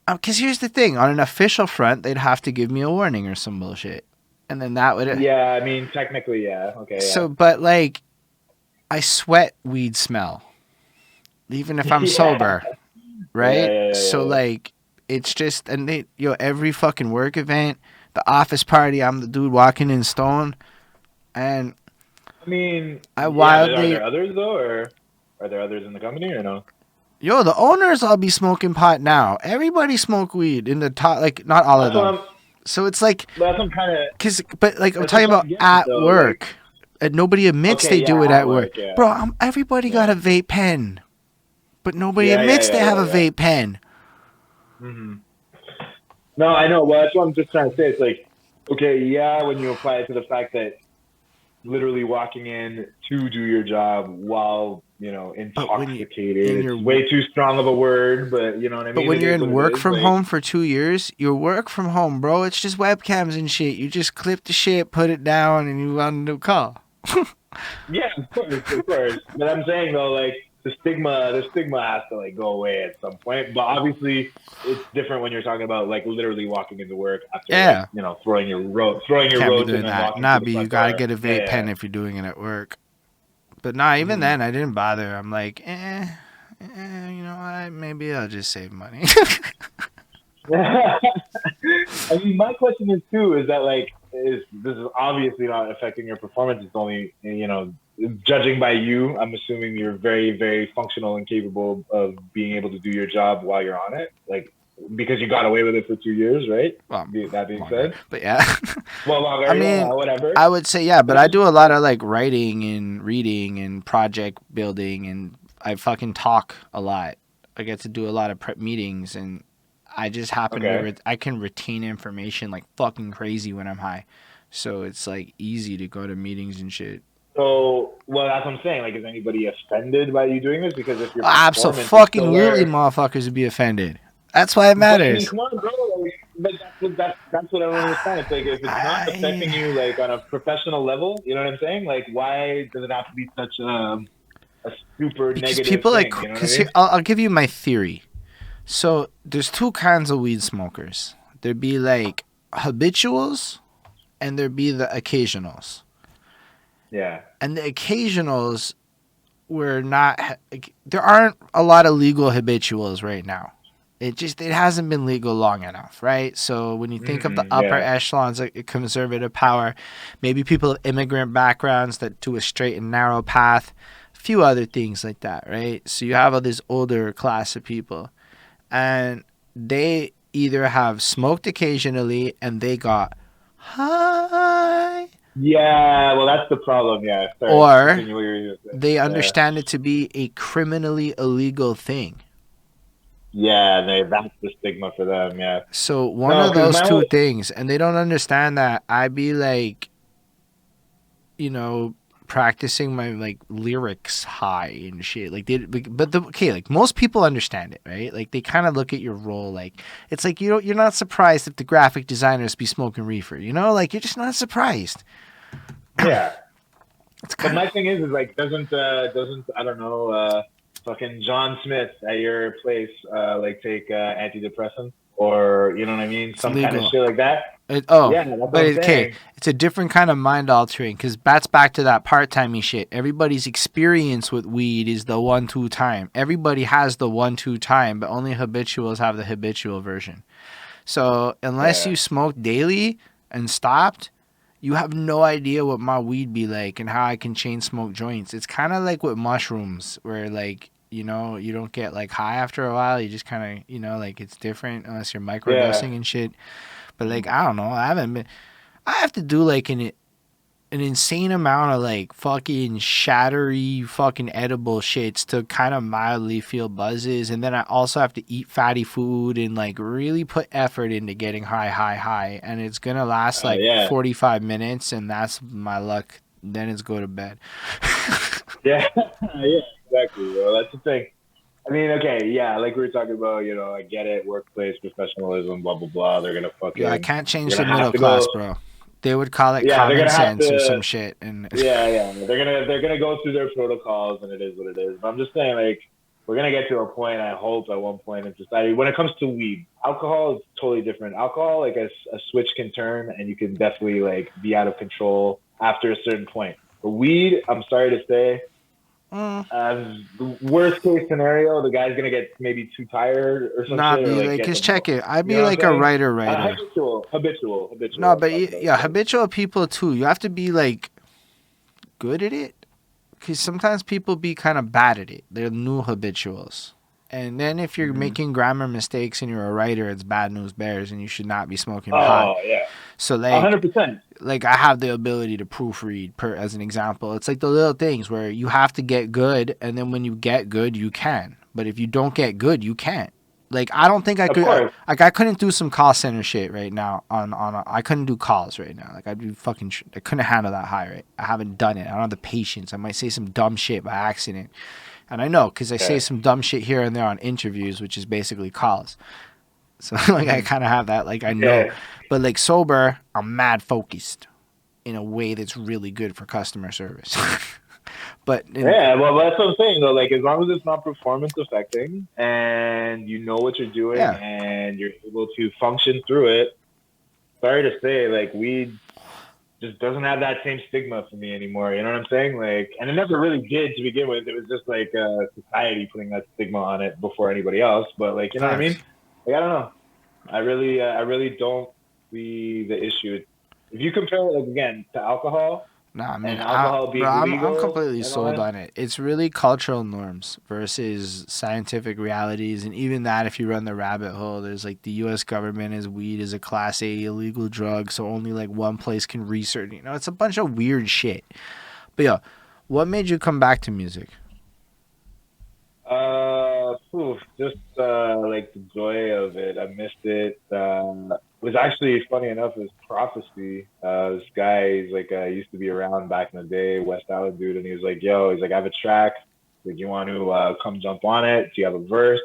because here's the thing, on an official front, they'd have to give me a warning or some bullshit, and then that would. Yeah, I mean, technically, yeah, okay. Yeah. So, but like, I sweat weed smell, even if I'm sober. Right? So, like, it's just, and they, every fucking work event, the office party, I'm the dude walking in stone. And, I mean, are there others, though, or are there others in the company, or no? The owners all be smoking pot now. Everybody smoke weed in the top, like, not all of them. So it's like, that's what I'm kind of, but like, I'm talking about at work. Like, and nobody admits they do it at work. Yeah. Bro, everybody got a vape pen. But nobody admits they have a vape pen. Mm-hmm. No, I know. Well, that's what I'm just trying to say. It's like, okay, when you apply it to the fact that literally walking in to do your job while, intoxicated, it's way too strong of a word, but you know what I mean? But when you're in work from home for 2 years, your work from home, bro, it's just webcams and shit. You just clip the shit, put it down, and you on the call. Yeah, of course. But I'm saying, though, like, the stigma has to like go away at some point. But obviously, it's different when you're talking about like literally walking into work after throwing your road and doing that. You gotta get a vape pen if you're doing it at work. But nah, even then I didn't bother. I'm like, you know what? Maybe I'll just save money. I mean, my question is too, is that like, is this is obviously not affecting your performance. It's only, judging by you, I'm assuming you're very, very functional and capable of being able to do your job while you're on it. Like, because you got away with it for 2 years, right? Well, that being longer. said. But yeah. Well, longer, I mean, whatever. I would say, yeah, but I do a lot of like writing and reading and project building, and I fucking talk a lot. I get to do a lot of prep meetings, and I just happen to I can retain information like fucking crazy when I'm high. So it's like easy to go to meetings and shit. So, well, that's what I'm saying. Like, is anybody offended by you doing this? Because if your Absolutely, motherfuckers would be offended. That's why it matters. But, I mean, come on, bro. Like, that's what I don't understand. It's like, if it's not affecting you like on a professional level, you know what I'm saying? Like, why does it have to be such a super negative people thing? like, you know what I mean? I'll give you my theory. So there's two kinds of weed smokers. There'd be like habituals, and there'd be the occasionals. Yeah. And the occasionals were not. There aren't a lot of legal habituals right now. It hasn't been legal long enough, right? So when you think of the upper echelons of conservative power, maybe people of immigrant backgrounds that do a straight and narrow path, a few other things like that, right? So you have all this older class of people, and they either have smoked occasionally and they got high. Yeah, well, that's the problem. Yeah, sorry, or they understand it to be a criminally illegal thing. Yeah, that's the stigma for them. Yeah. So one of those two things, and they don't understand that I'd be like, practicing my like lyrics high and shit. Like like most people understand it, right? Like they kind of look at your role like it's like you're not surprised if the graphic designers be smoking reefer, like you're just not surprised. Yeah. But my thing is like doesn't I don't know fucking John Smith at your place like take antidepressants or you know what I mean, some kind of shit like that. Yeah, that's what I'm saying. It's a different kind of mind altering because that's back to that part-timey shit. Everybody's experience with weed is the 1-2 time. Everybody has the 1-2 time, but only habituals have the habitual version. So unless you smoke daily and stopped, you have no idea what my weed be like and how I can chain smoke joints. It's kind of like with mushrooms where like, you don't get like high after a while. You just kind of, like it's different unless you're microdosing and shit. But like, I don't know. I have to do like an insane amount of like fucking shattery fucking edible shits to kind of mildly feel buzzes. And then I also have to eat fatty food and like really put effort into getting high. And it's going to last like 45 minutes and that's my luck. Then it's go to bed. Yeah, exactly. Well, that's the thing. I mean, okay, yeah, like we were talking about, I get it, workplace professionalism, blah blah blah. They're gonna fucking. Yeah, I can't change the middle class, bro. They would call it common sense or some shit. And yeah, they're gonna go through their protocols, and it is what it is. But I'm just saying, like, we're gonna get to a point. I hope at one point in society, when it comes to weed, alcohol is totally different. Alcohol, like a switch can turn, and you can definitely like be out of control after a certain point. But weed, I'm sorry to say. The worst case scenario, the guy's gonna get maybe too tired or something. Nah, because check it. I'd be like a writer. Habitual. No, but habitual people too. You have to be like good at it, because sometimes people be kind of bad at it. They're new habituals. And then if you're making grammar mistakes and you're a writer, it's bad news bears, and you should not be smoking pot. Oh yeah. So like 100%. Like I have the ability to proofread, as an example. It's like the little things where you have to get good, and then when you get good, you can. But if you don't get good, you can't. Like I don't think I could. Like I couldn't do some call center shit right now. I couldn't do calls right now. Like I'd be fucking. I couldn't handle that high. Right. I haven't done it. I don't have the patience. I might say some dumb shit by accident. And I know because I say some dumb shit here and there on interviews, which is basically calls. So like I kind of have that. Like I know, but like sober, I'm mad focused in a way that's really good for customer service. But well, that's what I'm saying though. Like as long as it's not performance affecting and you know what you're doing and you're able to function through it. Sorry to say, like weed just doesn't have that same stigma for me anymore. You know what I'm saying? Like, and it never really did to begin with. It was just like society putting that stigma on it before anybody else. But like, you know what I mean? Facts. Like, I don't know. I really don't see the issue. If you compare it, like, again, to alcohol Nah, I mean, and alcohol bro, being I'm legal completely and all sold that. on it. It's really cultural norms versus scientific realities, and even that, if you run the rabbit hole, there's like the U.S. government is weed is a Class A illegal drug, so only like one place can research. You know, it's a bunch of weird shit. But yo, what made you come back to music? Just like the joy of it. I missed it. It was actually funny enough. It was Prophecy. This guy, he's like, used to be around back in the day, West Island dude, and he was like, "Yo," he's like, "I have a track. Like, you want to come jump on it? Do you have a verse?"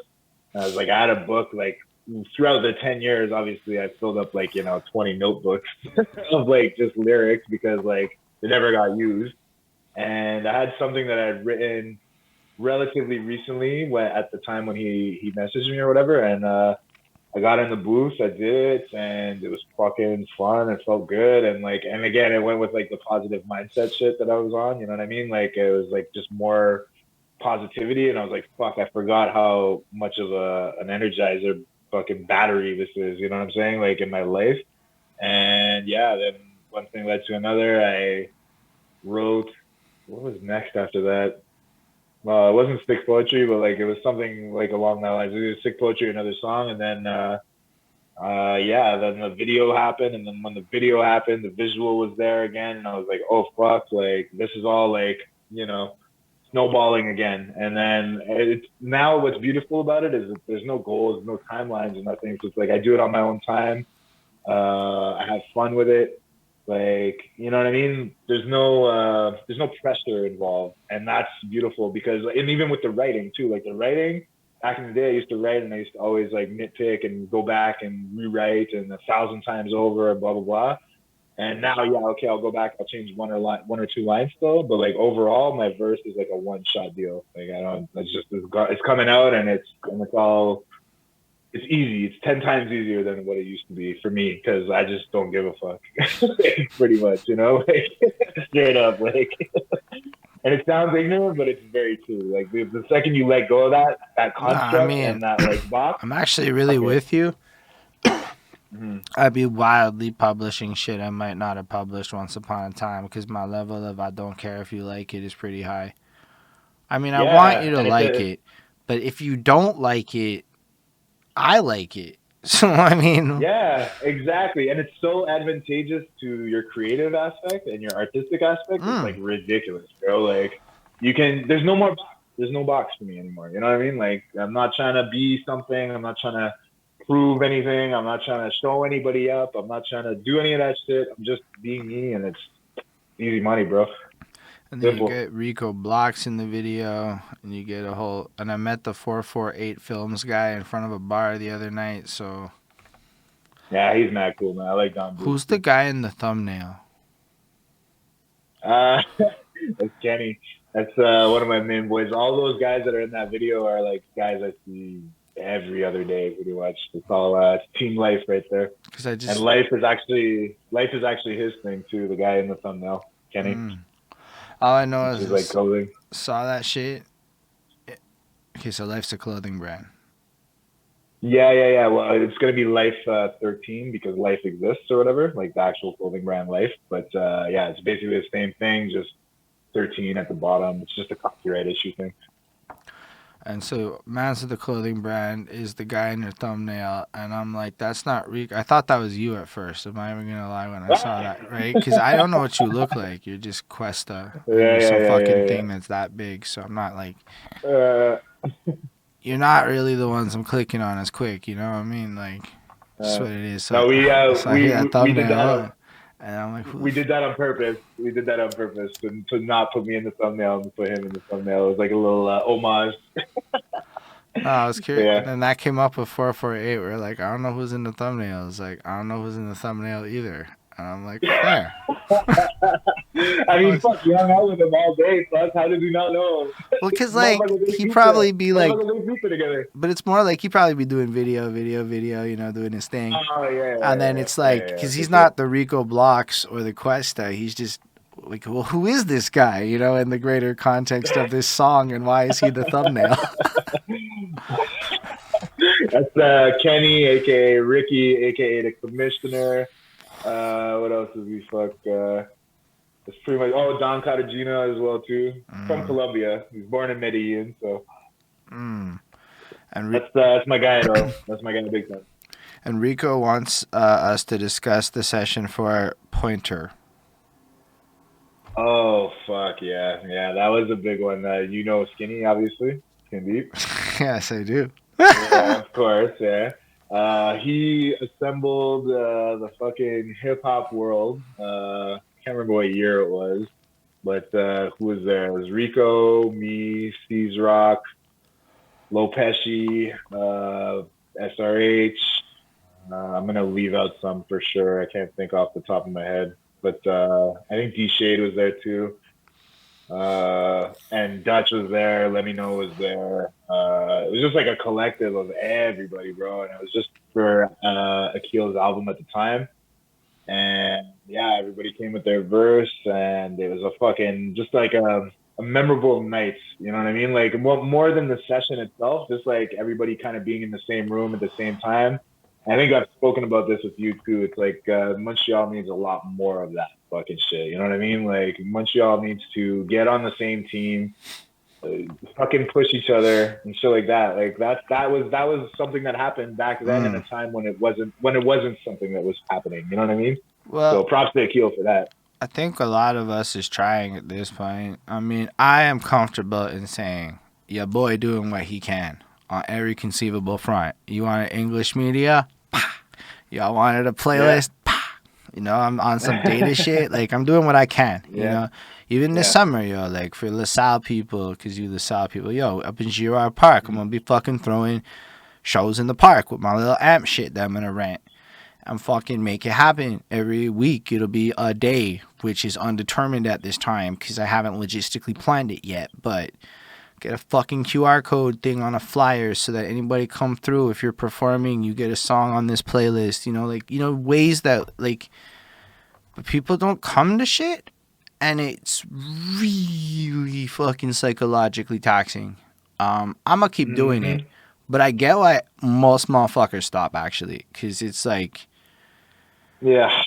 And I was like, I had a book like throughout the 10 years. Obviously, I filled up like 20 notebooks of like just lyrics because like they never got used. And I had something that I had written relatively recently when at the time when he messaged me or whatever, and I got in the booth, I did it, and it was fucking fun. It felt good, and like, and again, it went with like the positive mindset shit that I was on. You know what I mean? Like, it was like just more positivity, and I was like, fuck, I forgot how much of an energizer fucking battery this is. You know what I'm saying? Like in my life, and yeah, then one thing led to another. I wrote. What was next after that? Well, it wasn't stick poetry, but like it was something like along that lines. It was stick poetry, another song, and then yeah, then the video happened, and then when the video happened, the visual was there again, and I was like, oh fuck, like this is all like snowballing again. And then now what's beautiful about it is that there's no goals, no timelines, and nothing. So it's like I do it on my own time. I have fun with it. Like, you know what I mean? There's no pressure involved. And that's beautiful because, and even with the writing too, like the writing back in the day, I used to write and I used to always like nitpick and go back and rewrite and 1,000 times over, blah, blah, blah. And now, yeah, okay, I'll go back. I'll change one or two lines still, but like overall, my verse is like a one shot deal. Like I don't. It's coming out, and it's all. It's easy. It's 10 times easier than what it used to be for me because I just don't give a fuck. Pretty much, like straight up, like. And it sounds ignorant, but it's very true. Like the second you let go of that Nah, I construct mean, and that like box, I'm actually really okay. with you. Mm-hmm. I'd be wildly publishing shit I might not have published once upon a time because my level of I don't care if you like it is pretty high. I mean, I want you Yeah, to and like it, but if you don't like it, I like it. So, I mean, yeah, exactly. And it's so advantageous to your creative aspect and your artistic aspect. It's like ridiculous, bro. Like there's no more box. There's no box for me anymore. You know what I mean? Like I'm not trying to be something. I'm not trying to prove anything. I'm not trying to show anybody up. I'm not trying to do any of that shit. I'm just being me, and it's easy money, bro. and then you Simple. get Rico Blocks in the video, and you get a whole. And I met the 448 Films guy in front of a bar the other night, so. Yeah, he's mad cool, man. I like Don Bluth. Who's the guy in the thumbnail? That's Kenny. That's one of my main boys. All those guys that are in that video are like guys I see every other day, pretty much. It's all team life right there. Because I just. And life is actually his thing too. The guy in the thumbnail, Kenny. All I know Which is like clothing. Saw that shit. Okay, so Life's a clothing brand. Yeah. Well, it's gonna be Life 13 because Life exists or whatever, like the actual clothing brand Life. But yeah, it's basically the same thing, just 13 at the bottom. It's just a copyright issue thing. And so Man's the clothing brand is the guy in your thumbnail, and I'm like, that's not Rick. I thought that was you at first. Am I even gonna lie when I saw that, right? Because I don't know what you look like. You're just QwestA. You're some fucking thing that's that big. So I'm not like. You're not really the ones I'm clicking on as quick. You know what I mean? Like, that's what it is. So, no, so I hear that thumbnail. And I'm like, we did that on purpose. We did that on purpose to not put me in the thumbnail and put him in the thumbnail. It was like a little homage. No, I was curious. Yeah. And then that came up with 448. We're like, I don't know who's in the thumbnail. It's like, I don't know who's in the thumbnail either. And I'm like, fair. I mean, fuck, you hung out with him all day, fuck. How did you not know? Well, because, like, he probably be like, together. but it's more like he probably be doing video, you know, doing his thing. Oh, yeah. And then it's like, because he's not the Rico Blocks or the QwestA, he's just like, well, who is this guy, you know, in the greater context of this song, and why is he the thumbnail? That's Kenny, aka Ricky, aka the Commissioner. What else is he fucked? It's pretty much Don Cartagena as well too. From Colombia. He's born in Medellin, so And that's my guy though. That's my guy big time. And Rico wants us to discuss the session for Pointer. Oh fuck yeah, that was a big one. You know Skinny, obviously. Skin Deep. Yes, I do. Yeah, of course, yeah. He assembled the fucking hip hop world. Can't remember what year it was, but who was there? It was Rico, me, Steve's Rock, Lopeshi, SRH. I'm gonna leave out some for sure. I can't think off the top of my head, but I think D Shade was there too. And Dutch was there. Let Me Know was there. It was just like a collective of everybody, bro. And it was just for Akil's album at the time. And yeah, everybody came with their verse, and it was a fucking just like a memorable night. You know what I mean? Like more than the session itself, just like everybody kind of being in the same room at the same time. I think I've spoken about this with you too. It's like Montreal needs a lot more of that fucking shit. You know what I mean? Like Montreal needs to get on the same team, fucking push each other and shit like that. Like that was something that happened back then in a time when it wasn't something that was happening. You know what I mean? Well, so props to Akil for that. I think a lot of us is trying at this point. I mean, I am comfortable in saying your boy doing what he can on every conceivable front. You want an English media? Y'all wanted a playlist? Yeah. You know, I'm on some data shit. Like, I'm doing what I can, you know? Even this summer, yo, like, for LaSalle people, because you LaSalle people, yo, up in Girard Park, I'm going to be fucking throwing shows in the park with my little amp shit that I'm going to rent. I'm fucking make it happen. Every week, it'll be a day, which is undetermined at this time, because I haven't logistically planned it yet, but get a fucking QR code thing on a flyer so that anybody come through. If you're performing, you get a song on this playlist, you know, like, you know, ways that, like, but people don't come to shit, and it's really fucking psychologically taxing. I'm gonna keep doing it, but I get why most motherfuckers stop, actually, because it's like, yeah,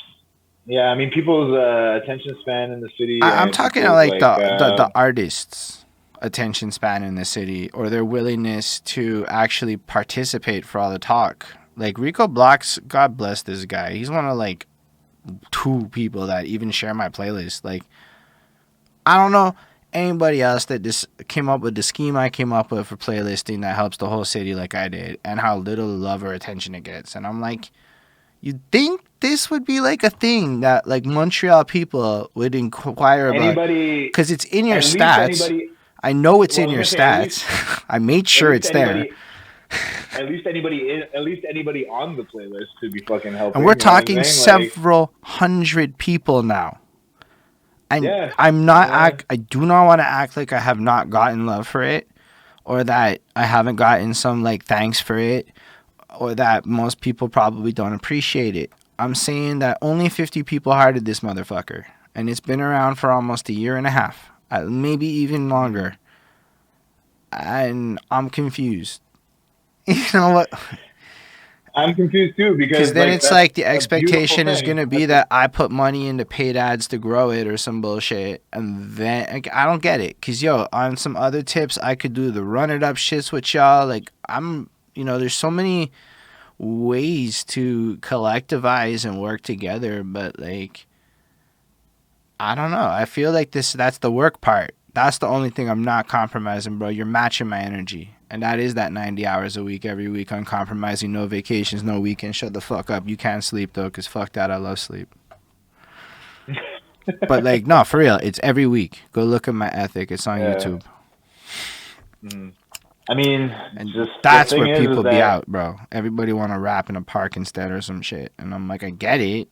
I mean, people's attention span in the city. I'm talking about like the artists' attention span in the city, or their willingness to actually participate for all the talk. Like Rico Blocks, God bless this guy. He's one of like 2 people that even share my playlist. Like, I don't know anybody else that just came up with the scheme I came up with for playlisting that helps the whole city like I did, and how little love or attention it gets. And I'm like, you'd think this would be like a thing that like Montreal people would inquire about, because it's in your stats. I know it's in your stats. I made sure it's there. At least anybody on the playlist should be fucking helping. And we're talking several hundred people now. And I'm not I do not want to act like I have not gotten love for it, or that I haven't gotten some like thanks for it, or that most people probably don't appreciate it. I'm saying that only 50 people hearted this motherfucker, and it's been around for almost a year and a half. Maybe even longer. And I'm confused. You know what? I'm confused too, because then it's like the expectation is going to be that I put money into paid ads to grow it or some bullshit. And then like, I don't get it. Because, yo, on some other tips, I could do the run it up shits with y'all. Like, you know, there's so many ways to collectivize and work together. But, like, I don't know. I feel like that's the work part. That's the only thing I'm not compromising, bro. You're matching my energy. And that is that 90 hours a week, every week, uncompromising, no vacations, no weekends. Shut the fuck up. You can't sleep, though, because fuck that. I love sleep. But, like, no, for real. It's every week. Go look at my ethic. It's on YouTube. I mean, and that's where people be out, bro. Everybody want to rap in a park instead or some shit. And I'm like, I get it.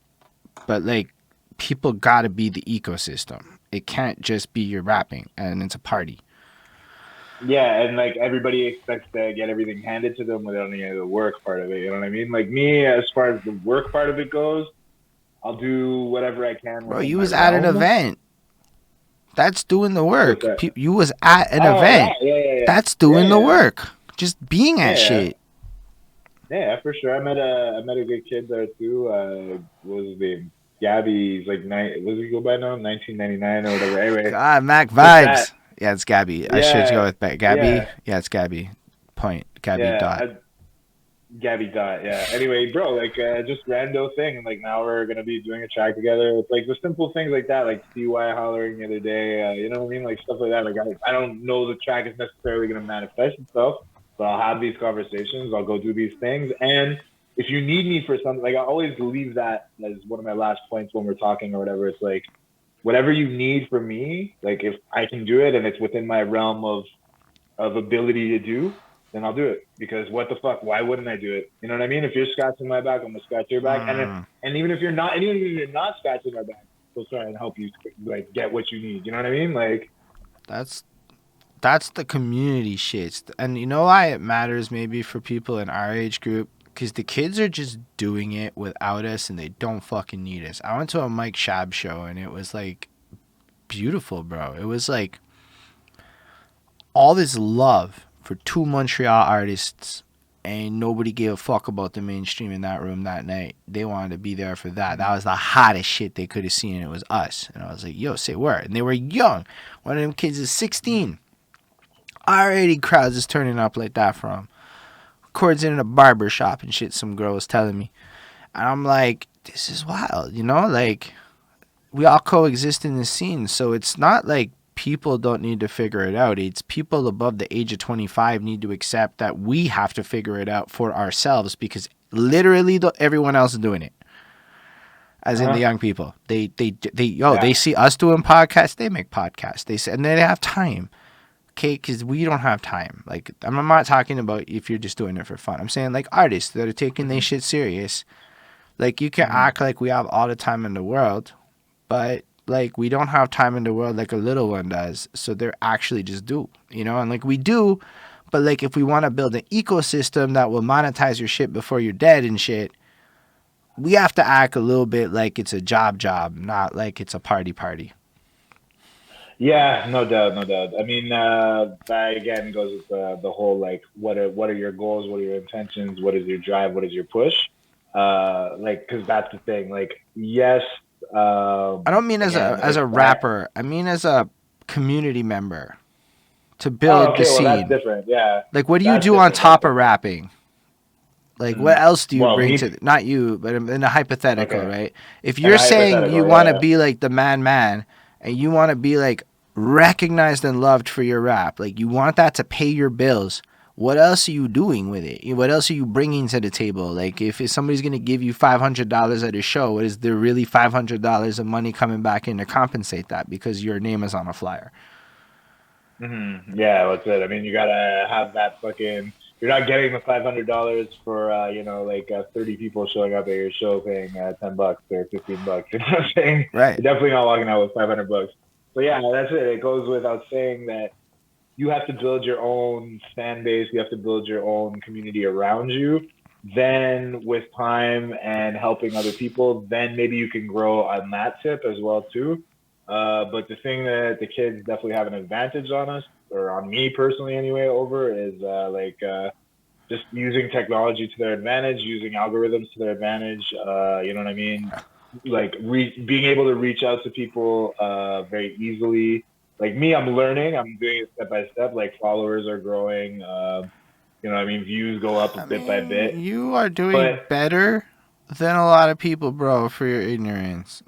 but like people gotta be the ecosystem. It can't just be your rapping and it's a party. Yeah, and like everybody expects to get everything handed to them without any of the work part of it. You know what I mean? Like me, as far as the work part of it goes, I'll do whatever I can Bro, within you my was at an realm. event. That's doing the What's work. that? You was at an Oh, that, event. yeah, That's yeah, doing the yeah, work. Just being yeah, at yeah, shit. yeah, for sure. I met a good kid there too. What was his name? Gabby. He's like what does he go by now? 1999 or whatever. Anyway, God, Mac just that. vibes. Yeah, it's Gabby. I should go Yeah, with Gabby. yeah, Yeah, it's Gabby. Point. Gabby yeah. dot. Gabby Dot, yeah. Anyway, bro, like just rando thing. Like now we're gonna be doing a track together. It's like the simple things like that, like CY hollering the other day. You know what I mean? Like stuff like that. Like I don't know the track is necessarily gonna manifest itself, but I'll have these conversations. I'll go do these things, and if you need me for something, like I always leave that as one of my last points when we're talking or whatever. It's like whatever you need from me, like if I can do it and it's within my realm of ability to do, then I'll do it. Because what the fuck? Why wouldn't I do it? You know what I mean? If you're scratching my back, I'm gonna scratch your back. And even if you're not, and even if you're not scratching my back, we'll try and help you like get what you need. You know what I mean? Like That's the community shit. And you know why it matters maybe for people in our age group? Because the kids are just doing it without us and they don't fucking need us. I went to a Mike Shab show and it was like beautiful, bro. It was like all this love for two Montreal artists and nobody gave a fuck about the mainstream in that room that night. They wanted to be there for that. That was the hottest shit they could have seen. And it was us. And I was like, yo, say word. And they were young. One of them kids is 16. Already crowds is turning up like that from. Records in a barber shop and shit, some girl was telling me. And I'm like, this is wild, you know? Like, we all coexist in this scene. So it's not like people don't need to figure it out. It's people above the age of 25 need to accept that we have to figure it out for ourselves because literally everyone else is doing it. As in the young people. They see us doing podcasts, they make podcasts. They say, and they have time. Okay, because we don't have time. Like, I'm not talking about if you're just doing it for fun. I'm saying like artists that are taking their shit serious. Like, you can act like we have all the time in the world, but like we don't have time in the world like a little one does. So they're actually just do, you know? And like we do, but like if we want to build an ecosystem that will monetize your shit before you're dead and shit, we have to act a little bit like it's a job, not like it's a party. yeah, no doubt, no doubt. I mean, that again goes with the whole like, what are your goals? What are your intentions? What is your drive? What is your push? Like, because that's the thing. Like, yes. I don't mean Again, as if a that. rapper. I mean as a community member to Oh, build the okay. Well, that's scene. different. Yeah, Like, what do you that's do on different. That's top of different. rapping? Like, what else do you Well, bring me. to not you, but in a hypothetical, Okay. right? If And you're a saying you hypothetical. want to Yeah. be like the man, and you want to be like recognized and loved for your rap, like you want that to pay your bills. What else are you doing with it? What else are you bringing to the table? Like, if somebody's gonna give you $500 at a show, is there really $500 of money coming back in to compensate that because your name is on a flyer? Yeah, that's it. I mean, you gotta have that fucking. You're not getting the $500 for like 30 people showing up at your show paying $10 or $15. You know what I'm saying? Right. You're definitely not walking out with $500. So yeah, that's it. It goes without saying that you have to build your own fan base. You have to build your own community around you. Then with time and helping other people, then maybe you can grow on that tip as well too. But the thing that the kids definitely have an advantage on us, or on me personally anyway, over is just using technology to their advantage, using algorithms to their advantage. You know what I mean? Like being able to reach out to people very easily. Like me, I'm learning. I'm doing it step by step. Like followers are growing. You know what I mean? Views go up I bit by mean, bit. you are doing But better than a lot of people, bro, for your ignorance.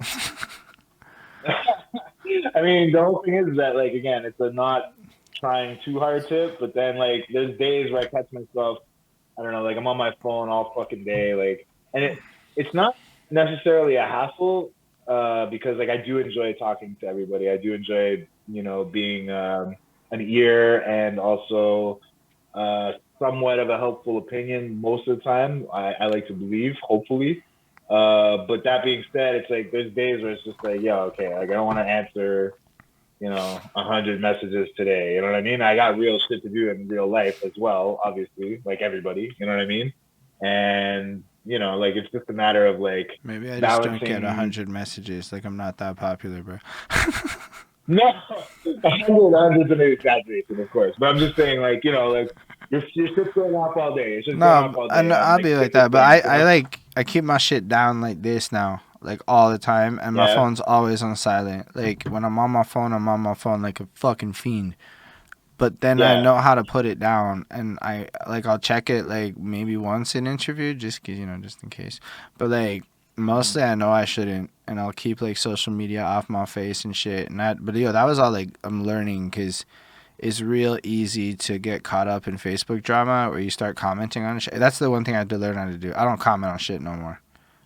I mean, the whole thing is that, like, again, it's a not trying too hard tip. But then, like, there's days where I catch myself. I don't know, like I'm on my phone all fucking day, like, and it's not necessarily a hassle, because like I do enjoy talking to everybody. I do enjoy, being an ear and also somewhat of a helpful opinion most of the time. I like to believe, hopefully. But that being said, it's like there's days where it's just like, yo, okay, like I don't want to answer, 100 messages today. You know what I mean? I got real shit to do in real life as well, obviously, like everybody. You know what I mean? And like it's just a matter of like Maybe I just don't get balancing. 100 messages. Like I'm not that popular, bro. No, 100's an exaggeration, of course. But I'm just saying, like like your shit's going off all day. It's just going off No, all I day know, on I'll like be like that, different but things. I keep my shit down like this now, like all the time, and my Yeah, phone's always on silent. Like when I'm on my phone like a fucking fiend. But then I yeah. know how to put it down, and I'll check it like maybe once in interview, just 'cause, just in case. But like mostly I know I shouldn't, and I'll keep like social media off my face and shit. And but that was all like I'm learning, 'cause it's real easy to get caught up in Facebook drama where you start commenting on shit. That's the one thing I had to learn how to do. I don't comment on shit no more.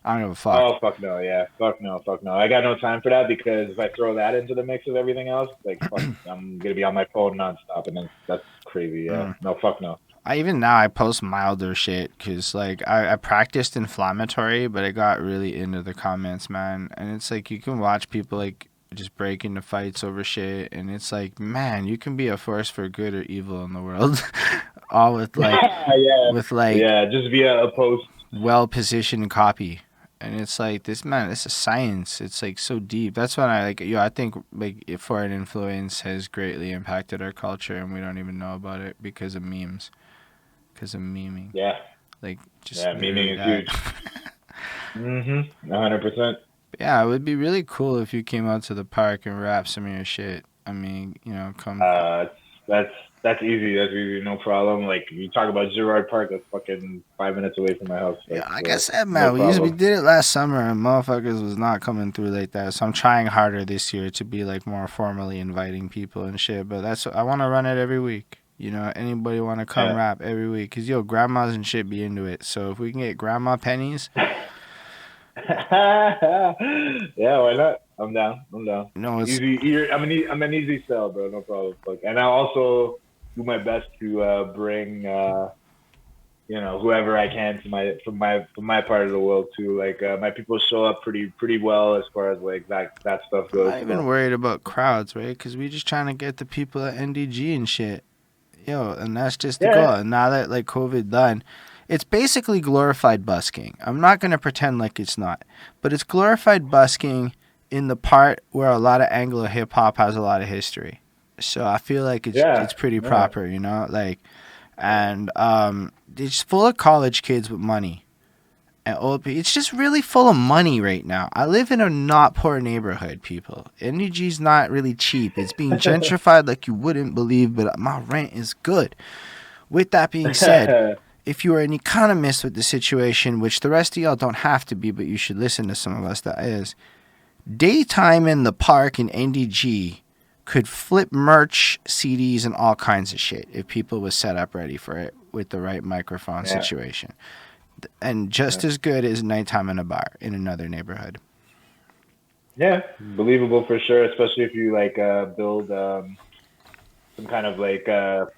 I don't give a fuck. Oh fuck no, yeah, fuck no, fuck no. I got no time for that because if I throw that into the mix of everything else, like fuck, I'm gonna be on my phone nonstop, and then that's crazy. Yeah, Mm. no, fuck no. Even now I post milder shit because like I practiced inflammatory, but I got really into the comments, man. And it's like you can watch people like just break into fights over shit, and it's like, man, you can be a force for good or evil in the world, all Yeah, with like yeah, just via a post. well positioned copy. And it's like this is science. It's like so deep. That's when I think like foreign influence has greatly impacted our culture, and we don't even know about it because of memes, because of memeing. Yeah, Like just yeah, literally memeing is that. huge. 100%. Yeah, it would be really cool if you came out to the park and rap some of your shit. I mean, come. That's that's easy. That's easy. No problem. Like you talk about Girard Park, that's fucking 5 minutes away from my house. Yeah, That's like I said, no man, we problem. did it last summer, and motherfuckers was not coming through like that. So I'm trying harder this year to be like more formally inviting people and shit. But I want to run it every week. Anybody want to come Yeah. rap every week? 'Cause grandmas and shit be into it. So if we can get grandma pennies, Yeah, why not? I'm down. I'm down. it's Easy. I'm an easy sell, bro. No problem. Fuck. And I also do my best to bring whoever I can to my part of the world too. Like my people show up pretty well as far as like that stuff I'm goes. not even So worried about crowds, right? Because we just trying to get the people at NDG and shit. And that's just the goal. yeah, And now that like COVID done, it's basically glorified busking. I'm not gonna pretend like it's not, but it's glorified busking in the part where a lot of Anglo hip hop has a lot of history. So I feel like yeah, it's pretty yeah, proper, like, and it's full of college kids with money and old people. It's just really full of money right now. I live in a not poor neighborhood, people. NDG's not really cheap. It's being gentrified like you wouldn't believe, but my rent is good. With that being said, if you are an economist with the situation, which the rest of y'all don't have to be, but you should listen to some of us that is, daytime in the park in NDG could flip merch, CDs, and all kinds of shit if people was set up ready for it with the right microphone yeah, situation. And just yeah. as good as nighttime in a bar in another neighborhood. Yeah, believable for sure. Especially if you like build some kind of like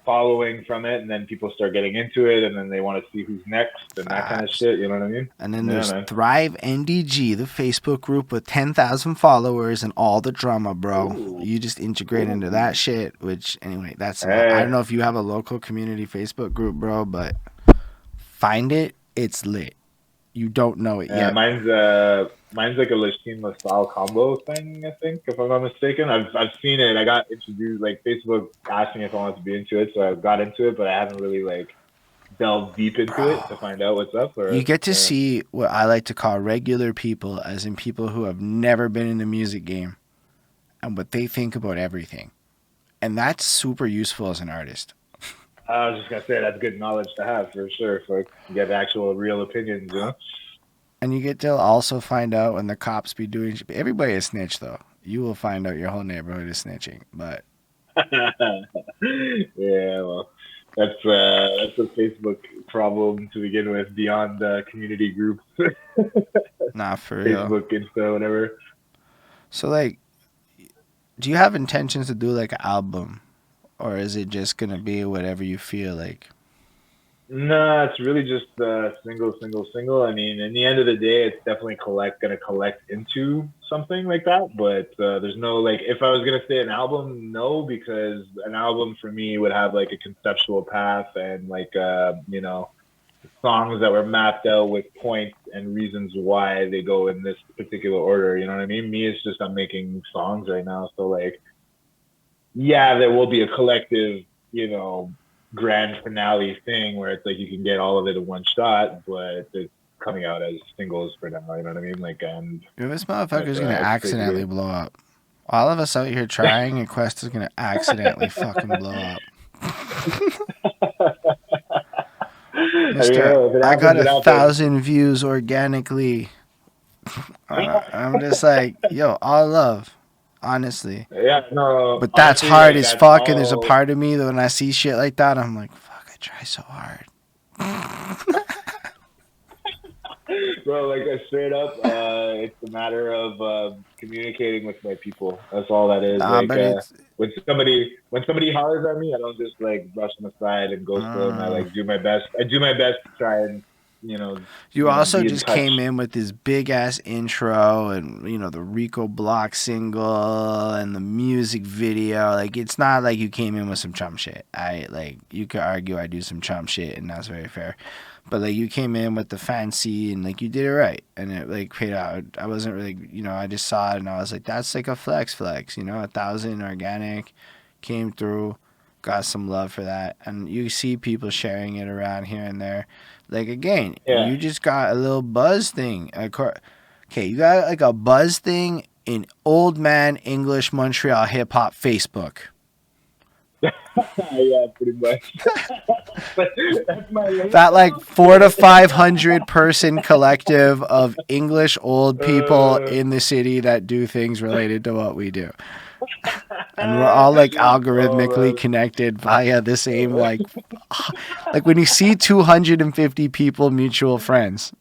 following from it, and then people start getting into it, and then they want to see who's next and that kind of Facts. shit. You know what I mean? And then Yeah, there's man. Thrive NDG, the Facebook group with 10,000 followers and all the drama, bro. Ooh, You just integrate into ooh. that shit, which, anyway, I don't Hey, know if you have a local community Facebook group, bro, but find it. It's lit. You don't know it yeah, yet. mine's like a Lachine LaSalle combo thing. I think, if I'm not mistaken, I've seen it. I got introduced, like Facebook asked me if I wanted to be into it, so I got into it, but I haven't really like delved deep into Bro, it to find out what's up. you Or get to yeah, see what I like to call regular people, as in people who have never been in the music game, and what they think about everything. And that's super useful as an artist. I was just gonna say that's good knowledge to have for sure. For you get actual real opinions, you know. And you get to also find out when the cops be doing. Everybody is snitch, though. You will find out your whole neighborhood is snitching. But Yeah, well, that's a Facebook problem to begin with, beyond community groups, not for real. Facebook, Insta, whatever. So, like, do you have intentions to do like an album, or is it just gonna be whatever you feel like? No, it's really just single, single, single. I mean, in the end of the day, it's definitely gonna collect into something like that. But there's no like, if I was gonna say an album, no, because an album for me would have like a conceptual path and like songs that were mapped out with points and reasons why they go in this particular order. You know what I mean? Me, it's just I'm making songs right now, so like, yeah, there will be a collective, grand finale thing where it's like you can get all of it in one shot, but it's coming out as singles for now. You know what I mean? Like, and This motherfucker's gonna it's accidentally basically. blow up. All of us out here trying, and Quest is gonna accidentally fucking blow up. I mean, Mister, if it I got happens, it happens. 1,000 views organically. I'm just like, yo, all love, honestly. Yeah, no, But that's honestly, hard like as that's fuck, and there's a all. part of me that when I see shit like that, I'm like, fuck, I try so hard. Bro, like I straight up, it's a matter of communicating with my people. That's all that is. Nah, Like but it's, when somebody hollers at me, I don't just like brush them aside and ghost them. I uh, like do my best. I do my best to try and you know you also be in just touch. came in with this big ass intro and the Rico Block single and the music video. Like it's not like you came in with some chump shit. You could argue I do some chump shit and that's very fair. But like you came in with the fancy and like you did it right and it like paid out. I wasn't really I just saw it and I was like that's like a flex, 1,000 organic came through, got some love for that, and you see people sharing it around here and there. Like again, Yeah. you just got a little buzz thing. Okay, you got like a buzz thing in old man English Montreal hip hop Facebook. Yeah, pretty much. But that's my lane That like now. 400 to 500 person collective of English old people uh, in the city that do things related to what we do. And we're all like algorithmically oh connected via the same man. like when you see 250 people mutual friends,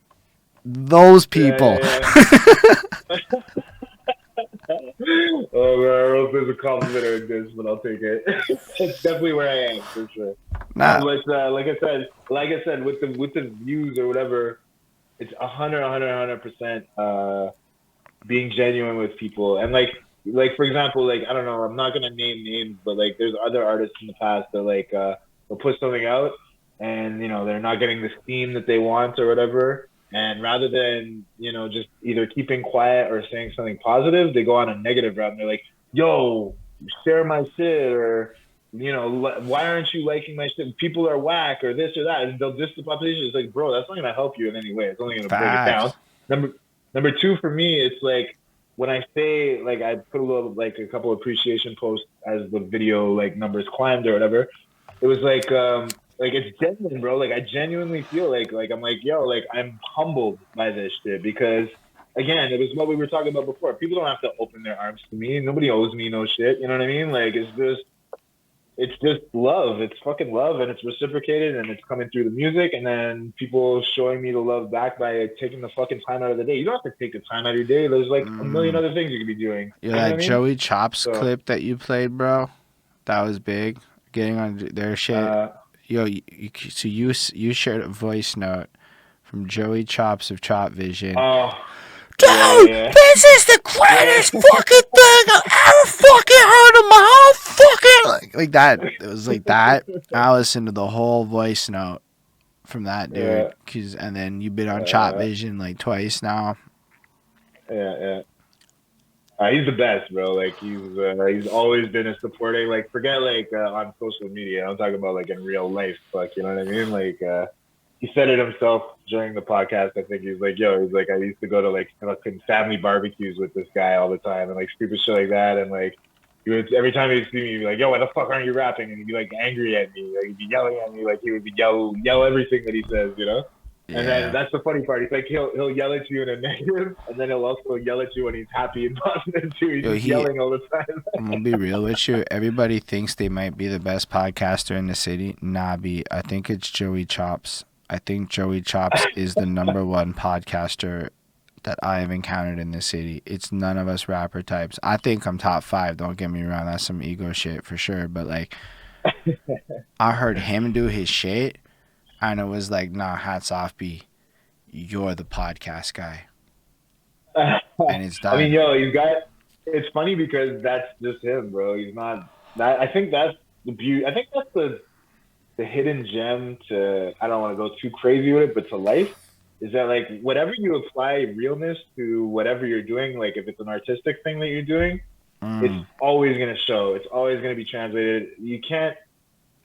those Yeah, people. yeah, yeah. Oh man, I don't know if there's a compliment or a diss, but I'll take it. It's definitely where I am for sure. Nah, But like I said, with the views or whatever, it's 100% being genuine with people, and like for example, like I don't know, I'm not gonna name names, but like there's other artists in the past that like they'll put something out, and they're not getting the steam that they want or whatever. And rather than just either keeping quiet or saying something positive, they go on a negative route. And they're like, "Yo, share my shit," or why aren't you liking my shit? People are whack or this or that, and they'll diss the population. It's like, bro, that's not gonna help you in any way. It's only gonna bring it down. facts. Number number two for me, it's like when I say like I put a couple of appreciation posts as the video like numbers climbed or whatever. It was like it's genuine, bro. Like I genuinely feel like I'm like, yo, like I'm humbled by this shit because again, it was what we were talking about before. People don't have to open their arms to me. Nobody owes me no shit. You know what I mean? Like it's just love. It's fucking love, and it's reciprocated, and it's coming through the music, and then people showing me the love back by taking the fucking time out of the day. You don't have to take the time out of your day. There's like a million Mm. other things you could be doing. Yo, You know what that I mean? Joey Chops So, clip that you played, bro, that was big. Getting on their shit. uh, Yo, you shared a voice note from Joey Chops of Chop Vision. oh, yeah, Dude, yeah, this is the yeah. greatest fucking thing I've ever fucking heard in my whole fucking like that. It was like that. I listened to the whole voice note from that dude, Yeah, and then you've been on Chop uh, Vision like twice now. yeah, yeah. He's the best, bro. Like he's always been a supporting. Like forget like on social media. I'm talking about like in real life. Like you know what I mean? Like he said it himself during the podcast. I think he's like, yo, he's like, I used to go to like fucking family barbecues with this guy all the time and like stupid shit like that. And like he would every time he'd see me, he'd be like, yo, why the fuck aren't you rapping? And he'd be like angry at me. Like he'd be yelling at me. Like he would be yell everything that he says. And then Yeah. that's the funny part. He's like he'll yell at you in a negative, and then he'll also yell at you when he's happy and positive too. He's Yo, just yelling all the time. I'm gonna be real with you. Everybody thinks they might be the best podcaster in the city. Nah, B. I think it's Joey Chops. I think Joey Chops is the number one podcaster that I have encountered in this city. It's none of us rapper types. I think I'm top 5. Don't get me wrong. That's some ego shit for sure. But like, I heard him do his shit. And it was like, nah, hats off, B. You're the podcast guy. And it's I mean, done. yo, he's got. It's funny because that's just him, bro. He's not. That I think that's the beauty. I think that's the hidden gem to. I don't want to go too crazy with it, but to life is that like whatever you apply realness to whatever you're doing, like if it's an artistic thing that you're doing, it's Mm. always gonna show. It's always gonna be translated. You can't.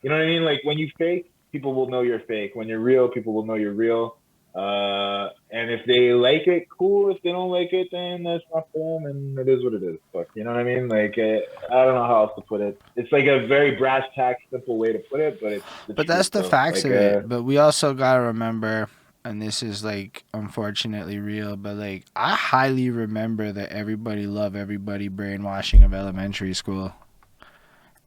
You know what I mean? Like when you fake, people will know you're fake. When you're real, people will know you're real. And if they like it, cool. If they don't like it, then that's not for them, and it is what it is. Fuck, you know what I mean? Like, I don't know how else to put it. It's like a very brass tack, simple way to put it, but it's the But truth, that's the though. facts Like, of it. But we also gotta remember, and this is like unfortunately real, but like I highly remember that everybody love everybody brainwashing of elementary school.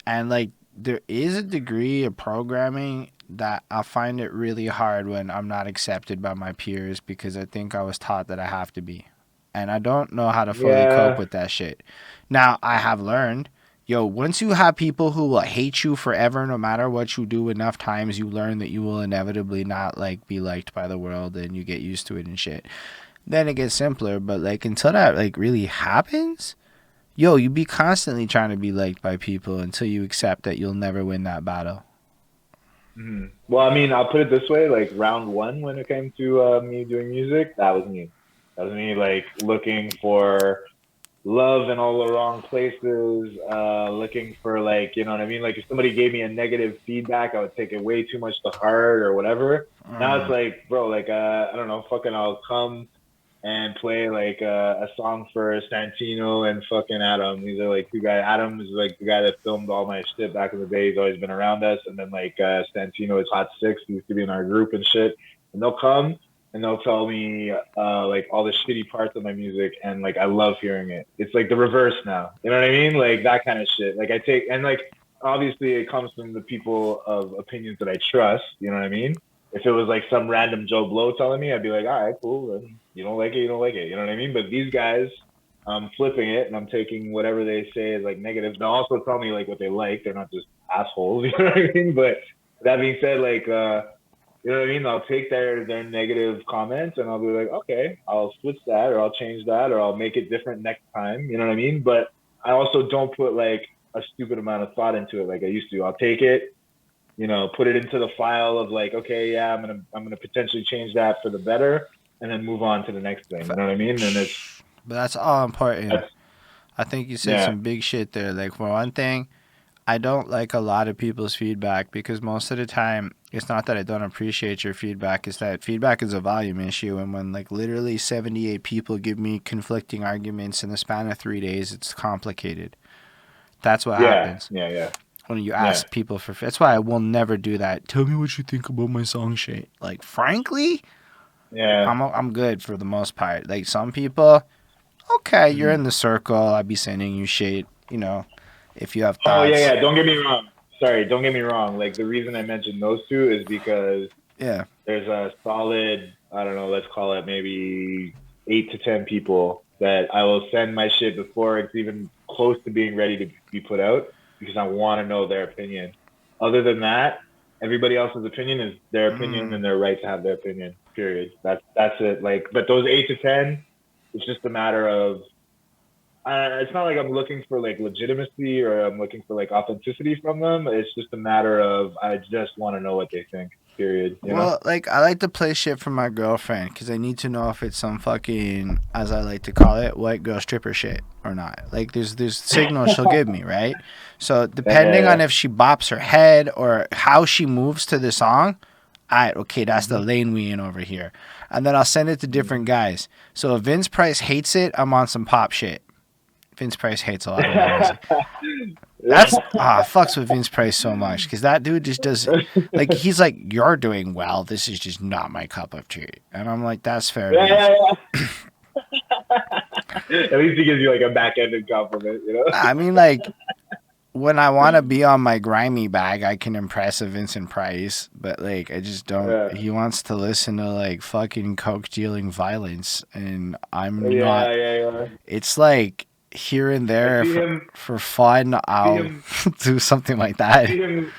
And like there is a degree of programming that I find it really hard when I'm not accepted by my peers because I think I was taught that I have to be. And I don't know how to fully cope yeah, with that shit. Now, I have learned, yo, once you have people who will hate you forever no matter what you do enough times, you learn that you will inevitably not like be liked by the world and you get used to it and shit. Then it gets simpler, but like until that like really happens, yo, you be constantly trying to be liked by people until you accept that you'll never win that battle. Well, I mean, I'll put it this way: like round one, when it came to me doing music, that was me. That was me, like looking for love in all the wrong places, looking for like, you know what I mean? Like if somebody gave me a negative feedback, I would take it way too much to heart or whatever. Now it's Mm. like, bro, like I don't know, fucking I'll come and play like a song for Santino and fucking Adam. These are like two guys. Adam is like the guy that filmed all my shit back in the day. He's always been around us. And then like Santino is Hot Six. He used to be in our group and shit. And they'll come and they'll tell me like all the shitty parts of my music, and like I love hearing it. It's like the reverse now. You know what I mean? Like that kind of shit. Like I take and like obviously it comes from the people of opinions that I trust. You know what I mean? If it was like some random Joe Blow telling me, I'd be like, all right, cool. And you don't like it, you don't like it. You know what I mean? But these guys, I'm flipping it and I'm taking whatever they say as like negative. They'll also tell me like what they like. They're not just assholes. You know what I mean? But that being said, like, you know what I mean? I'll take their negative comments and I'll be like, okay, I'll switch that or I'll change that or I'll make it different next time. You know what I mean? But I also don't put like a stupid amount of thought into it like I used to. I'll take it, you know, put it into the file of like, okay, yeah, I'm gonna potentially change that for the better, and then move on to the next thing. You know what I mean? And it's But that's all important. that's I think you said yeah, some big shit there. Like, for one thing, I don't like a lot of people's feedback because most of the time, it's not that I don't appreciate your feedback, it's that feedback is a volume issue. And when, like, literally 78 people give me conflicting arguments in the span of 3 days, it's complicated. That's what yeah, happens yeah, yeah, when you yeah, ask people for. That's why I will never do that. Tell me what you think about my song shit. Like, frankly, yeah. I'm good for the most part. Like, some people, okay, you're Mhm. in the circle. I'd be sending you shit, you know, if you have Oh yeah, thoughts. yeah. Don't get me wrong. Sorry, don't get me wrong. Like the reason I mentioned those two is because Yeah. there's a solid, I don't know, let's call it maybe 8 to 10 people that I will send my shit before it's even close to being ready to be put out because I want to know their opinion. Other than that, everybody else's opinion is their opinion Mm. and their right to have their opinion. Period. That's it. Like, but those 8 to 10, it's just a matter of it's not like I'm looking for like legitimacy or I'm looking for like authenticity from them. It's just a matter of I just want to know what they think. Period. You know? Well, like, I like to play shit for my girlfriend because I need to know if it's some fucking, as I like to call it, white girl stripper shit or not. Like, there's signals she'll give me, right? So, Yeah, yeah, depending on yeah. if she bops her head or how she moves to the song, alright, okay, that's the Mm-hmm. lane we in over here. And then I'll send it to different guys. So, if Vince Price hates it, I'm on some pop shit. Vince Price hates a lot of my music. That's fucks with Vince Price so much because that dude just does like he's like you're doing well. This is just not my cup of tea, and I'm like that's fair, Yeah, Vince. yeah, yeah. At least he gives you like a backhanded compliment, you know? I mean, like when I want to be on my grimy bag, I can impress a Vincent Price, but like I just don't. Yeah, He wants to listen to like fucking coke dealing violence, and I'm not. yeah, yeah, yeah. It's like here and I there see him, for fun, see I'll him, do something like that. see him.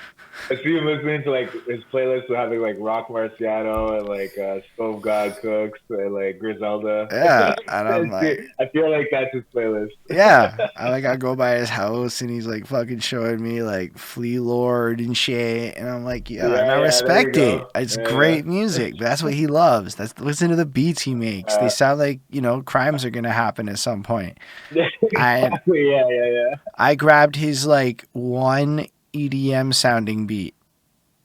I see him listening to like his playlist of having like Rock Marciano and like Stove God Cooks and like Griselda. Yeah, and I'm like, I feel like that's his playlist. yeah, I go by his house and he's like fucking showing me like Flea Lord and shit, and I'm like, yeah, and I Yeah, there you respect it. go. It's Yeah, great music, but that's what he loves. That's listen to the beats he makes. They yeah. sound like crimes are gonna happen at some point. And Exactly. Yeah, yeah, yeah. I grabbed his like one EDM sounding beat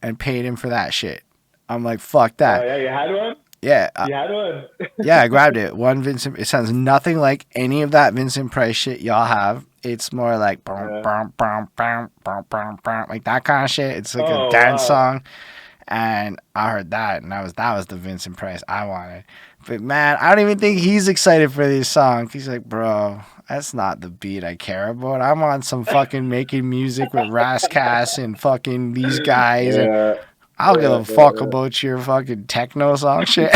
and paid him for that shit. I'm like, fuck Oh that. yeah, you had one. Yeah, You had one. yeah, I grabbed it. One Vincent. It sounds nothing like any of that Vincent Price shit y'all have. It's more like Yeah. like that kind of shit. It's like a Oh dance wow. song, and I heard that, and that was the Vincent Price I wanted. But man, I don't even think he's excited for this song. He's like, bro, that's not the beat I care about. I'm on some fucking making music with Rascass and fucking these guys, and Yeah. I'll give Yeah, a yeah, fuck yeah. about your fucking techno song shit.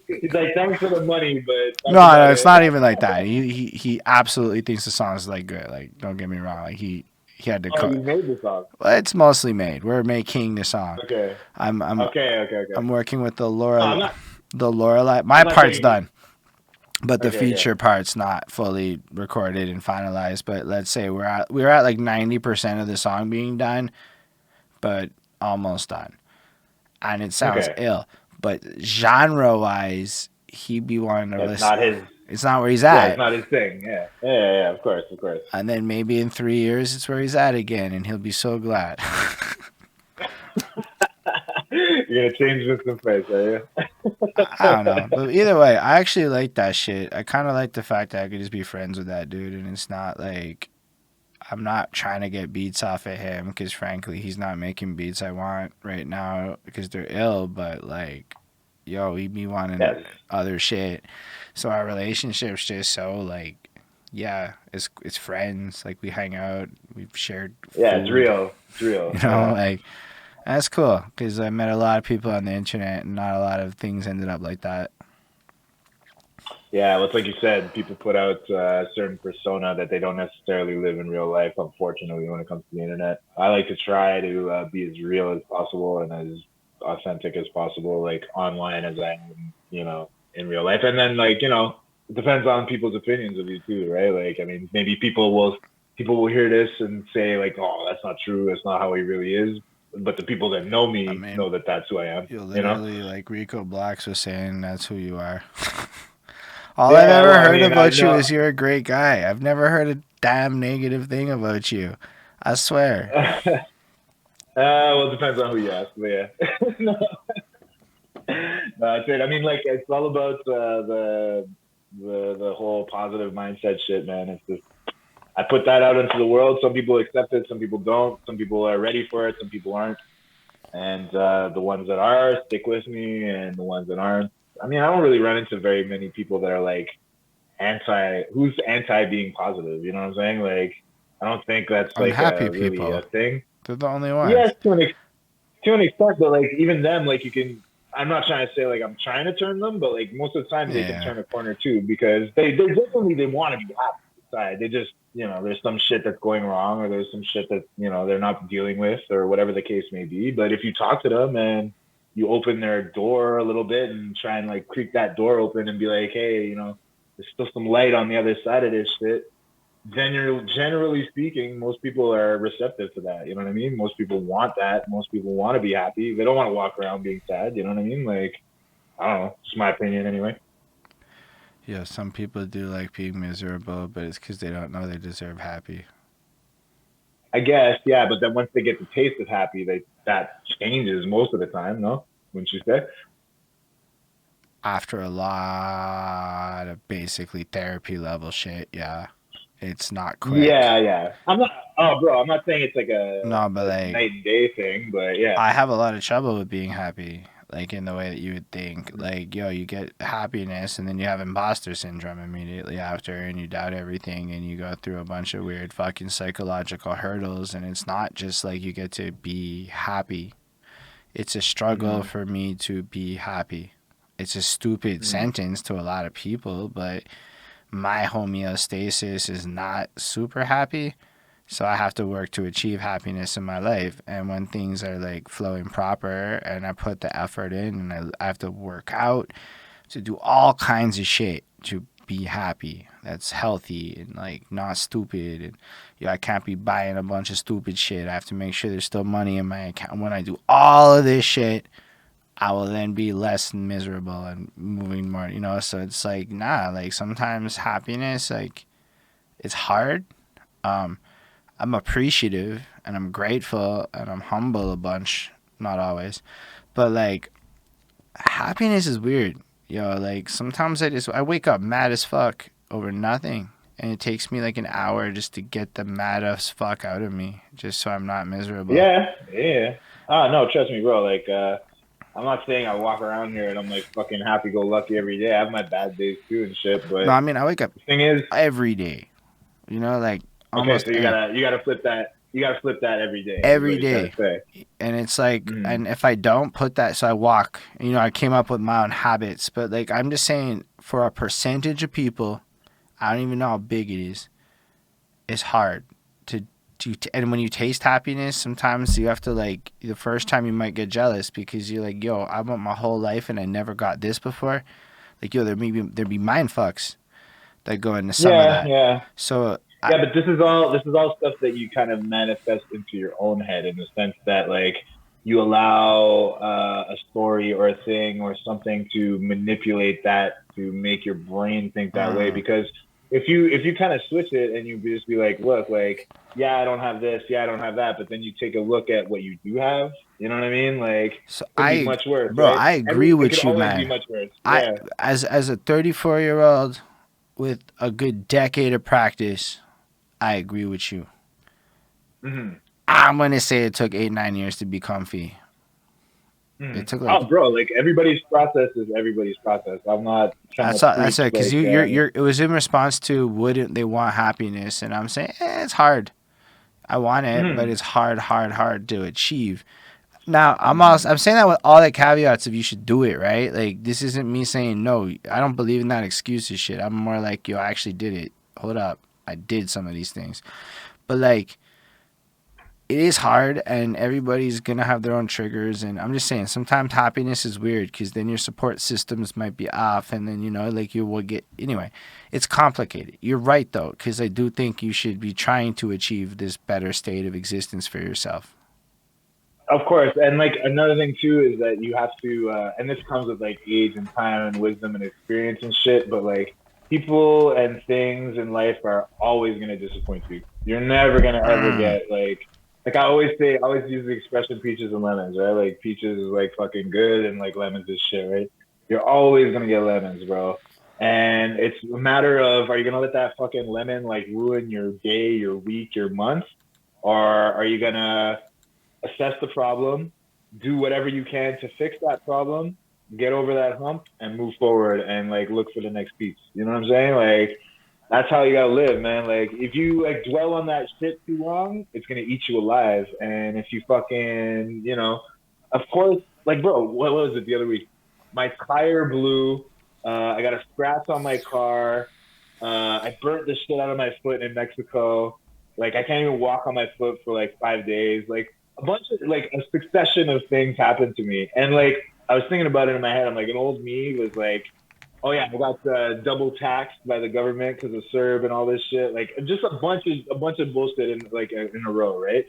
He's like, thanks for the money, but that's No, about it's it. not even like that. He absolutely thinks the song is like good. Like, don't get me wrong. Like he had to Oh, cut. you made the song. Well, it's mostly made. We're making the song. Okay. I'm I'm Okay. Okay. Okay. I'm working with No, I'm not. the Lorelai. My I'm not part's saying. done, but the Okay. Okay. feature part's not fully recorded and finalized. But let's say we're at like 90% of the song being done, but almost done, and it sounds Okay. ill. But genre wise, he'd be wanting to That's listen. not his. It's not where he's Yeah, it's at. not his thing. Yeah. Yeah. Yeah. Yeah, of course. Of course. And then maybe in 3 years, it's where he's at again, and he'll be so glad. You're gonna change this in face, are you? I don't know. But either way, I actually like that shit. I kind of like the fact that I could just be friends with that dude, and it's not like I'm not trying to get beats off of him because, frankly, he's not making beats I want right now because they're ill, but like, yo, he be wanting Yes. other shit. So our relationship's just so like, yeah, it's friends. Like we hang out, we've shared Yeah, it's food. real. It's real. You know, Yeah. like that's cool because I met a lot of people on the internet, and not a lot of things ended up like that. Yeah, well, it's like you said, people put out a certain persona that they don't necessarily live in real life, unfortunately, when it comes to the internet. I like to try to be as real as possible and as authentic as possible, like online as I am, in real life. And then, like, it depends on people's opinions of you too, right? Like, I mean, maybe people will hear this and say like, "Oh, that's not true. That's not how he really is." But the people that know I me mean, know that that's who I am. you You know? literally like Rico Blacks was saying that's who you are. All I've Yeah. ever Well, I heard mean, I about you know. is you're a great guy. I've never heard a damn negative thing about you. I swear. Well, it depends on who you ask, but yeah. No, that's it. I mean, like, it's all about the whole positive mindset shit, man. It's just I put that out into the world. Some people accept it, some people don't. Some people are ready for it, some people aren't. And the ones that are stick with me, and the ones that aren't. I mean, I don't really run into very many people that are like who's anti being positive. You know what I'm saying? Like, I don't think that's like Unhappy really a people. thing. They're the only ones. Yes, to an extent, but like even them, like you can. I'm not trying to say like I'm trying to turn them, but like most of the time they can Yeah. turn a corner too because they definitely they want to be happy inside. They just there's some shit that's going wrong or there's some shit that they're not dealing with or whatever the case may be. But if you talk to them and you open their door a little bit and try and like creak that door open and be like, hey, there's still some light on the other side of this shit, generally speaking, most people are receptive to that. You know what I mean? Most people want that. Most people want to be happy. They don't want to walk around being sad. You know what I mean? Like, I don't know. It's my opinion anyway. Yeah, some people do like being miserable, but it's because they don't know they deserve happy. I guess, yeah. But then once they get the taste of happy, that changes most of the time. No, wouldn't you say? After a lot of basically therapy level shit, yeah. It's not quick. Yeah, yeah. I'm not. Oh, bro, I'm not saying it's like No, but a like night and day thing, but yeah. I have a lot of trouble with being happy, like in the way that you would think. Like, yo, you get happiness and then you have imposter syndrome immediately after, and you doubt everything, and you go through a bunch of weird fucking psychological hurdles. And it's not just like you get to be happy, it's a struggle Mm-hmm. for me to be happy. It's a stupid Mm-hmm. sentence to a lot of people, but my homeostasis is not super happy. So I have to work to achieve happiness in my life. And when things are like flowing proper and I put the effort in and I have to work out to do all kinds of shit to be happy, that's healthy and like not stupid. And I can't be buying a bunch of stupid shit. I have to make sure there's still money in my account. When I do all of this shit, I will then be less miserable and moving more, so it's like, nah, like sometimes happiness, like it's hard. I'm appreciative and I'm grateful and I'm humble a bunch, not always, but like happiness is weird. Like sometimes I wake up mad as fuck over nothing, and it takes me like an hour just to get the mad as fuck out of me, just so I'm not miserable. Yeah, yeah. Oh no, trust me, bro. Like, I'm not saying I walk around here and I'm like fucking happy go lucky every day. I have my bad days too and shit. But No, I mean I wake up the thing is, every day. Like almost. Okay, so you gotta flip that. You gotta flip that every day. Every day. And it's like, and if I don't put that, so I walk, I came up with my own habits, but like, I'm just saying for a percentage of people, I don't even know how big it is. It's hard and when you taste happiness, sometimes you have to like, the first time you might get jealous because you're like, yo, I want my whole life and I never got this before. Like, yo, there'd be mind fucks that go into some of that. Yeah. So, yeah, but this is all stuff that you kind of manifest into your own head in the sense that like you allow a story or a thing or something to manipulate that to make your brain think that way. Because if you kind of switch it and you just be like, look, like, yeah, I don't have this, yeah, I don't have that, but then you take a look at what you do have, you know what I mean? Like, so it could be much worse, bro. right? I agree with you, man. Be much worse. Yeah. As a 34-year-old with a good decade of practice, I agree with you. Mm-hmm. I'm gonna say it took 8-9 years to be comfy. Mm-hmm. It took like, bro, like everybody's process is everybody's process. I'm not trying that's it, because like, it was in response to wouldn't they want happiness, and I'm saying it's hard. I want it, but it's hard to achieve. Now I'm saying that with all the caveats of you should do it, right? Like, this isn't me saying no. I don't believe in that excuses shit. I'm more like, yo, I actually did it. Hold up, I did some of these things. But like, it is hard, and everybody's gonna have their own triggers. And I'm just saying, sometimes happiness is weird because then your support systems might be off, and then like you will get anyway. It's complicated. You're right though, because I do think you should be trying to achieve this better state of existence for yourself. Of course, and like another thing too is that you have to, and this comes with like age and time and wisdom and experience and shit. But like, people and things in life are always gonna disappoint you. You're never gonna ever get like I always use the expression peaches and lemons, right? Like, peaches is like fucking good and like lemons is shit, right? You're always gonna get lemons, bro. And it's a matter of, are you gonna let that fucking lemon like ruin your day, your week, your month, or are you gonna assess the problem, do whatever you can to fix that problem, get over that hump, and move forward and like look for the next piece. You know what I'm saying? Like, that's how you gotta live, man. Like, if you like dwell on that shit too long, it's gonna eat you alive. And if you fucking, of course, like, bro, what was it the other week? My tire blew. I got a scratch on my car. I burnt the shit out of my foot in Mexico. Like, I can't even walk on my foot for like 5 days. Like, a bunch of like a succession of things happened to me, and like I was thinking about it in my head. I'm like, an old me was like, oh yeah, I got double taxed by the government because of CERB and all this shit. Like, just a bunch of bullshit in a row, right?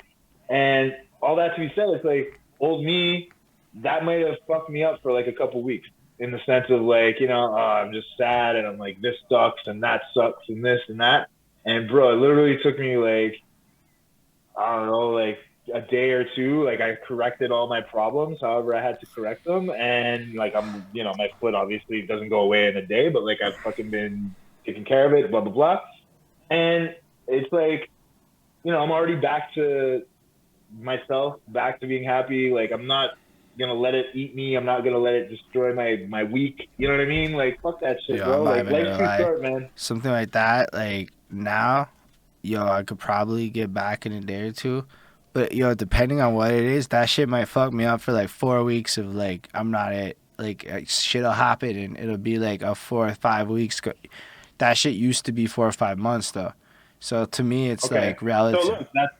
And all that to be said, it's like, old me, that might have fucked me up for like a couple weeks in the sense of like, I'm just sad and I'm like, this sucks and that sucks and this and that. And bro, it literally took me like, I don't know, like a day or two. Like, I corrected all my problems however I had to correct them, and like, I'm my foot obviously doesn't go away in a day, but like, I've fucking been taking care of it, blah blah blah. And it's like, I'm already back to myself, back to being happy. Like, I'm not gonna let it eat me. I'm not gonna let it destroy my week. You know what I mean? Like, fuck that shit, bro. Like, life's too short, man. Something like that. Like, now, I could probably get back in a day or two. But, depending on what it is, that shit might fuck me up for, like, 4 weeks of, like, I'm not it. Like, shit'll happen, and it'll be, like, a 4 or 5 weeks. That shit used to be 4 or 5 months, though. So to me, it's Okay. like So relative. look, that's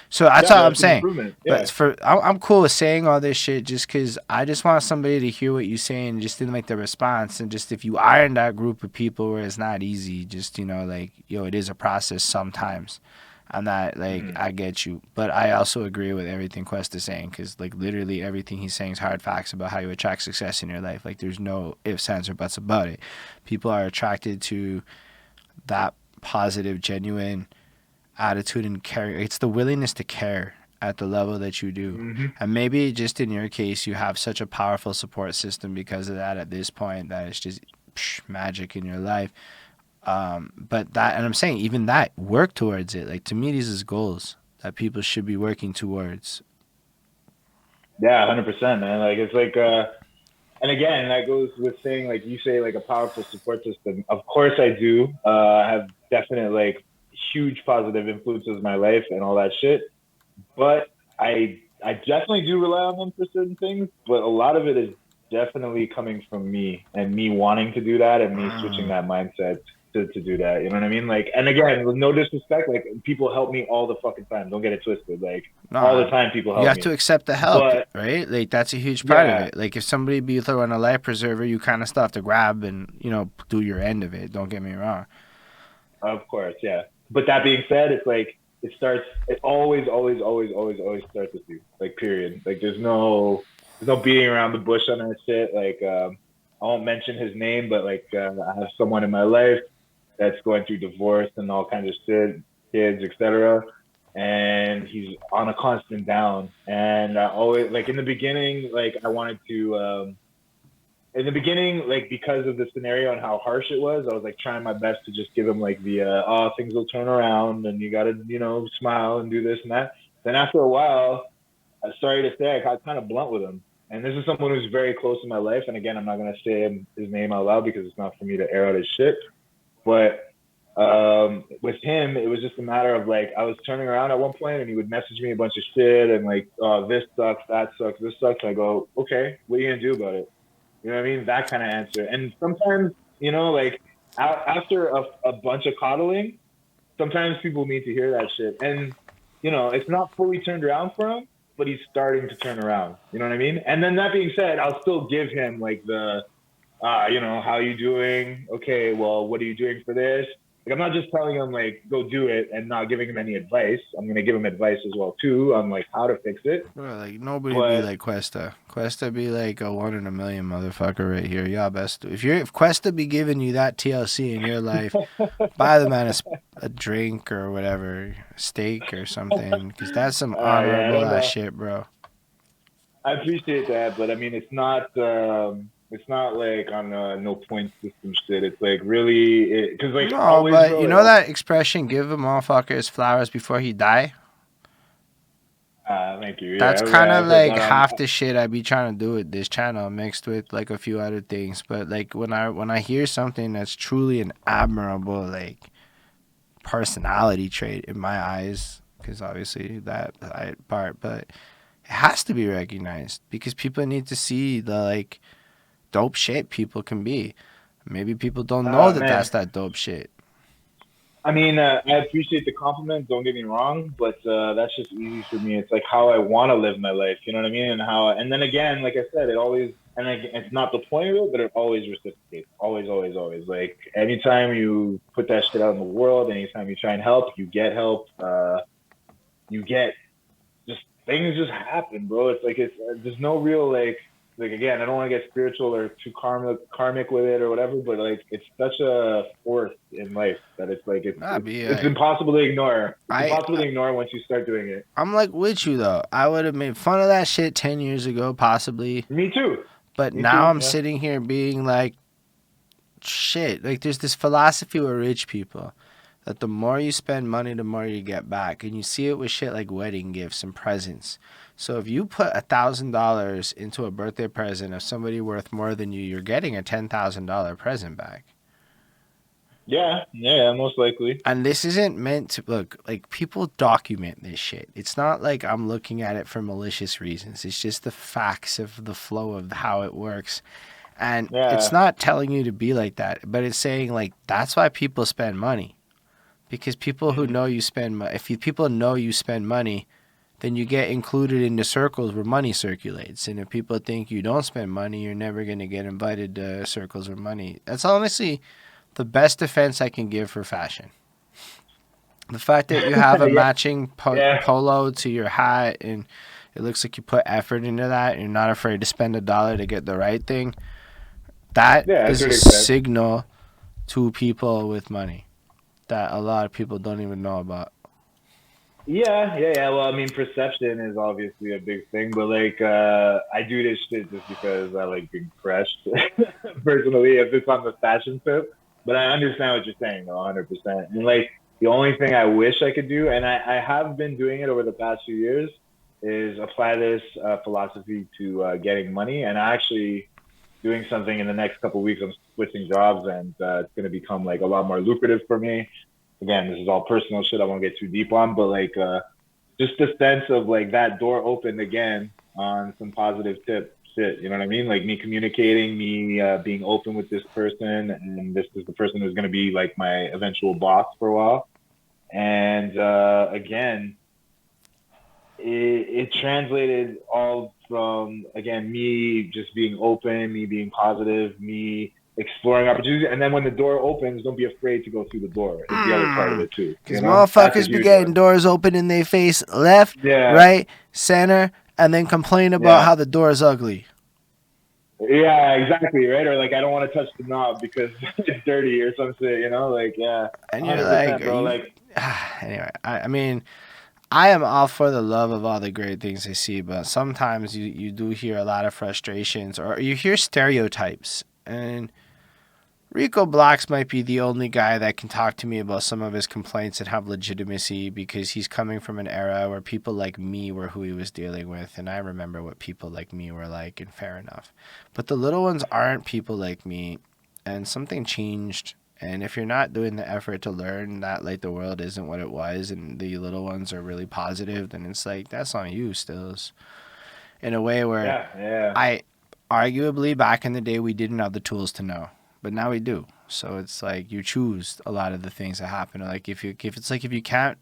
So that's all I'm that's an saying. improvement. Yeah. But I'm cool with saying all this shit just because I just want somebody to hear what you're saying, just in like the response, and just if you are in that group of people where it's not easy, just like it is a process sometimes. I'm not like Mhm. I get you, but I also agree with everything Quest is saying because like literally everything he's saying is hard facts about how you attract success in your life. Like there's no ifs, ands, or buts about it. People are attracted to that positive, genuine attitude and care. It's the willingness to care at the level that you do. Mhm. And maybe just in your case, you have such a powerful support system because of that at this point that it's just magic in your life. But that, and I'm saying even that, work towards it. Like to me, these is goals that people should be working towards. Yeah, 100%, man. Like it's like and again, that goes with saying like you say like a powerful support system. Of course I do. I have definite like huge positive influences in my life and all that shit. But I definitely do rely on them for certain things, but a lot of it is definitely coming from me and me wanting to do that and me switching that mindset to do that. You know what I mean? Like, and again, with no disrespect, like people help me all the fucking time. Don't get it twisted. Like all the No, time people you help have to me. accept the help, But right? Like that's a huge part of yeah, it. Like if somebody be throwing a life preserver, you kind of still have to grab and do your end of it. Don't get me wrong. of course, yeah. But that being said, it's like it always starts with you. Like period. Like there's no beating around the bush on that shit. Like I won't mention his name, but like I have someone in my life that's going through divorce and all kinds of shit, kids, etc. And he's on a constant down. And I always like in the beginning, like I wanted to in the beginning, like because of the scenario and how harsh it was, I was like trying my best to just give him like the oh things will turn around and you gotta smile and do this and that. Then after a while, sorry to say, I got kind of blunt with him. And this is someone who's very close in my life. And again, I'm not gonna say his name out loud because it's not for me to air out his shit. But with him, it was just a matter of like I was turning around at one point and he would message me a bunch of shit and like, oh, this sucks, that sucks, this sucks. And I go, okay, what are you gonna do about it? You know what I mean? That kind of answer. And sometimes, like after a bunch of coddling, sometimes people need to hear that shit. And, it's not fully turned around for him, but he's starting to turn around. You know what I mean? And then that being said, I'll still give him like the, how you doing? Okay, well, what are you doing for this? Like, I'm not just telling him like go do it and not giving him any advice. I'm gonna give him advice as well too on like how to fix it. Bro, like nobody be But like QwestA. QwestA be like a 1 in a million motherfucker right here. Y'all best if QwestA be giving you that TLC in your life, buy the man a drink or whatever, steak or something, because that's some yeah, I honorable don't ass know. shit, bro. I appreciate that, but I mean, it's not like on no point system shit. It's like really, because like No, always, but bro. you know that expression, give a motherfucker his flowers before he die? Thank you. That's Yeah, kind yeah, of I've heard like that on. half the shit I be trying to do with this channel, mixed with like a few other things. But like when I hear something that's truly an admirable like personality trait in my eyes, because obviously part, but it has to be recognized because people need to see the like dope shit people can be. Maybe people don't know that Man, that's that dope shit. I mean, I appreciate the compliment. Don't get me wrong, but that's just easy for me. It's like how I want to live my life. You know what I mean? And then again, like I said, it always, and it's not the point of it, but it always reciprocates. Always, always, always. Like anytime you put that shit out in the world, anytime you try and help, you get help. You get just things just happen, bro. It's like there's no real like again, I don't want to get spiritual or too karmic with it or whatever, but like it's such a force in life that it's like Nah, be it's like impossible to ignore. It's I impossible to ignore once you start doing it. I'm like with you though. I would have made fun of that shit 10 years ago, possibly, Me too. but Me now too. I'm Yeah. sitting here being like, shit. Like there's this philosophy with rich people that the more you spend money, the more you get back, and you see it with shit like wedding gifts and presents. So if you put $1,000 into a birthday present of somebody worth more than you, you're getting a $10,000 present back. Yeah. Yeah. Most likely. And this isn't meant to look like people document this shit. It's not like I'm looking at it for malicious reasons. It's just the facts of the flow of how it works. And it's Yeah. not telling you to be like that, but it's saying like that's why people spend money. because people who know you spend people know you spend money, then you get included in the circles where money circulates. And if people think you don't spend money, you're never going to get invited to circles where money. That's honestly the best defense I can give for fashion. The fact that you have a matching polo to your hat and it looks like you put effort into that and you're not afraid to spend $1 to get the right thing, that is a signal to people with money that a lot of people don't even know about. Yeah. Well, I mean, perception is obviously a big thing, but like, I do this shit just because I like being fresh, personally, if it's on the fashion tip. But I understand what you're saying, though, 100%. And like, the only thing I wish I could do, and I have been doing it over the past few years, is apply this philosophy to getting money. And actually doing something in the next couple of weeks. I'm switching jobs, and it's going to become like a lot more lucrative for me. Again, this is all personal shit I won't get too deep on, but like just the sense of like that door opened again on some positive tip shit. You know what I mean? Like me communicating, me being open with this person, and this is the person who's going to be like my eventual boss for a while. And again, it translated all from, again, me just being open, me being positive, me exploring opportunities. And then when the door opens, don't be afraid to go through the door. It's the other part of it too. Because motherfuckers be getting doors open in their face, left, right, center, and then complain about how the door is ugly. Yeah, exactly, right? Or like, I don't want to touch the knob because it's dirty or some shit, you know? Like, yeah. And you're like, bro, anyway, I mean, I am all for the love of all the great things I see, but sometimes you do hear a lot of frustrations or you hear stereotypes. And Rico Blacks might be the only guy that can talk to me about some of his complaints that have legitimacy because he's coming from an era where people like me were who he was dealing with. And I remember what people like me were like, and fair enough. But the little ones aren't people like me, and something changed. And if you're not doing the effort to learn that like the world isn't what it was and the little ones are really positive, then it's like that's on you still. In a way where I arguably back in the day we didn't have the tools to know, but now we do. So it's like you choose a lot of the things that happen. Like if you can't,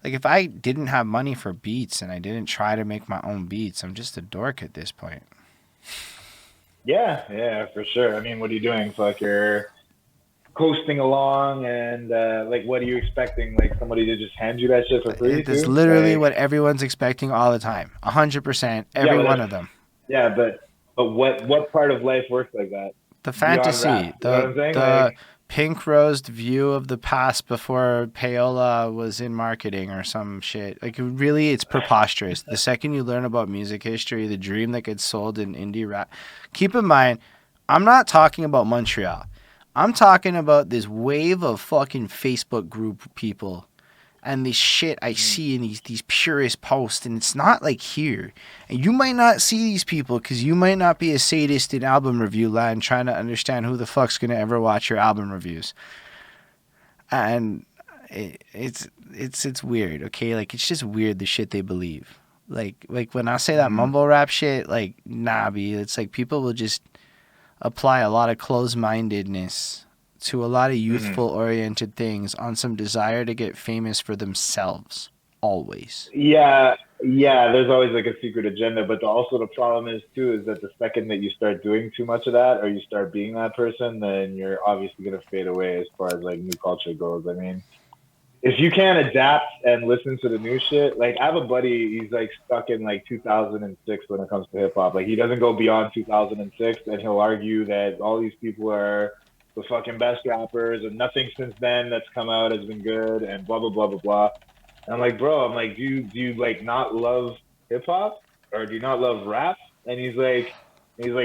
like if I didn't have money for beats and I didn't try to make my own beats, I'm just a dork at this point. Yeah, for sure. I mean, what are you doing? So like you're coasting along and like what are you expecting, like somebody to just hand you that shit for free? That's literally what everyone's expecting all the time. 100%, every one of them. But what part of life works like that? The fantasy, the pink rosed view of the past before payola was in marketing or some shit. Like really, it's preposterous. The second you learn about music history, the dream that gets sold in indie rap. Keep in mind, I'm not talking about Montreal. I'm talking about this wave of fucking Facebook group people and this shit I see in these purist posts, and it's not like here. And you might not see these people because you might not be a sadist in album review land trying to understand who the fuck's going to ever watch your album reviews. And it's weird, okay? Like, it's just weird the shit they believe. Like when I say that mumble rap shit, like, nah, B, it's like people will just apply a lot of closed-mindedness to a lot of youthful-oriented things on some desire to get famous for themselves, always. Yeah, there's always like a secret agenda, but also the problem is, too, is that the second that you start doing too much of that or you start being that person, then you're obviously going to fade away as far as like new culture goes. I mean, if you can't adapt and listen to the new shit, like I have a buddy, he's like stuck in like 2006 when it comes to hip hop. Like he doesn't go beyond 2006, and he'll argue that all these people are the fucking best rappers and nothing since then that's come out has been good and blah, blah, blah, blah, blah. And I'm like, bro, do you like not love hip hop or do you not love rap? And he's like,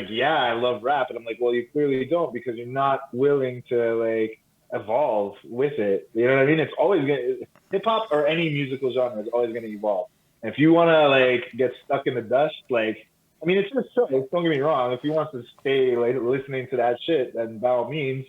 yeah, I love rap. And I'm like, well, you clearly don't because you're not willing to like evolve with it. You know what I mean? It's always gonna, hip hop or any musical genre is always gonna evolve. And if you wanna like get stuck in the dust, like, I mean, it's just choice. Don't get me wrong. If you want to stay like listening to that shit, then by all means.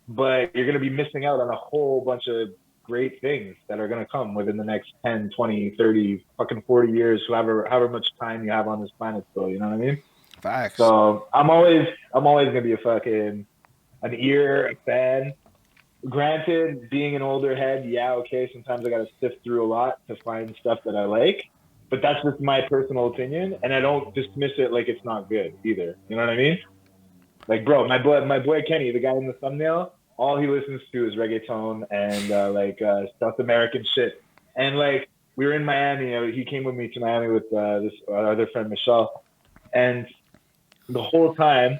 But you're gonna be missing out on a whole bunch of great things that are gonna come within the next 10, 20, 30, fucking 40 years, however much time you have on this planet still. You know what I mean? Facts. So I'm always gonna be a fan, granted, being an older head, yeah, okay, sometimes I gotta sift through a lot to find stuff that I like. But that's just my personal opinion, and I don't dismiss it like it's not good either. You know what I mean? Like, bro, my boy Kenny, the guy in the thumbnail, all he listens to is reggaeton and South American shit. And like, we were in Miami. He came with me to Miami with this other friend Michelle, and the whole time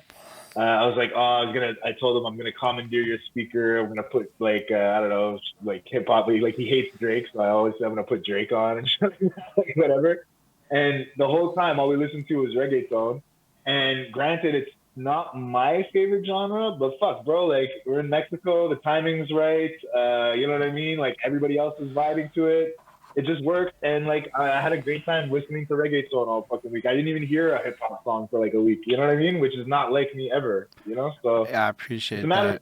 I was like, I told him I'm gonna commandeer your speaker. I'm gonna put like, I don't know, like hip hop. Like he hates Drake, so I always say I'm gonna put Drake on and shit like that, like, whatever. And the whole time, all we listened to was reggaeton. And granted, it's not my favorite genre, but fuck, bro, like we're in Mexico, the timing's right. You know what I mean? Like everybody else is vibing to it. It just worked, and like I had a great time listening to reggaeton all fucking week. I didn't even hear a hip hop song for like a week. You know what I mean? Which is not like me ever. You know, so Yeah, I it's a appreciate matter of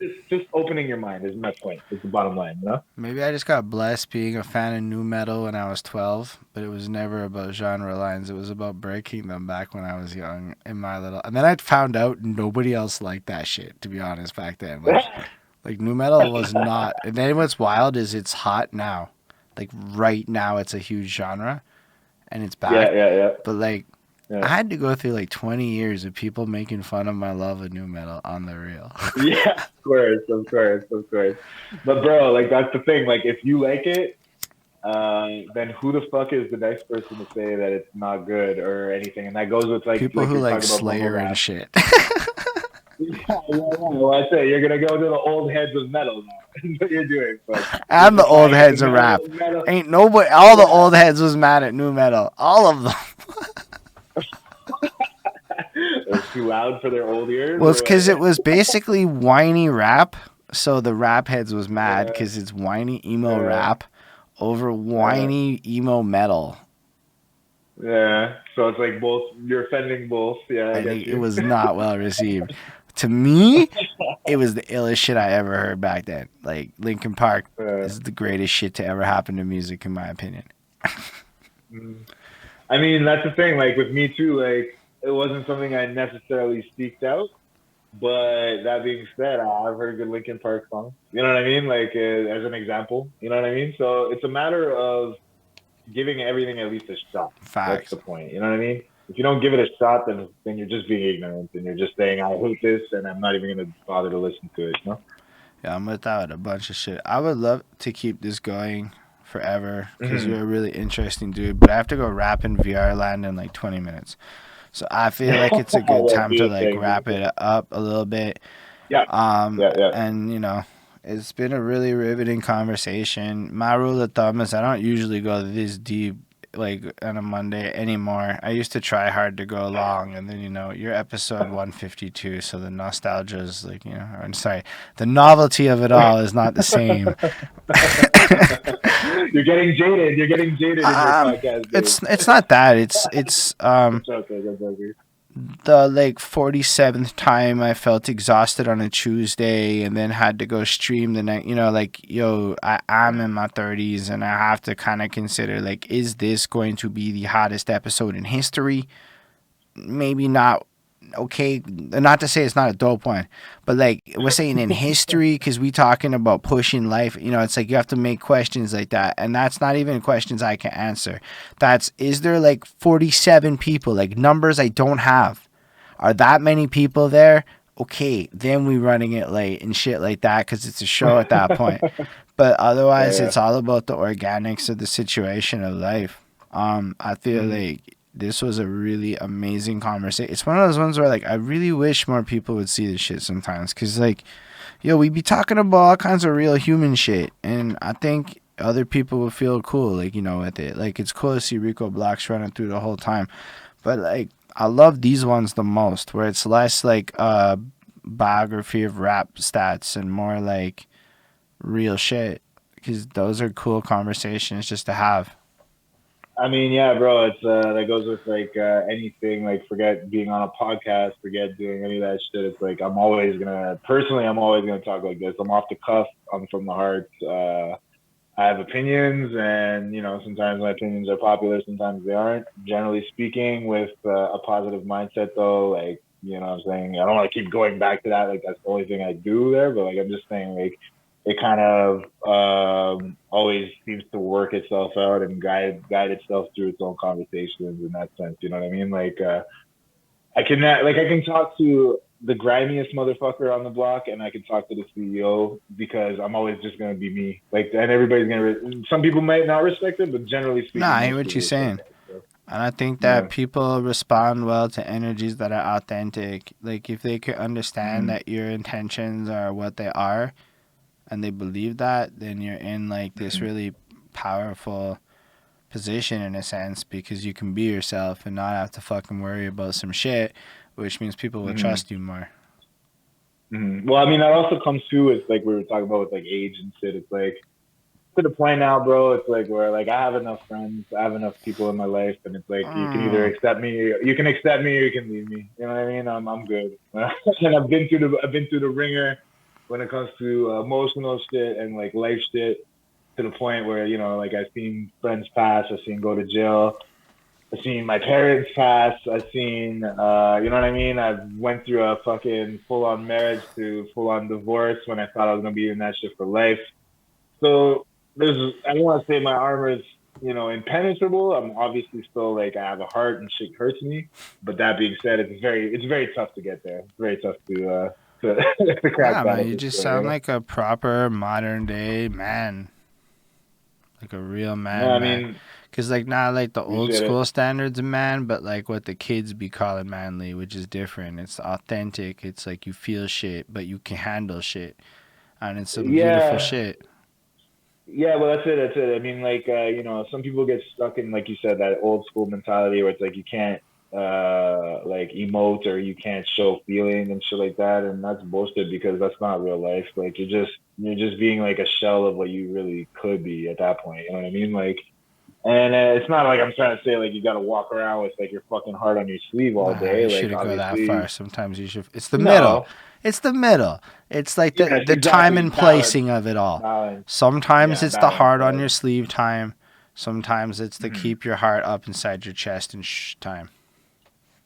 that. just opening your mind. Is my point. It's the bottom line. You know? Maybe I just got blessed being a fan of new metal when I was 12, but it was never about genre lines. It was about breaking them back when I was young in my little. And then I found out nobody else liked that shit, to be honest, back then. Like new metal was not. And then what's wild is it's hot now. Like right now, it's a huge genre and it's Yeah, back. yeah, yeah, But like, I yeah. had to go through like 20 years of people making fun of my love of new metal on the real. Yeah, of course, of course, of course. But bro, like that's the thing. Like if you like it, then who the fuck is the next person to say that it's not good or anything? And that goes with People like who you're like talking about mumble Slayer and rap. shit. Yeah, yeah, yeah. Well, I say you're gonna go to the old heads of metal now. That's what you're doing. But you're And the old supplying it to heads of rap. metal. Ain't nobody. All the Yeah. old heads was mad at new metal. All of them. It was too loud for their old ears, Well, it's or because it what? was basically whiny rap. So the rap heads was mad Yeah, because it's whiny emo yeah, rap over yeah, whiny emo metal. yeah. So it's like both. You're offending both. Yeah, I And get it you. was not well received. To me, it was the illest shit I ever heard back then. Like Linkin Park Uh, is the greatest shit to ever happen to music, in my opinion. mm. I mean, that's the thing. Like with me too. Like it wasn't something I necessarily seeked out. But that being said, I've heard good Linkin Park songs. You know what I mean? Like as an example. You know what I mean? So it's a matter of giving everything at least a shot. That's Facts. the point. You know what I mean? If you don't give it a shot, then you're just being ignorant and you're just saying I hate this and I'm not even gonna bother to listen to it. You know? Yeah, I'm without a bunch of shit. I would love to keep this going forever because Mm-hmm. you're a really interesting dude, but I have to go rap in VR land in like 20 minutes. So I feel like it's a good Yeah, time do to your like thing, do your wrap thing. it up a little bit. Yeah, yeah, yeah. And it's been a really riveting conversation. My rule of thumb is I don't usually go this deep like on a Monday anymore. I used to try hard to go long, and then you're episode 152, so the nostalgia is like I'm sorry, the novelty of it all is not the same. You're getting jaded. You're getting jaded in your podcast days. It's not that. It's That's okay. That's okay. the like 47th time I felt exhausted on a Tuesday and then had to go stream the night. Like, I'm in my 30s and I have to kind of consider, like, is this going to be the hottest episode in history? Maybe not. Okay, not to say it's not a dope one, but like we're saying in history, because we talking about pushing life, it's like you have to make questions like that, and that's not even questions I can answer. Is there like 47 people, like numbers I don't have, are that many people there? Okay, then we running it late and shit like that because it's a show at that point. But Yeah, otherwise, yeah. it's all about the organics of the situation of life. I feel Mm-hmm. like this was a really amazing conversation. It's one of those ones where like I really wish more people would see this shit sometimes, cause like, we be talking about all kinds of real human shit, and I think other people would feel cool, like with it. Like it's cool to see Rico Blocks running through the whole time, but like I love these ones the most, where it's less like a biography of rap stats and more like real shit, because those are cool conversations just to have. I mean, yeah, bro. It's that goes with like anything. Like, forget being on a podcast, forget doing any of that shit. It's like I'm always gonna talk like this. I'm off the cuff. I'm from the heart. I have opinions, and sometimes my opinions are popular, sometimes they aren't. Generally speaking, with a positive mindset, though, like You know what I'm saying? I don't want to keep going back to that. Like that's the only thing I do there, but like I'm just saying, like it kind of always seems to work itself out and guide itself through its own conversations in that sense. You know what I mean? Like I can talk to the grimiest motherfucker on the block, and I can talk to the CEO because I'm always just gonna be me. Like, and everybody's gonna. Some people might not respect it, but generally speaking, Nah, I hear most what people you're respect saying. it. So, And I think yeah. that people respond well to energies that are authentic. Like if they could understand Mm-hmm. that your intentions are what they are and they believe that, then you're in like this really powerful position in a sense because you can be yourself and not have to fucking worry about some shit, which means people will Mm-hmm. trust you more. Mm-hmm. Well, I mean, that also comes too. It's like we were talking about with like age and shit. It's like to the point now, bro. It's like where like I have enough friends, I have enough people in my life, and it's like you can either Mm. accept me, you can accept me, or you can leave me. You know what I mean? I'm good. And I've been through the ringer when it comes to emotional shit and like life shit to the point where like I've seen friends pass, I've seen go to jail. I've seen my parents pass. I've seen, you know what I mean? I've went through a fucking full on marriage to full on divorce when I thought I was gonna be in that shit for life. So I don't want to say my armor is, impenetrable. I'm obviously still like I have a heart and shit hurts me. But that being said, it's very tough to get there. It's very tough to crack Nah, that man, up you for just sure. sound like a proper modern day man. Like a real No, man, I man. mean, Cause like not like the old appreciate it. school standards of man, but like what the kids be calling manly, which is different. It's authentic. It's like you feel shit, but you can handle shit, and it's some beautiful Yeah, shit. yeah, well, that's it. That's it. I mean, like, some people get stuck in, like you said, that old school mentality where it's like you can't, like emote or you can't show feeling and shit like that, and that's bullshit because that's not real life. Like, you're just being like a shell of what you really could be at that point. You know what I mean? Like, and it's not like I'm trying to say like you got to walk around with like your fucking heart on your sleeve all Nah, day. you Like, shouldn't go that far. obviously, Sometimes you should. It's the middle. no. It's the middle. It's like the Yes, the time exactly. and Balance, placing of it all. balance. Sometimes Yeah, it's the balance. heart on your Balance. sleeve time. Sometimes it's the Mhm. keep your heart up inside your chest and time.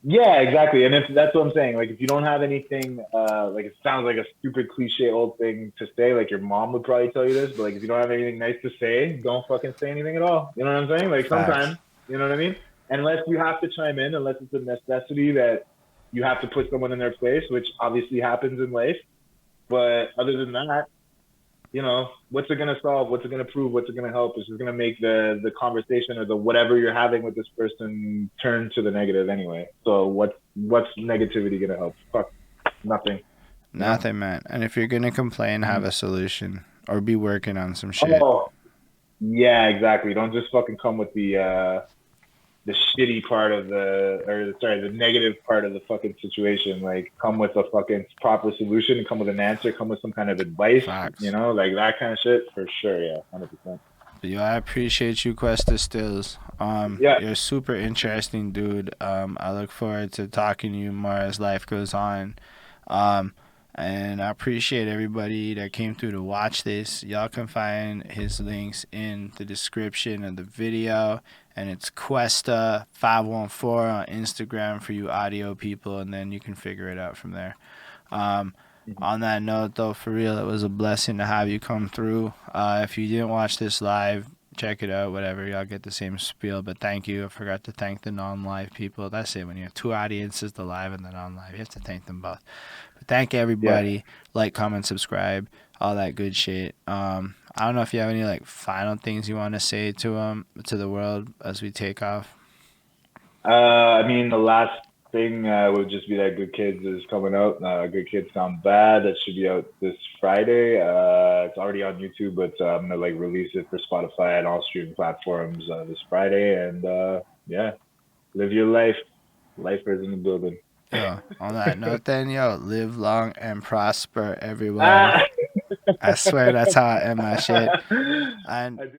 Yeah, exactly. And if that's what I'm saying, like if you don't have anything, like it sounds like a stupid cliche old thing to say, like your mom would probably tell you this, but like if you don't have anything nice to say, don't fucking say anything at all. You know what I'm saying? Like Facts. sometimes, you know what I mean? Unless you have to chime in, unless it's a necessity that you have to put someone in their place, which obviously happens in life. But other than that, what's it gonna solve? What's it gonna prove? What's it gonna help? It's just gonna make the conversation or the whatever you're having with this person turn to the negative anyway. So what's negativity gonna help? Fuck nothing. You know? Nothing, man. And if you're gonna complain, have Mm-hmm. a solution or be working on some shit. Oh yeah, exactly. Don't just fucking come with the shitty part of the negative part of the fucking situation. Like come with a fucking proper solution, come with an answer, come with some kind of advice, Facts. like that kind of shit for sure. Yeah, 100%. But yo, I appreciate you, QwestA Stills. Yeah. You're a super interesting dude. I look forward to talking to you more as life goes on. Um, and I appreciate everybody that came through to watch this. Y'all can find his links in the description of the video. And it's QwestA514 on Instagram for you audio people, and then you can figure it out from there. Um, on that note, though, for real, it was a blessing to have you come through. If you didn't watch this live, check it out, whatever. Y'all get the same spiel, but thank you. I forgot to thank the non-live people. That's it. When you have two audiences, the live and the non-live, you have to thank them both. But thank Yeah. everybody. Like, comment, subscribe, all that good shit. I don't know if you have any like final things you want to say to the world as we take off. I mean, the last thing would just be that Good Kids is coming out. Good Kids Sound Bad. That should be out this Friday. It's already on YouTube, but I'm gonna like release it for Spotify and all streaming platforms this Friday. And yeah, live your life. Lifers in the building. Yo, on that note, then, yo, live long and prosper, everyone. Ah! I swear that's how I end my shit. And